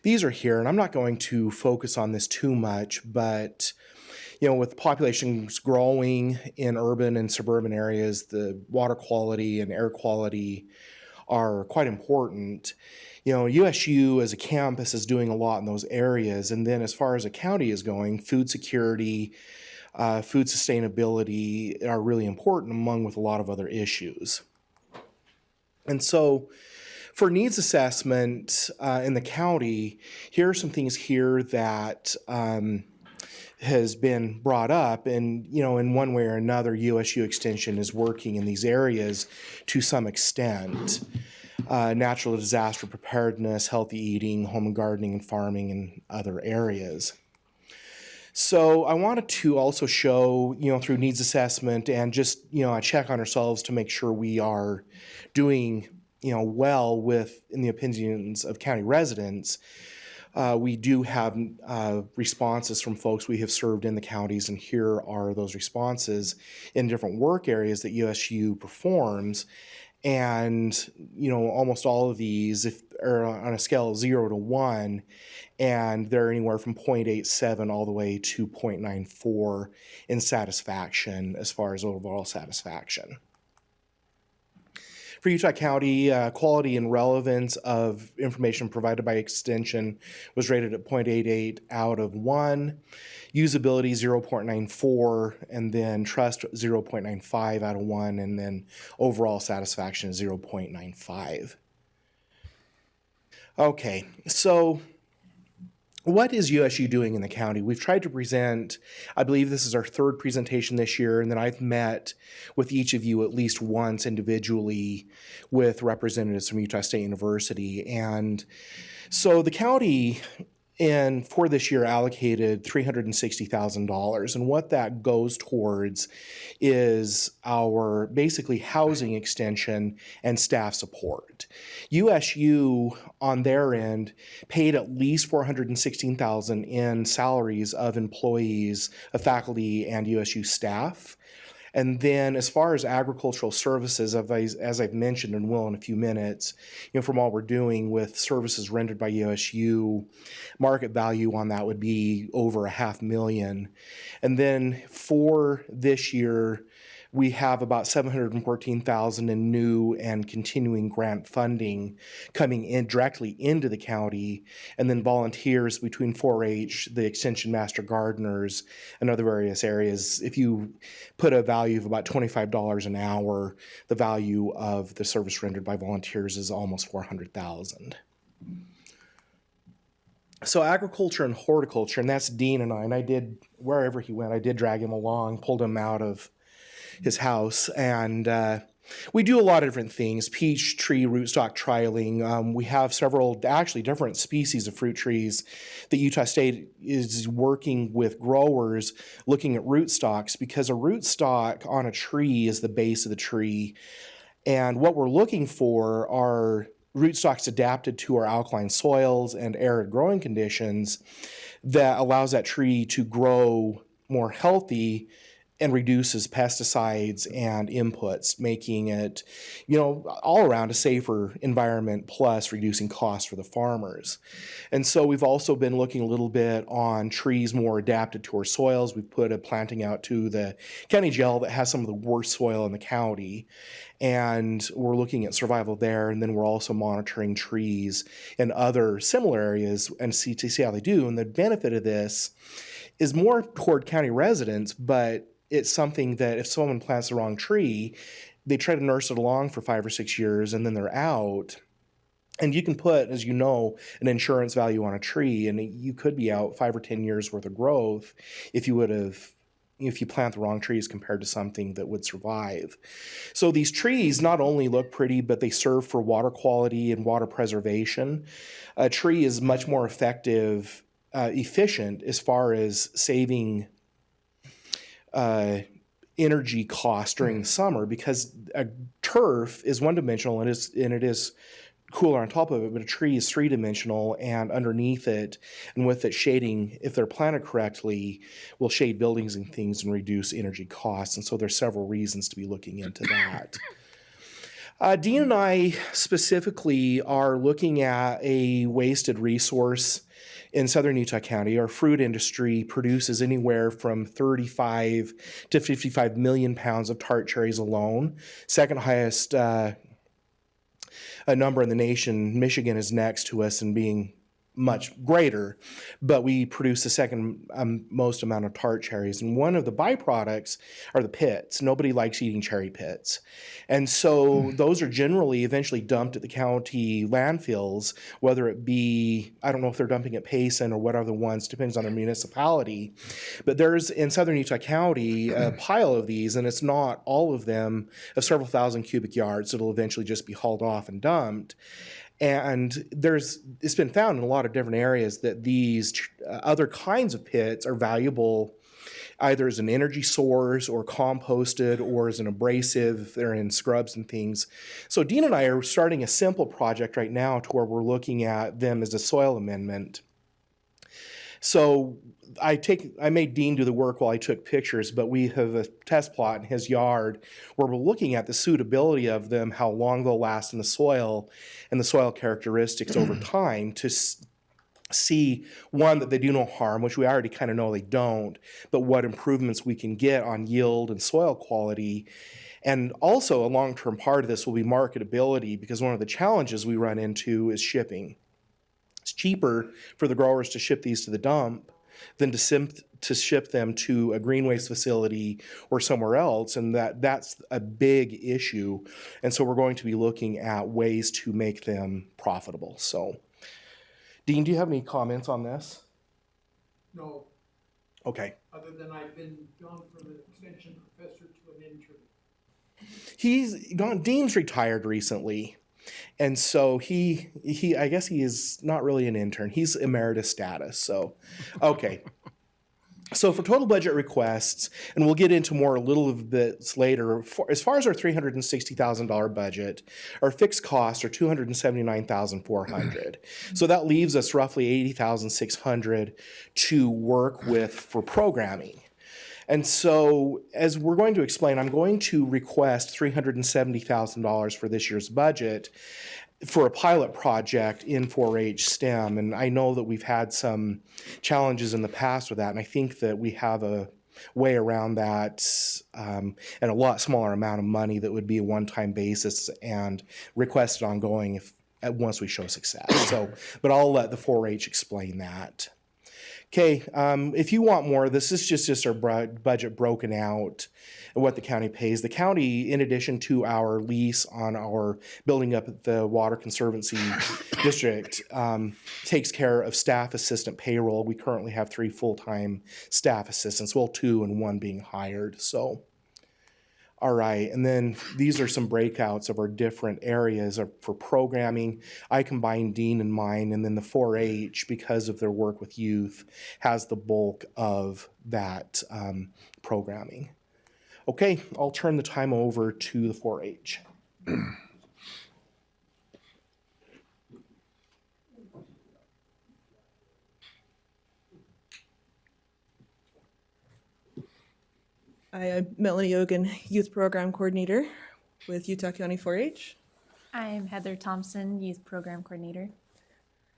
these are here, and I'm not going to focus on this too much, but you know, with populations growing in urban and suburban areas, the water quality and air quality are quite important. You know, USU as a campus is doing a lot in those areas. And then as far as a county is going, food security, food sustainability are really important among with a lot of other issues. And so for needs assessment in the county, here are some things here that has been brought up, and you know, in one way or another, USU Extension is working in these areas to some extent. Natural disaster preparedness, healthy eating, home and gardening and farming, and other areas. So I wanted to also show, you know, through needs assessment and just, you know, a check on ourselves to make sure we are doing, you know, well with, in the opinions of county residents. We do have responses from folks we have served in the counties, and here are those responses in different work areas that USU performs. And, you know, almost all of these are on a scale of 0 to 1, and they're anywhere from 0.87 all the way to 0.94 in satisfaction as far as overall satisfaction. For Utah County, quality and relevance of information provided by Extension was rated at 0.88 out of 1, usability 0.94, and then trust 0.95 out of 1, and then overall satisfaction 0.95. Okay, so what is USU doing in the county? We've tried to present, I believe this is our third presentation this year, and then I've met with each of you at least once individually with representatives from Utah State University. And so the county for this year allocated $360,000, and what that goes towards is our basically housing extension and staff support. USU on their end paid at least $416,000 in salaries of employees, of faculty and USU staff. And then as far as agricultural services, as I've mentioned and will in a few minutes, you know, from all we're doing with services rendered by USU, market value on that would be over $500,000. And then for this year, we have about $714,000 in new and continuing grant funding coming in directly into the county, and then volunteers between 4-H, the Extension Master Gardeners, and other various areas. If you put a value of about $25 an hour, the value of the service rendered by volunteers is almost $400,000. So agriculture and horticulture, and that's Dean and I, and I did, wherever he went, I did drag him along, pulled him out of his house, and we do a lot of different things. Peach tree rootstock trialing. We have several actually different species of fruit trees that Utah State is working with growers looking at rootstocks, because a rootstock on a tree is the base of the tree. And what we're looking for are rootstocks adapted to our alkaline soils and arid growing conditions that allows that tree to grow more healthy and reduces pesticides and inputs, making it, all around a safer environment, plus reducing costs for the farmers. And so we've also been looking a little bit on trees more adapted to our soils. We've put a planting out to the county jail that has some of the worst soil in the county, and we're looking at survival there. And then we're also monitoring trees in other similar areas and to see how they do. And the benefit of this is more toward county residents, but it's something that if someone plants the wrong tree, they try to nurse it along for 5 or 6 years and then they're out. And you can put, as you know, an insurance value on a tree, and you could be out 5 or 10 years worth of growth if you plant the wrong trees compared to something that would survive. So these trees not only look pretty, but they serve for water quality and water preservation. A tree is much more efficient as far as saving energy costs during the summer, because a turf is one-dimensional and it is cooler on top of it, but a tree is 3-dimensional, and underneath it and with it shading, if they're planted correctly, will shade buildings and things and reduce energy costs. And so there's several reasons to be looking into that. Dean and I specifically are looking at a wasted resource in southern Utah County. Our fruit industry produces anywhere from 35 to 55 million pounds of tart cherries alone. Second highest number in the nation. Michigan is next to us and being much greater, but we produce the second most amount of tart cherries. And one of the byproducts are the pits. Nobody likes eating cherry pits. And so those are generally eventually dumped at the county landfills, whether it be, I don't know if they're dumping at Payson or what other ones, depends on their municipality. But there's, in southern Utah County, a pile of these, and it's not all of them, of several thousand cubic yards that'll eventually just be hauled off and dumped. And it's been found in a lot of different areas that these other kinds of pits are valuable either as an energy source or composted or as an abrasive. They're in scrubs and things. So Dean and I are starting a simple project right now to where we're looking at them as a soil amendment. So I made Dean do the work while I took pictures, but we have a test plot in his yard where we're looking at the suitability of them, how long they'll last in the soil, and the soil characteristics over time to see, one, that they do no harm, which we already kind of know they don't, but what improvements we can get on yield and soil quality. And also a long-term part of this will be marketability, because one of the challenges we run into is shipping. It's cheaper for the growers to ship these to the dump than to ship them to a green waste facility or somewhere else, and that's a big issue. And so we're going to be looking at ways to make them profitable. So, Dean, do you have any comments on this? No. Okay. Other than I've been gone from an extension professor to an intern. He's gone. Dean's retired recently. And so he I guess he is not really an intern. He's emeritus status. So, okay. So for total budget requests, and we'll get into more a little bit later, as far as our $360,000 budget, our fixed costs are $279,400. So that leaves us roughly $80,600 to work with for programming. And so, as we're going to explain, I'm going to request $370,000 for this year's budget for a pilot project in 4-H STEM. And I know that we've had some challenges in the past with that, and I think that we have a way around that, and a lot smaller amount of money that would be a one-time basis and requested ongoing if once we show success. So, but I'll let the 4-H explain that. Okay, if you want more, this is just our budget broken out and what the county pays. The county, in addition to our lease on our building up at the Water Conservancy District, takes care of staff assistant payroll. We currently have 3 full-time staff assistants, well, 2 and 1 being hired. So, all right, and then these are some breakouts of our different areas for programming. I combined Dean and mine, and then the 4-H, because of their work with youth, has the bulk of that programming. Okay, I'll turn the time over to the 4-H. I'm Melanie Ogan, Youth Program Coordinator with Utah County 4-H. I'm Heather Thompson, Youth Program Coordinator.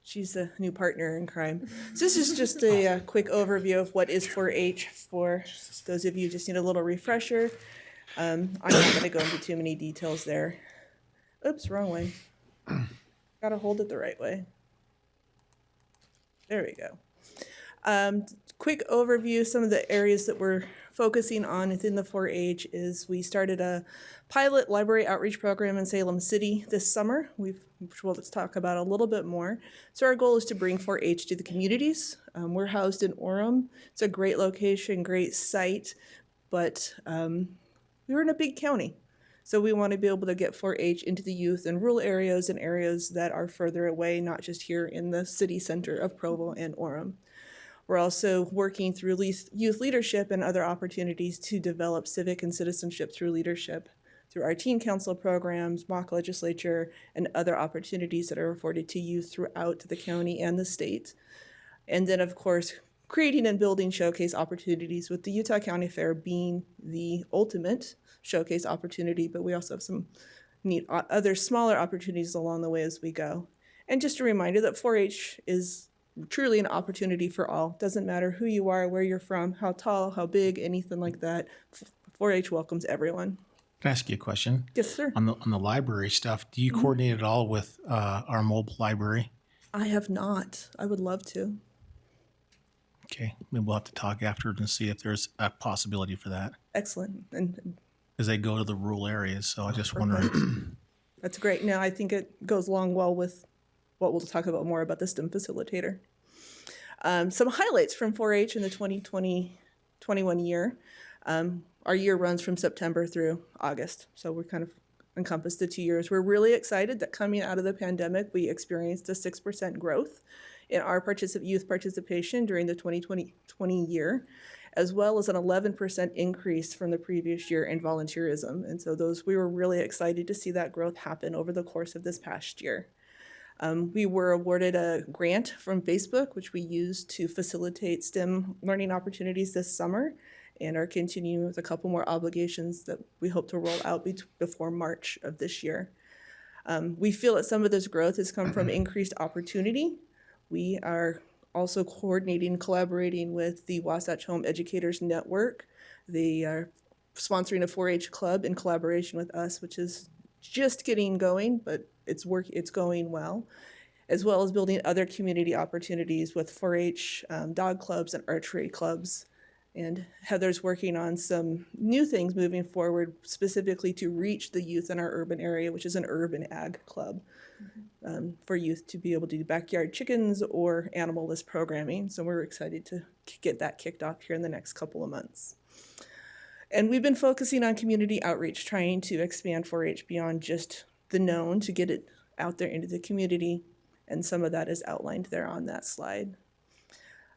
She's a new partner in crime. So this is just a quick overview of what is 4-H for those of you who just need a little refresher. I'm not going to go into too many details there. Oops, wrong way. Got to hold it the right way. There we go. Quick overview, some of the areas that we're focusing on within the 4-H is we started a pilot library outreach program in Salem City this summer, which we'll talk about a little bit more. So our goal is to bring 4-H to the communities. We're housed in Orem. It's a great location, great site, but we're in a big county. So we want to be able to get 4-H into the youth in rural areas and areas that are further away, not just here in the city center of Provo and Orem. We're also working through youth leadership and other opportunities to develop civic and citizenship through leadership, through our teen council programs, mock legislature, and other opportunities that are afforded to youth throughout the county and the state. And then, of course, creating and building showcase opportunities, with the Utah County Fair being the ultimate showcase opportunity, but we also have some neat other smaller opportunities along the way as we go. And just a reminder that 4-H is truly an opportunity for all. Doesn't matter who you are, where you're from, how tall, how big, anything like that. 4-H welcomes everyone. Can I ask you a question? Yes, sir. On the library stuff, do you coordinate at all with our mobile library? I have not. I would love to. Okay, maybe we'll have to talk afterwards and see if there's a possibility for that. Excellent. And because they go to the rural areas, so I just wondering. that's great. Now, I think it goes along well with what we'll talk about more about the STEM facilitator. Some highlights from 4-H in the 2020-21 year. Our year runs from September through August, so we're kind of encompassed the 2 years. We're really excited that coming out of the pandemic, we experienced a 6% growth in our youth participation during the 2020 year, as well as an 11% increase from the previous year in volunteerism. And so we were really excited to see that growth happen over the course of this past year. We were awarded a grant from Facebook, which we used to facilitate STEM learning opportunities this summer, and are continuing with a couple more obligations that we hope to roll out before March of this year. We feel that some of this growth has come from increased opportunity. We are also coordinating and collaborating with the Wasatch Home Educators Network. They are sponsoring a 4-H club in collaboration with us, which is just getting going, but it's going well, as well as building other community opportunities with 4-H dog clubs and archery clubs. And Heather's working on some new things moving forward, specifically to reach the youth in our urban area, which is an urban ag club, for youth to be able to do backyard chickens or animal-less programming. So we're excited to get that kicked off here in the next couple of months. And we've been focusing on community outreach, trying to expand 4-H beyond just the known to get it out there into the community. And some of that is outlined there on that slide.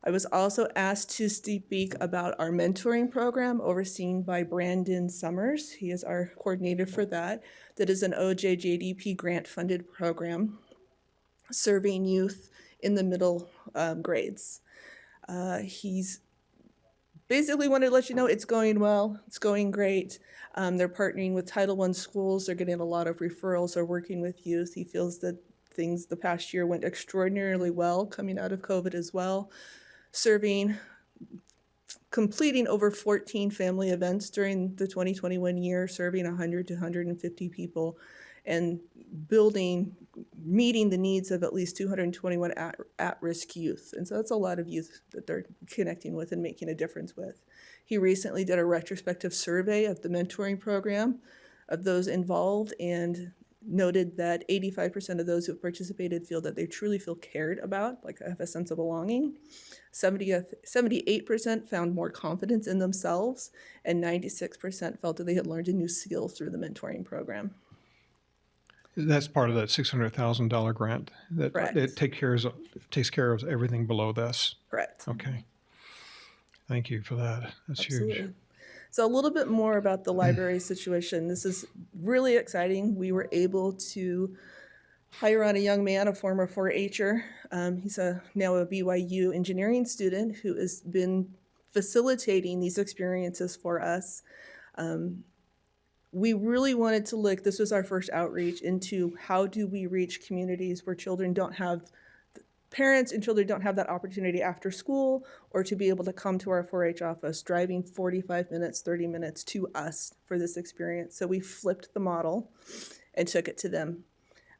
I was also asked to speak about our mentoring program overseen by Brandon Summers. He is our coordinator for that. That is an OJJDP grant-funded program serving youth in the middle grades. He's basically wanted to let you know it's going well, it's going great. They're partnering with Title I schools. They're getting a lot of referrals. They're working with youth. He feels that things the past year went extraordinarily well coming out of COVID as well. Serving completing over 14 family events during the 2021 year, serving 100 to 150 people, and meeting the needs of at least 221 at-risk youth. And so that's a lot of youth that they're connecting with and making a difference with. He recently did a retrospective survey of the mentoring program of those involved and noted that 85% of those who have participated feel that they truly feel cared about, like have a sense of belonging. 78% found more confidence in themselves, and 96% felt that they had learned a new skill through the mentoring program. That's part of that $600,000 grant that Correct. it takes care of everything below this. Correct. Okay. Thank you for that. That's Absolutely. huge. So a little bit more about the library situation. This is really exciting. We were able to hire on a young man, a former 4-H'er. He's now a BYU engineering student who has been facilitating these experiences for us. We really wanted to look, this was our first outreach into how do we reach communities where parents and children don't have that opportunity after school or to be able to come to our 4-H office, driving 45 minutes, 30 minutes to us for this experience. So we flipped the model and took it to them.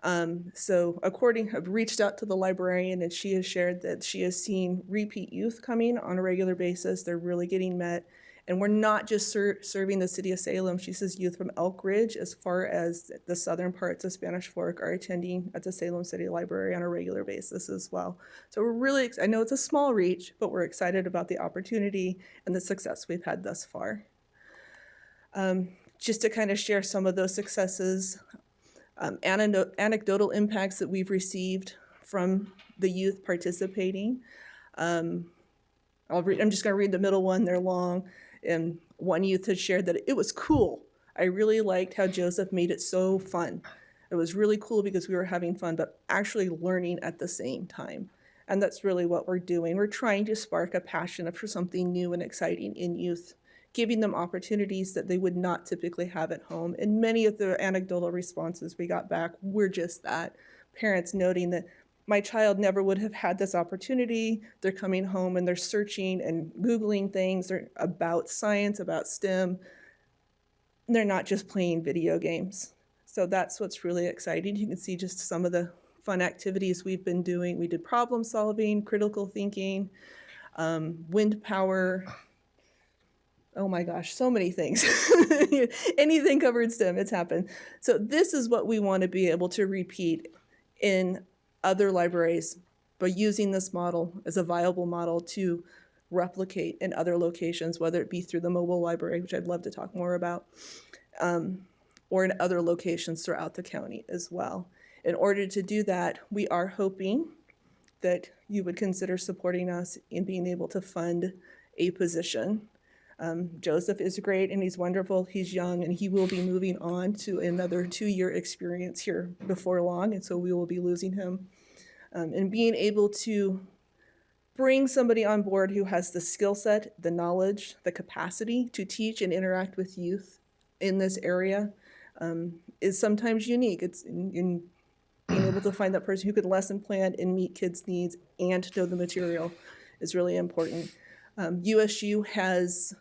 I've reached out to the librarian, and she has shared that she has seen repeat youth coming on a regular basis. They're really getting met. And we're not just serving the city of Salem. She says youth from Elk Ridge, as far as the southern parts of Spanish Fork, are attending at the Salem City Library on a regular basis as well. So we're really, I know it's a small reach, but we're excited about the opportunity and the success we've had thus far. Just to kind of share some of those successes, anecdotal impacts that we've received from the youth participating. I'm just going to read the middle one. They're long. And one youth had shared that it was cool. I really liked how Joseph made it so fun. It was really cool because we were having fun, but actually learning at the same time. And that's really what we're doing. We're trying to spark a passion for something new and exciting in youth, giving them opportunities that they would not typically have at home. And many of the anecdotal responses we got back were just that. Parents noting that my child never would have had this opportunity. They're coming home and they're searching and Googling things about science, about STEM. They're not just playing video games. So that's what's really exciting. You can see just some of the fun activities we've been doing. We did problem solving, critical thinking, wind power. Oh my gosh, so many things. Anything covered STEM, it's happened. So this is what we want to be able to repeat in other libraries, but using this model as a viable model to replicate in other locations, whether it be through the mobile library, which I'd love to talk more about, or in other locations throughout the county as well. In order to do that, we are hoping that you would consider supporting us in being able to fund a position. Joseph is great and he's wonderful. He's young and he will be moving on to another 2-year experience here before long, and so we will be losing him. And being able to bring somebody on board who has the skill set, the knowledge, the capacity to teach and interact with youth in this area is sometimes unique. It's in being able to find that person who could lesson plan and meet kids' needs and know the material is really important. USU has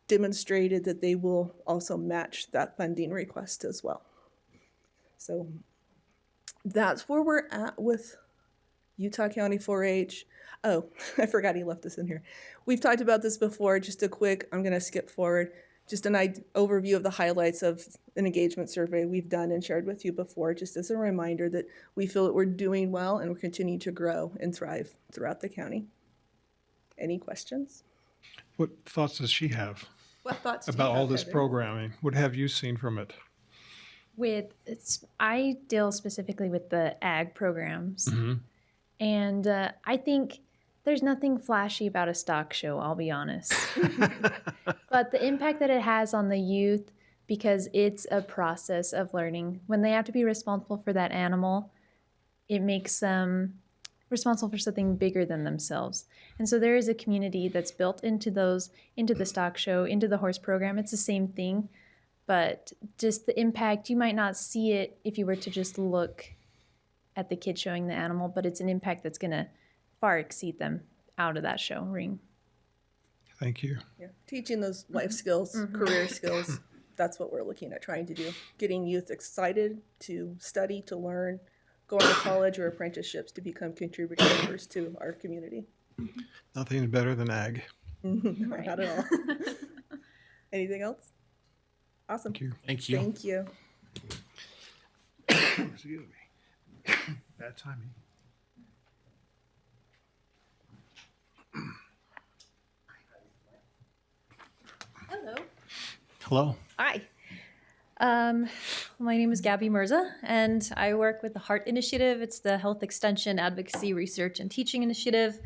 demonstrated that they will also match that funding request as well. So that's where we're at with Utah County 4-H. Oh, I forgot he left this in here. We've talked about this before. Just a quick, I'm going to skip forward, just an overview of the highlights of an engagement survey we've done and shared with you before, just as a reminder that we feel that we're doing well and we're continuing to grow and thrive throughout the county. Any questions? What thoughts does she have What thoughts do you about all have, this Heather? programming? What have you seen from it? I deal specifically with the ag programs. Mm-hmm. And I think there's nothing flashy about a stock show, I'll be honest. But the impact that it has on the youth, because it's a process of learning. When they have to be responsible for that animal, it makes them responsible for something bigger than themselves. And so there is a community that's built into the stock show, into the horse program. It's the same thing, but just the impact, you might not see it if you were to just look at the kid showing the animal, but it's an impact that's going to far exceed them out of that show ring. Thank you. Yeah, teaching those life skills, career skills. That's what we're looking at trying to do. Getting youth excited to study, to learn, going to college or apprenticeships to become contributing members to our community. Nothing better than ag. Not at all. Anything else? Awesome. Thank you. Thank you. Thank you. Excuse me. Bad timing. Hello. Hello. Hi. My name is Gabby Mirza, and I work with the HEART Initiative. It's the Health Extension Advocacy Research and Teaching Initiative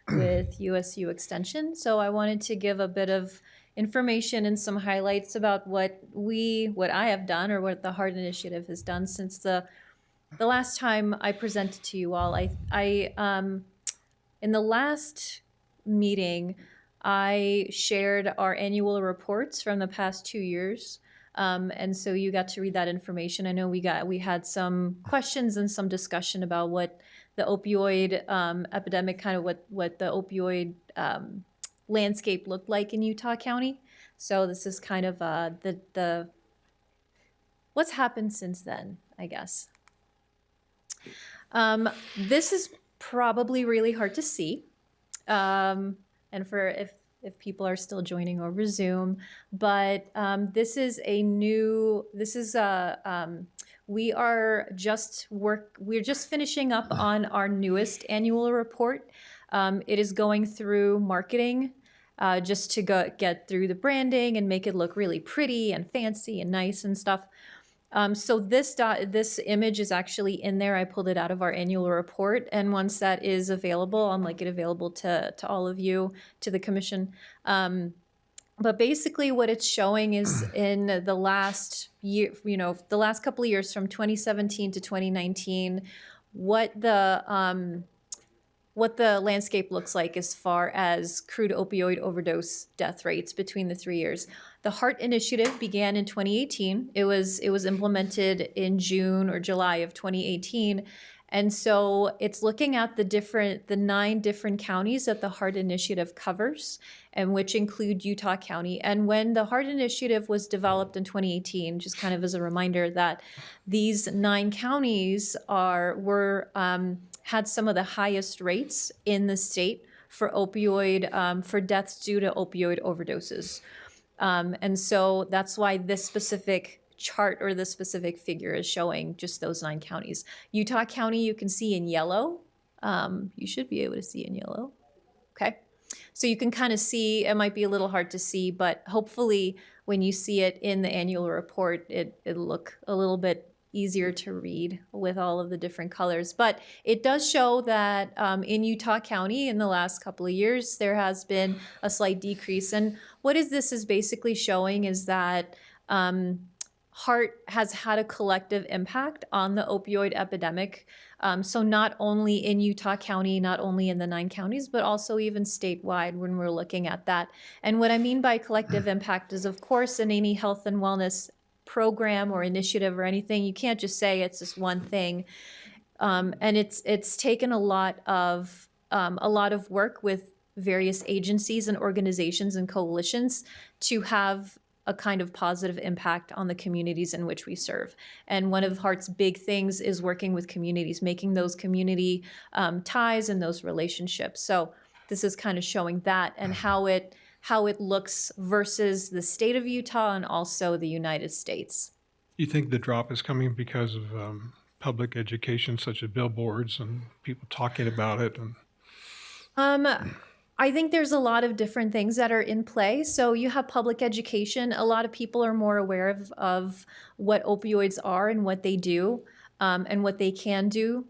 with USU Extension. So I wanted to give a bit of information and some highlights about what I have done, or what the HEART Initiative has done since the last time I presented to you all. In the last meeting, I shared our annual reports from the past 2 years. And so you got to read that information. I know we had some questions and some discussion about what the opioid epidemic, kind of what the opioid landscape looked like in Utah County. So this is kind of the what's happened since then, I guess. This is probably really hard to see. And for if people are still joining over Zoom, but we're just finishing up on our newest annual report. It is going through marketing, just to get through the branding and make it look really pretty and fancy and nice and stuff. So this image is actually in there. I pulled it out of our annual report, and once that is available, I'll make it available to all of you, to the commission. But basically what it's showing is in the last year, the last couple of years from 2017 to 2019, what the landscape looks like as far as crude opioid overdose death rates between the 3 years. The HEART Initiative began in 2018. It was implemented in June or July of 2018. And so it's looking at the 9 different counties that the HEART Initiative covers, and which include Utah County. And when the HEART Initiative was developed in 2018, just kind of as a reminder that these 9 counties had some of the highest rates in the state for for deaths due to opioid overdoses. And so that's why this specific chart or this specific figure is showing just those 9 counties. Utah County, you can see in yellow. You should be able to see in yellow. Okay. So you can kind of see, it might be a little hard to see, but hopefully when you see it in the annual report, it'll look a little bit easier to read with all of the different colors. But it does show that in Utah County in the last couple of years, there has been a slight decrease. And what this is basically showing is that HEART has had a collective impact on the opioid epidemic. So not only in Utah County, not only in the 9 counties, but also even statewide when we're looking at that. And what I mean by collective impact is, of course, in any health and wellness program or initiative or anything, you can't just say it's just one thing. And it's taken a lot of work with various agencies and organizations and coalitions to have a kind of positive impact on the communities in which we serve. And one of HEART's big things is working with communities, making those community ties and those relationships. So this is kind of showing that and how it looks versus the state of Utah and also the United States. You think the drop is coming because of public education, such as billboards and people talking about it? I think there's a lot of different things that are in play. So you have public education. A lot of people are more aware of what opioids are and what they do, and what they can do.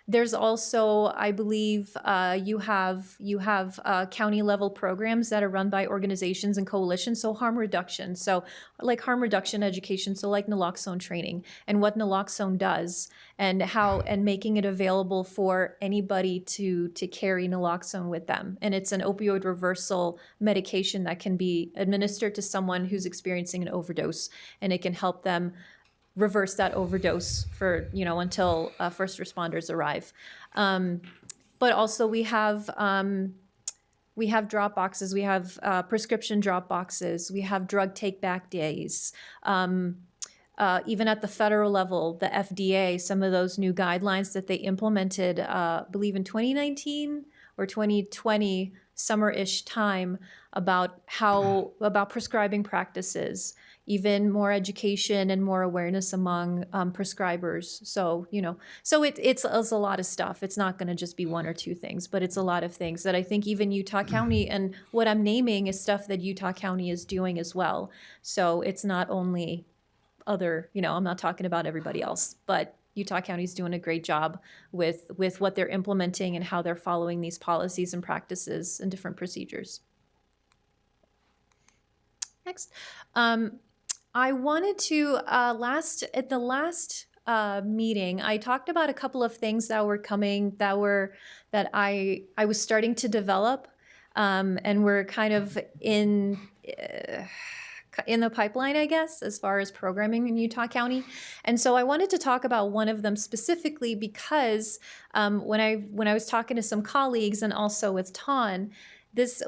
There's also, I believe, you have county level programs that are run by organizations and coalitions. So harm reduction, like harm reduction education, so like naloxone training and what naloxone does, and making it available for anybody to carry naloxone with them. And it's an opioid reversal medication that can be administered to someone who's experiencing an overdose, and it can help them reverse that overdose for, until first responders arrive. But also we have we have drop boxes, we have prescription drop boxes, we have drug take back days. Even at the federal level, the FDA, some of those new guidelines that they implemented, I believe in 2019 or 2020, summer-ish time, about prescribing practices, even more education and more awareness among prescribers. So, it's a lot of stuff. It's not going to just be one or two things, but it's a lot of things that I think even Utah County, and what I'm naming is stuff that Utah County is doing as well. So it's not only other, I'm not talking about everybody else, but Utah County is doing a great job with what they're implementing and how they're following these policies and practices and different procedures. Next, I wanted to at the last meeting, I talked about a couple of things that were coming that I was starting to develop, and were kind of in the pipeline, I guess, as far as programming in Utah County. And so I wanted to talk about one of them specifically because when I was talking to some colleagues and also with Ton,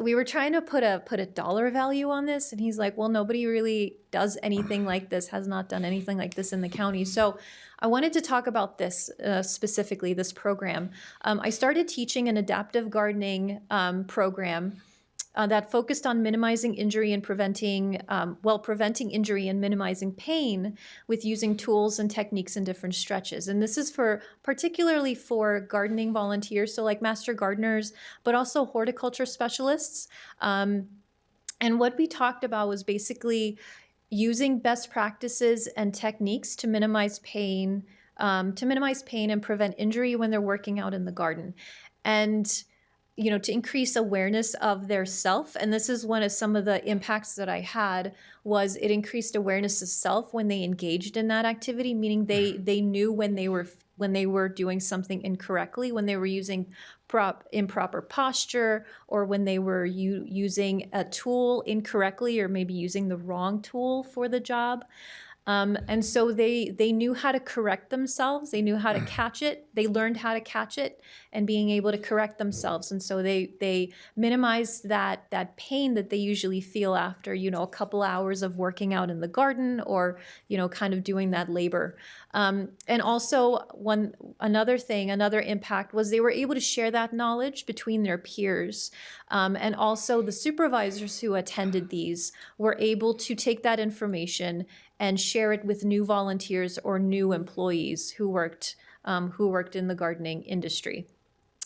we were trying to put a dollar value on this, and he's like, well, nobody really does anything like this, has not done anything like this in the county. So I wanted to talk about this specifically, this program. I started teaching an adaptive gardening program that focused on minimizing injury and preventing injury and minimizing pain with using tools and techniques in different stretches. And this is particularly for gardening volunteers, so like master gardeners, but also horticulture specialists. And what we talked about was basically using best practices and techniques to minimize pain and prevent injury when they're working out in the garden. And to increase awareness of their self. And this is one of some of the impacts that I had, was it increased awareness of self when they engaged in that activity, meaning they knew when they were doing something incorrectly, when they were using improper posture, or when they were using a tool incorrectly, or maybe using the wrong tool for the job. And so they knew how to correct themselves. They knew how to catch it. They learned how to catch it and being able to correct themselves. And so they minimized that pain that they usually feel after, a couple hours of working out in the garden, or, kind of doing that labor. And also another impact was they were able to share that knowledge between their peers. And also the supervisors who attended these were able to take that information and share it with new volunteers or new employees who worked in the gardening industry.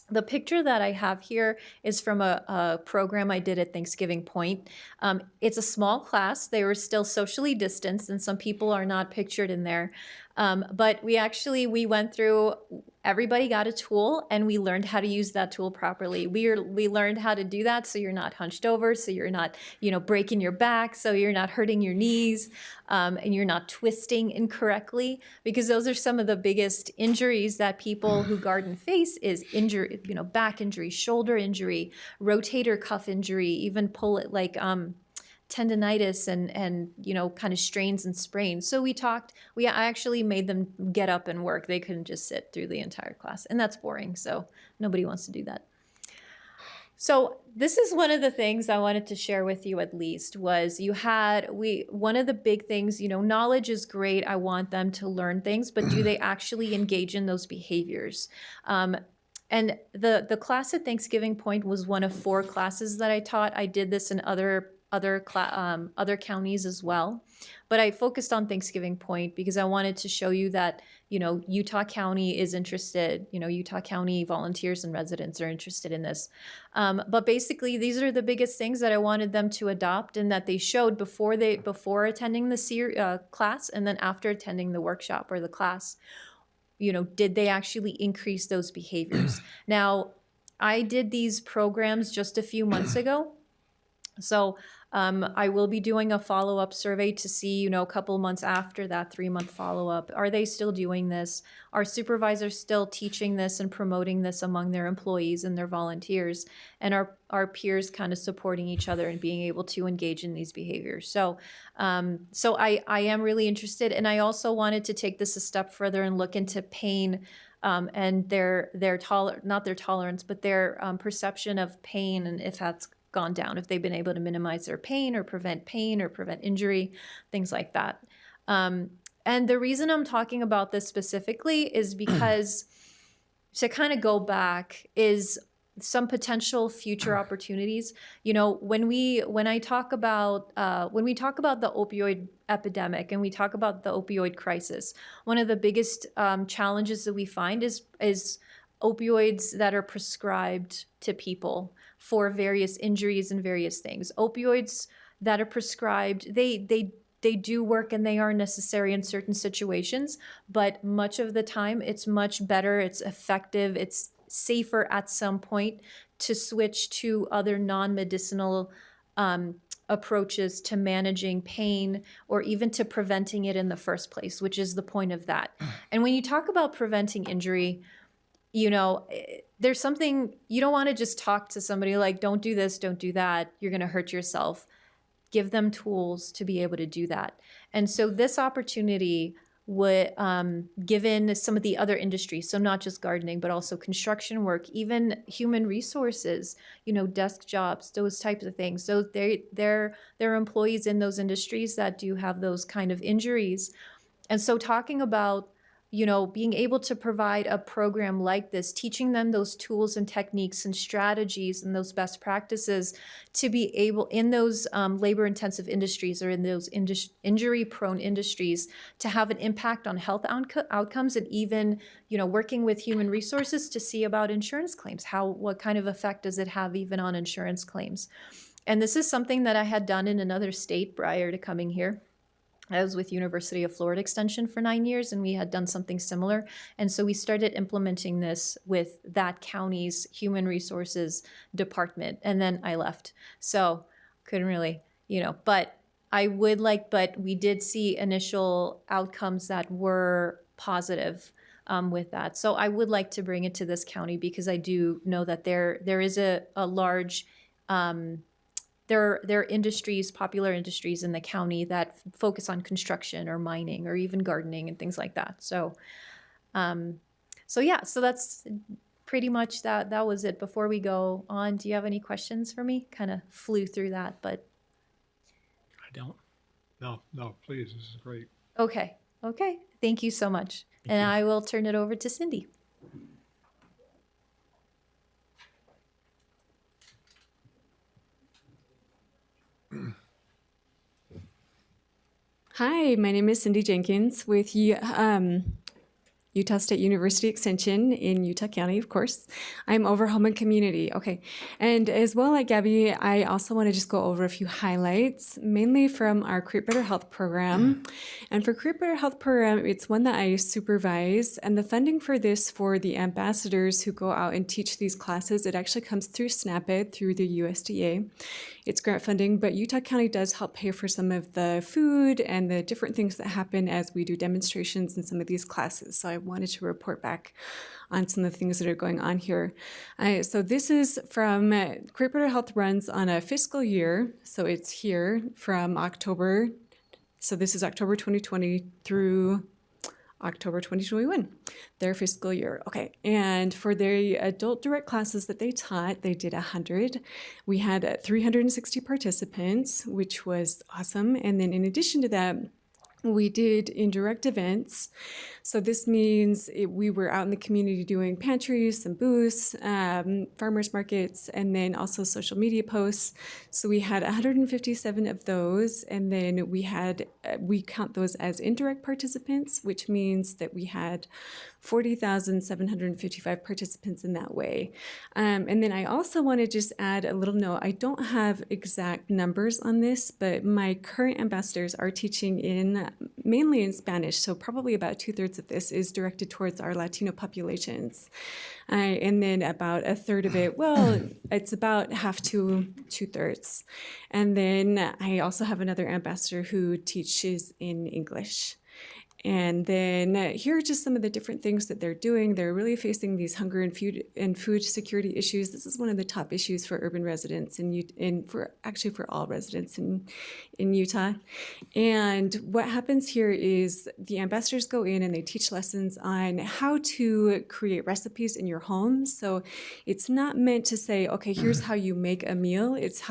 The picture that I have here is from a program I did at Thanksgiving Point. It's a small class. They were still socially distanced, and some people are not pictured in there. But we went through, everybody got a tool, and we learned how to use that tool properly. We learned how to do that so you're not hunched over, so you're not, breaking your back, so you're not hurting your knees, and you're not twisting incorrectly, because those are some of the biggest injuries that people who garden face is injury, back injury, shoulder injury, rotator cuff injury, even tendinitis and kind of strains and sprains. So I actually made them get up and work. They couldn't just sit through the entire class, and that's boring, so nobody wants to do that. So this is one of the things I wanted to share with you, at least, was one of the big things, knowledge is great. I want them to learn things, but do they actually engage in those behaviors? And the class at Thanksgiving Point was one of 4 classes that I taught. I did this in other counties as well, but I focused on Thanksgiving Point because I wanted to show you that Utah County is interested. Utah County volunteers and residents are interested in this. But basically, these are the biggest things that I wanted them to adopt, and that they showed before attending the class, and then after attending the workshop or the class. Did they actually increase those behaviors? Now, I did these programs just a few months ago. So I will be doing a follow-up survey to see, a couple months after that 3-month follow-up. Are they still doing this? Are supervisors still teaching this and promoting this among their employees and their volunteers? And are our peers kind of supporting each other and being able to engage in these behaviors? So I am really interested. And I also wanted to take this a step further and look into pain and their not their tolerance, but their perception of pain, and if that's gone down, if they've been able to minimize their pain or prevent injury, things like that. And the reason I'm talking about this specifically is because to kind of go back is some potential future opportunities. When we talk about the opioid epidemic and we talk about the opioid crisis, one of the biggest challenges that we find is opioids that are prescribed to people for various injuries and various things. Opioids that are prescribed, they do work and they are necessary in certain situations, but much of the time it's much better, it's effective, it's safer at some point to switch to other non-medicinal approaches to managing pain or even to preventing it in the first place, which is the point of that. And when you talk about preventing injury, there's something, you don't want to just talk to somebody like, don't do this, don't do that, you're going to hurt yourself. Give them tools to be able to do that. And so this opportunity would, given some of the other industries, so not just gardening, but also construction work, even human resources, desk jobs, those types of things. So there are employees in those industries that do have those kind of injuries. And so talking about being able to provide a program like this, teaching them those tools and techniques and strategies and those best practices to be able in those labor-intensive industries or in those injury-prone industries to have an impact on health outcomes, and even working with human resources to see about insurance claims. What kind of effect does it have even on insurance claims? And this is something that I had done in another state prior to coming here. I was with University of Florida Extension for 9 years, and we had done something similar. And so we started implementing this with that county's human resources department, and then I left. So couldn't really, but we did see initial outcomes that were positive with that. So I would like to bring it to this county because I do know that there is a large There are industries, popular industries in the county that focus on construction or mining or even gardening and things like that. So that's pretty much that was it. Before we go on, do you have any questions for me? Kind of flew through that, but. I don't. No, please, this is great. Okay. Thank you so much. And I will turn it over to Cindy. Hi, my name is Cindy Jenkins with Utah State University Extension in Utah County, of course. I'm over home and community. Okay. And as well, like Gabby, I also want to just go over a few highlights, mainly from our Create Better Health program. And for Create Better Health program, it's one that I supervise. And the funding for this, for the ambassadors who go out and teach these classes, it actually comes through SNAP-Ed, through the USDA. It's grant funding, but Utah County does help pay for some of the food and the different things that happen as we do demonstrations in some of these classes. So I wanted to report back on some of the things that are going on here. So this is from Create Better Health runs on a fiscal year. So it's here from October. So this is October 2020 through October 2021, their fiscal year. Okay, and for the adult direct classes that they taught, they did 100. We had 360 participants, which was awesome. And then in addition to that, we did indirect events. So this means we were out in the community doing pantries, some booths, farmers markets, and then also social media posts. So we had 157 of those, and then we count those as indirect participants, which means that we had 40,755 participants in that way. And then I also want to just add a little note. I don't have exact numbers on this, but my current ambassadors are teaching in mainly in Spanish. So probably about 2/3 of this is directed towards our Latino populations. And then about 1/3 of it, well, it's about half to 2/3. And then I also have another ambassador who teaches in English. And then here are just some of the different things that they're doing. They're really facing these hunger and food security issues. This is one of the top issues for urban residents and for all residents in Utah. And what happens here is the ambassadors go in and they teach lessons on how to create recipes in your home. So it's not meant to say, okay, here's how you make a meal. It's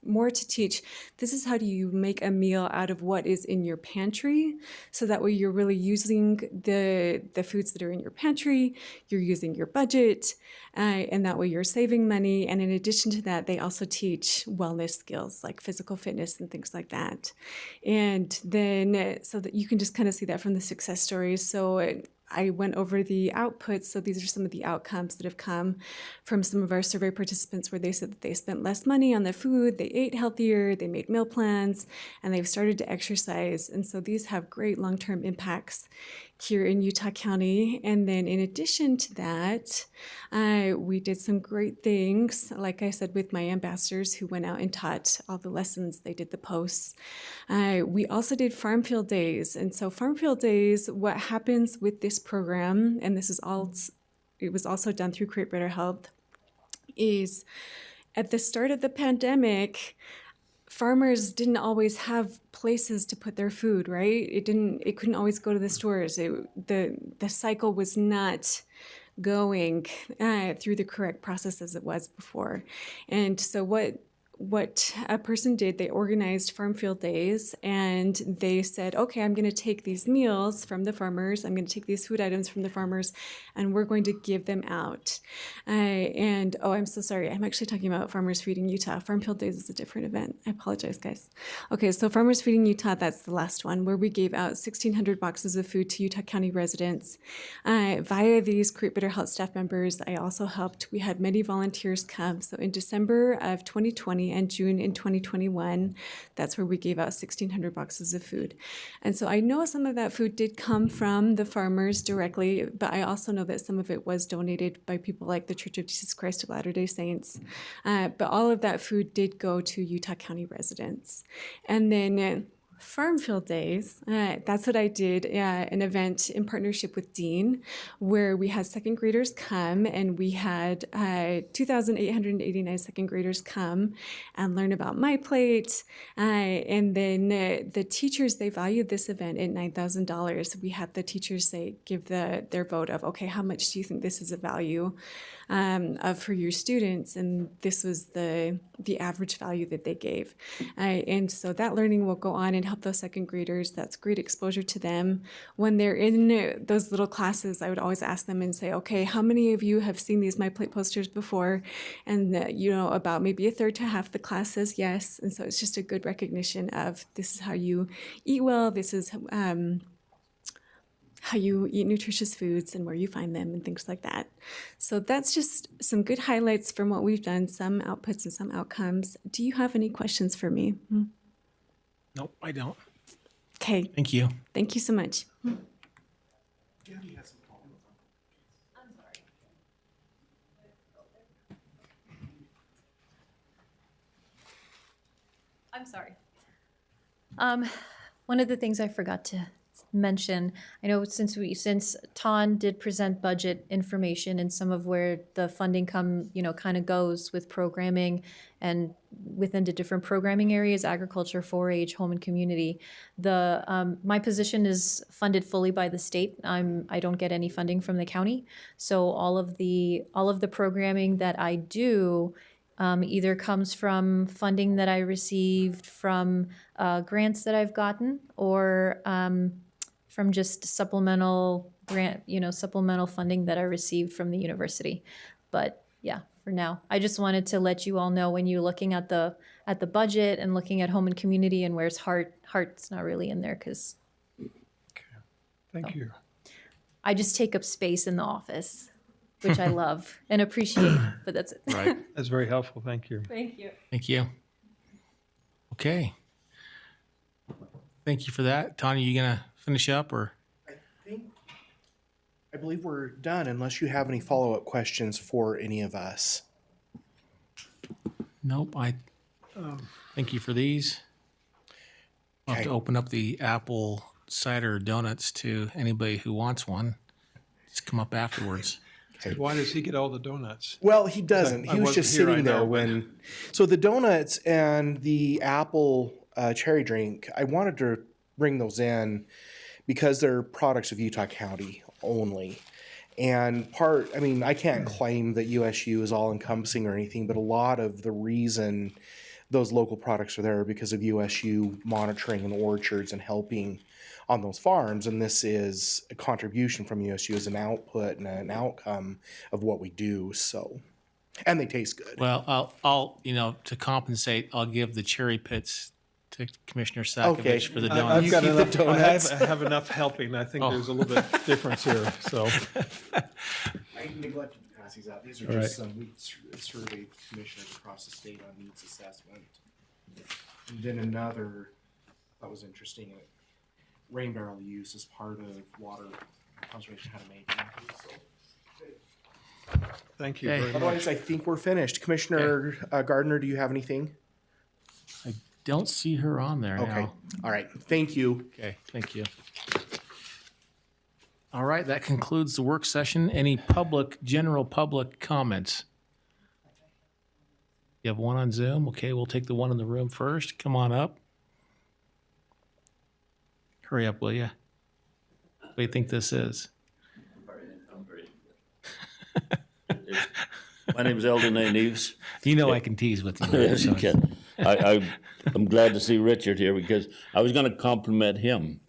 more to teach, this is how do you make a meal out of what is in your pantry. So that way you're really using the foods that are in your pantry, you're using your budget, and that way you're saving money. And in addition to that, they also teach wellness skills like physical fitness and things like that. And then so that you can just kind of see that from the success stories. So I went over the outputs. So these are some of the outcomes that have come from some of our survey participants where they said that they spent less money on the food, they ate healthier, they made meal plans, and they've started to exercise. And so these have great long-term impacts here in Utah County. And then in addition to that, we did some great things, like I said, with my ambassadors who went out and taught all the lessons. They did the posts. We also did farm field days. And so farm field days, what happens with this program, and it was also done through Create Better Health, is at the start of the pandemic, farmers didn't always have places to put their food, right? It couldn't always go to the stores. The cycle was not going through the correct process as it was before. And so what a person did, they organized farm field days and they said, okay, I'm going to take these meals from the farmers, I'm going to take these food items from the farmers, and we're going to give them out. I'm so sorry, I'm actually talking about Farmers Feeding Utah. Farm field days is a different event. I apologize, guys. Okay, so Farmers Feeding Utah, that's the last one, where we gave out 1,600 boxes of food to Utah County residents. Via these Create Better Health staff members, I also helped. We had many volunteers come. So in December of 2020, and June in 2021, that's where we gave out 1,600 boxes of food. And so I know some of that food did come from the farmers directly, but I also know that some of it was donated by people like the Church of Jesus Christ of Latter-day Saints. But all of that food did go to Utah County residents. And then Farm Field Days, that's what I did, an event in partnership with Dean, where we had second graders come, and we had 2,889 second graders come and learn about My Plate. And then the teachers, they valued this event at $9,000. We had the teachers give their vote of, okay, how much do you think this is a value for your students? And this was the average value that they gave. And so that learning will go on and help those second graders. That's great exposure to them. When they're in those little classes, I would always ask them and say, okay, how many of you have seen these My Plate posters before? And about maybe 1/3 to half the class says yes. And so it's just a good recognition of this is how you eat well, this is how you eat nutritious foods and where you find them and things like that. So that's just some good highlights from what we've done, some outputs and some outcomes. Do you have any questions for me? Nope, I don't. Okay. Thank you. Thank you so much. I'm sorry. One of the things I forgot to mention, I know since Ton did present budget information and some of where the funding kind of goes with programming and within the different programming areas, agriculture, 4-H, home and community. My position is funded fully by the state. I don't get any funding from the county. So all of the programming that I do either comes from funding that I received from grants that I've gotten, or from just supplemental funding that I received from the university. But yeah, for now, I just wanted to let you all know, when you're looking at the budget and looking at home and community and where's heart's not really in there, because Thank you. I just take up space in the office, which I love and appreciate, but that's it. Right. That's very helpful. Thank you. Thank you. Thank you. Okay. Thank you for that. Tanya, you gonna finish up or? I believe we're done unless you have any follow-up questions for any of us. Nope. Thank you for these. I'll have to open up the apple cider donuts to anybody who wants one. Just come up afterwards. Why does he get all the donuts? Well, he doesn't. I He was wasn't just here, I sitting there know, but- when. So the donuts and the apple cherry drink, I wanted to bring those in because they're products of Utah County only. And I can't claim that USU is all encompassing or anything, but a lot of the reason those local products are there because of USU monitoring and orchards and helping on those farms. And this is a contribution from USU as an output and an outcome of what we do. So, and they taste good. Well, I'll to compensate, I'll give the cherry pits to Commissioner Sakovic for the donuts. I've got enough. I have enough helping. I think there's a little bit difference here. So I neglected to pass these out. These are All just right. some we surveyed commissioners across the state on needs assessment. And then another that was interesting. Rain barrel use as part of water conservation, how to make it. thank you Okay. very much. Otherwise, I think we're finished. Commissioner Gardner, do you have anything? I don't see her on there Okay. now. All right. Thank you. Okay, thank you. All right, that concludes the work session. Any general public comments? You have one on Zoom? Okay, we'll take the one in the room first. Come on up. Hurry up, will you? What do you think this is? My name is Eldon A. Neves. You know I can tease with you. Yes, you can. I'm glad to see Richard here because I was going to compliment him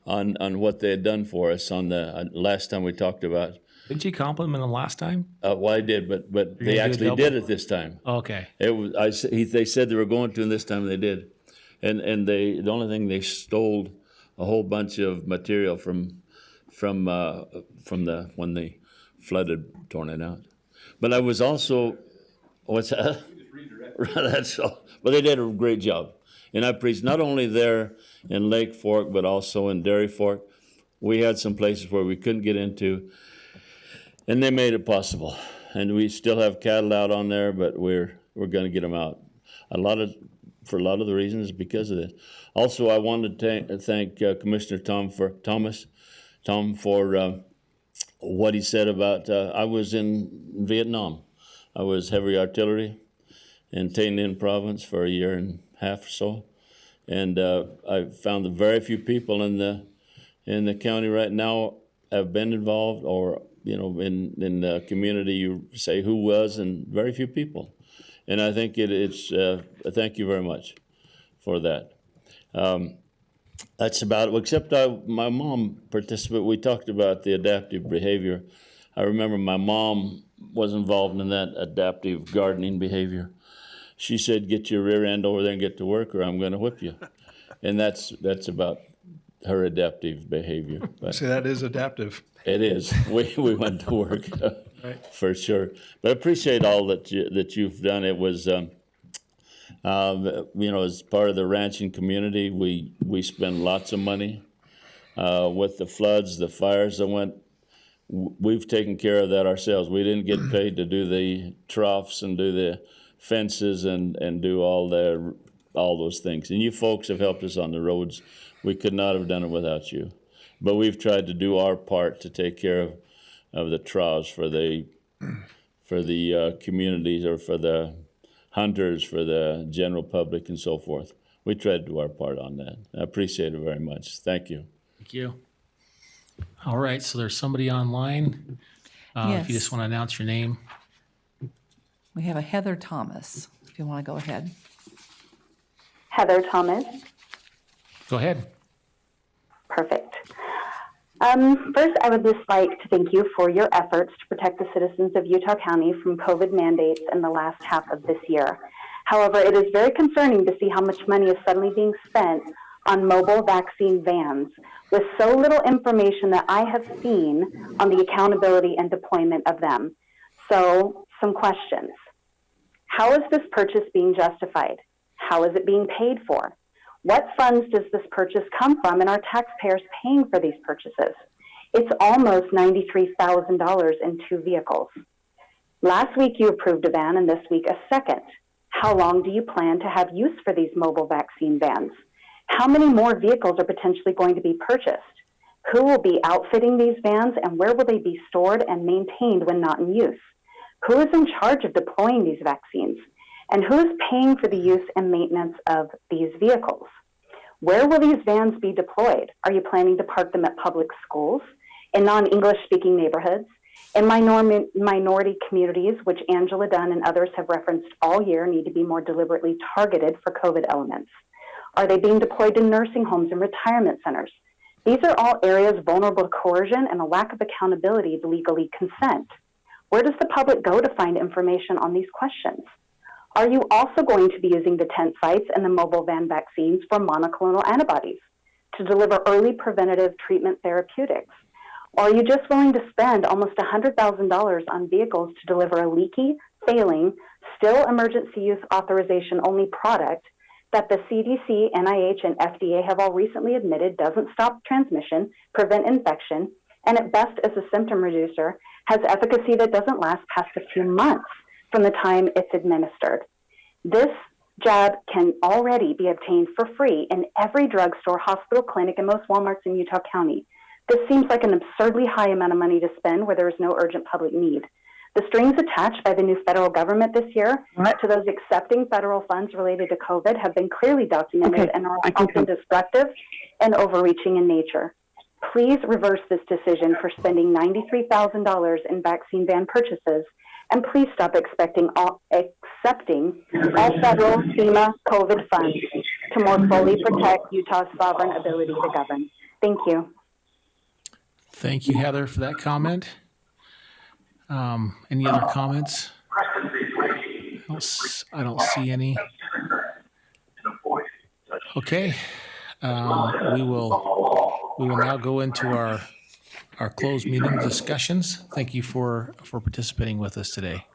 on what they had done for us on the last time we talked about. Did you compliment him last time? Well, I did, but You're they gonna do a actually double? did it this time. Okay. It was they said they were going to, and this time they did, and the only thing they stole a whole bunch of material from the when the flood had torn it out. But I was also, what's that? That's all. But they did a great job. And I preached not only there in Lake Fork, but also in Dairy Fork. We had some places where we couldn't get into, and they made it possible. And we still have cattle out on there, but we're going to get them out. For a lot of the reasons because of this. Also, I wanted to thank Commissioner Tom for what he said about, I was in Vietnam. I was heavy artillery in Tay Ninh province for a year and a half or so. And I found that very few people in the county right now have been involved or, in the community, you say who was, and very few people. And I think it's thank you very much for that. That's about it, except my mom participated. We talked about the adaptive behavior. I remember my mom was involved in that adaptive gardening behavior. She said, get your rear end over there and get to work or I'm going to whip you. And that's about her adaptive behavior. But See, that is adaptive. it is. We went to work Right. for sure. But I appreciate all that you've done. It was, as part of the ranching community, we spend lots of money with the floods, the fires that went. We've taken care of that ourselves. We didn't get paid to do the troughs and do the fences and do all those things. And you folks have helped us on the roads. We could not have done it without you. But we've tried to do our part to take care of the troughs for the communities or for the hunters, for the general public and so forth. We tried to do our part on that. I appreciate it very much. Thank you. Thank you. All right, so there's somebody online. If you Yes. just want to announce your name. We have a Heather Thomas, if you want to go ahead. Heather Thomas. Go ahead. Perfect. First, I would just like to thank you for your efforts to protect the citizens of Utah County from COVID mandates in the last half of this year. However, it is very concerning to see how much money is suddenly being spent on mobile vaccine vans with so little information that I have seen on the accountability and deployment of them. So, some questions. How is this purchase being justified? How is it being paid for? What funds does this purchase come from, and are taxpayers paying for these purchases? It's almost $93,000 in 2 vehicles. Last week you approved a van, and this week a second. How long do you plan to have use for these mobile vaccine vans? How many more vehicles are potentially going to be purchased? Who will be outfitting these vans, and where will they be stored and maintained when not in use? Who is in charge of deploying these vaccines? And who is paying for the use and maintenance of these vehicles? Where will these vans be deployed? Are you planning to park them at public schools, in non-English speaking neighborhoods, in minority communities, which Angela Dunn and others have referenced all year need to be more deliberately targeted for COVID elements? Are they being deployed to nursing homes and retirement centers? These are all areas vulnerable to coercion and a lack of accountability to legally consent. Where does the public go to find information on these questions? Are you also going to be using the tent sites and the mobile van vaccines for monoclonal antibodies to deliver early preventative treatment therapeutics? Or are you just willing to spend almost $100,000 on vehicles to deliver a leaky, failing, still emergency use authorization only product that the CDC, NIH, and FDA have all recently admitted doesn't stop transmission, prevent infection, and at best as a symptom reducer, has efficacy that doesn't last past a few months from the time it's administered? This jab can already be obtained for free in every drugstore, hospital, clinic, and most Walmarts in Utah County. This seems like an absurdly high amount of money to spend where there is no urgent public need. The strings attached by the new federal government this year to those accepting federal funds related to COVID have been clearly documented and are often destructive and overreaching in nature. Please reverse this decision for spending $93,000 in vaccine van purchases, and please stop accepting all federal FEMA COVID funds to more fully protect Utah's sovereign ability to govern. Thank you. Thank you, Heather, for that comment. Any other comments? I don't see any. Okay. We will now go into our closed meeting discussions. Thank you for participating with us today.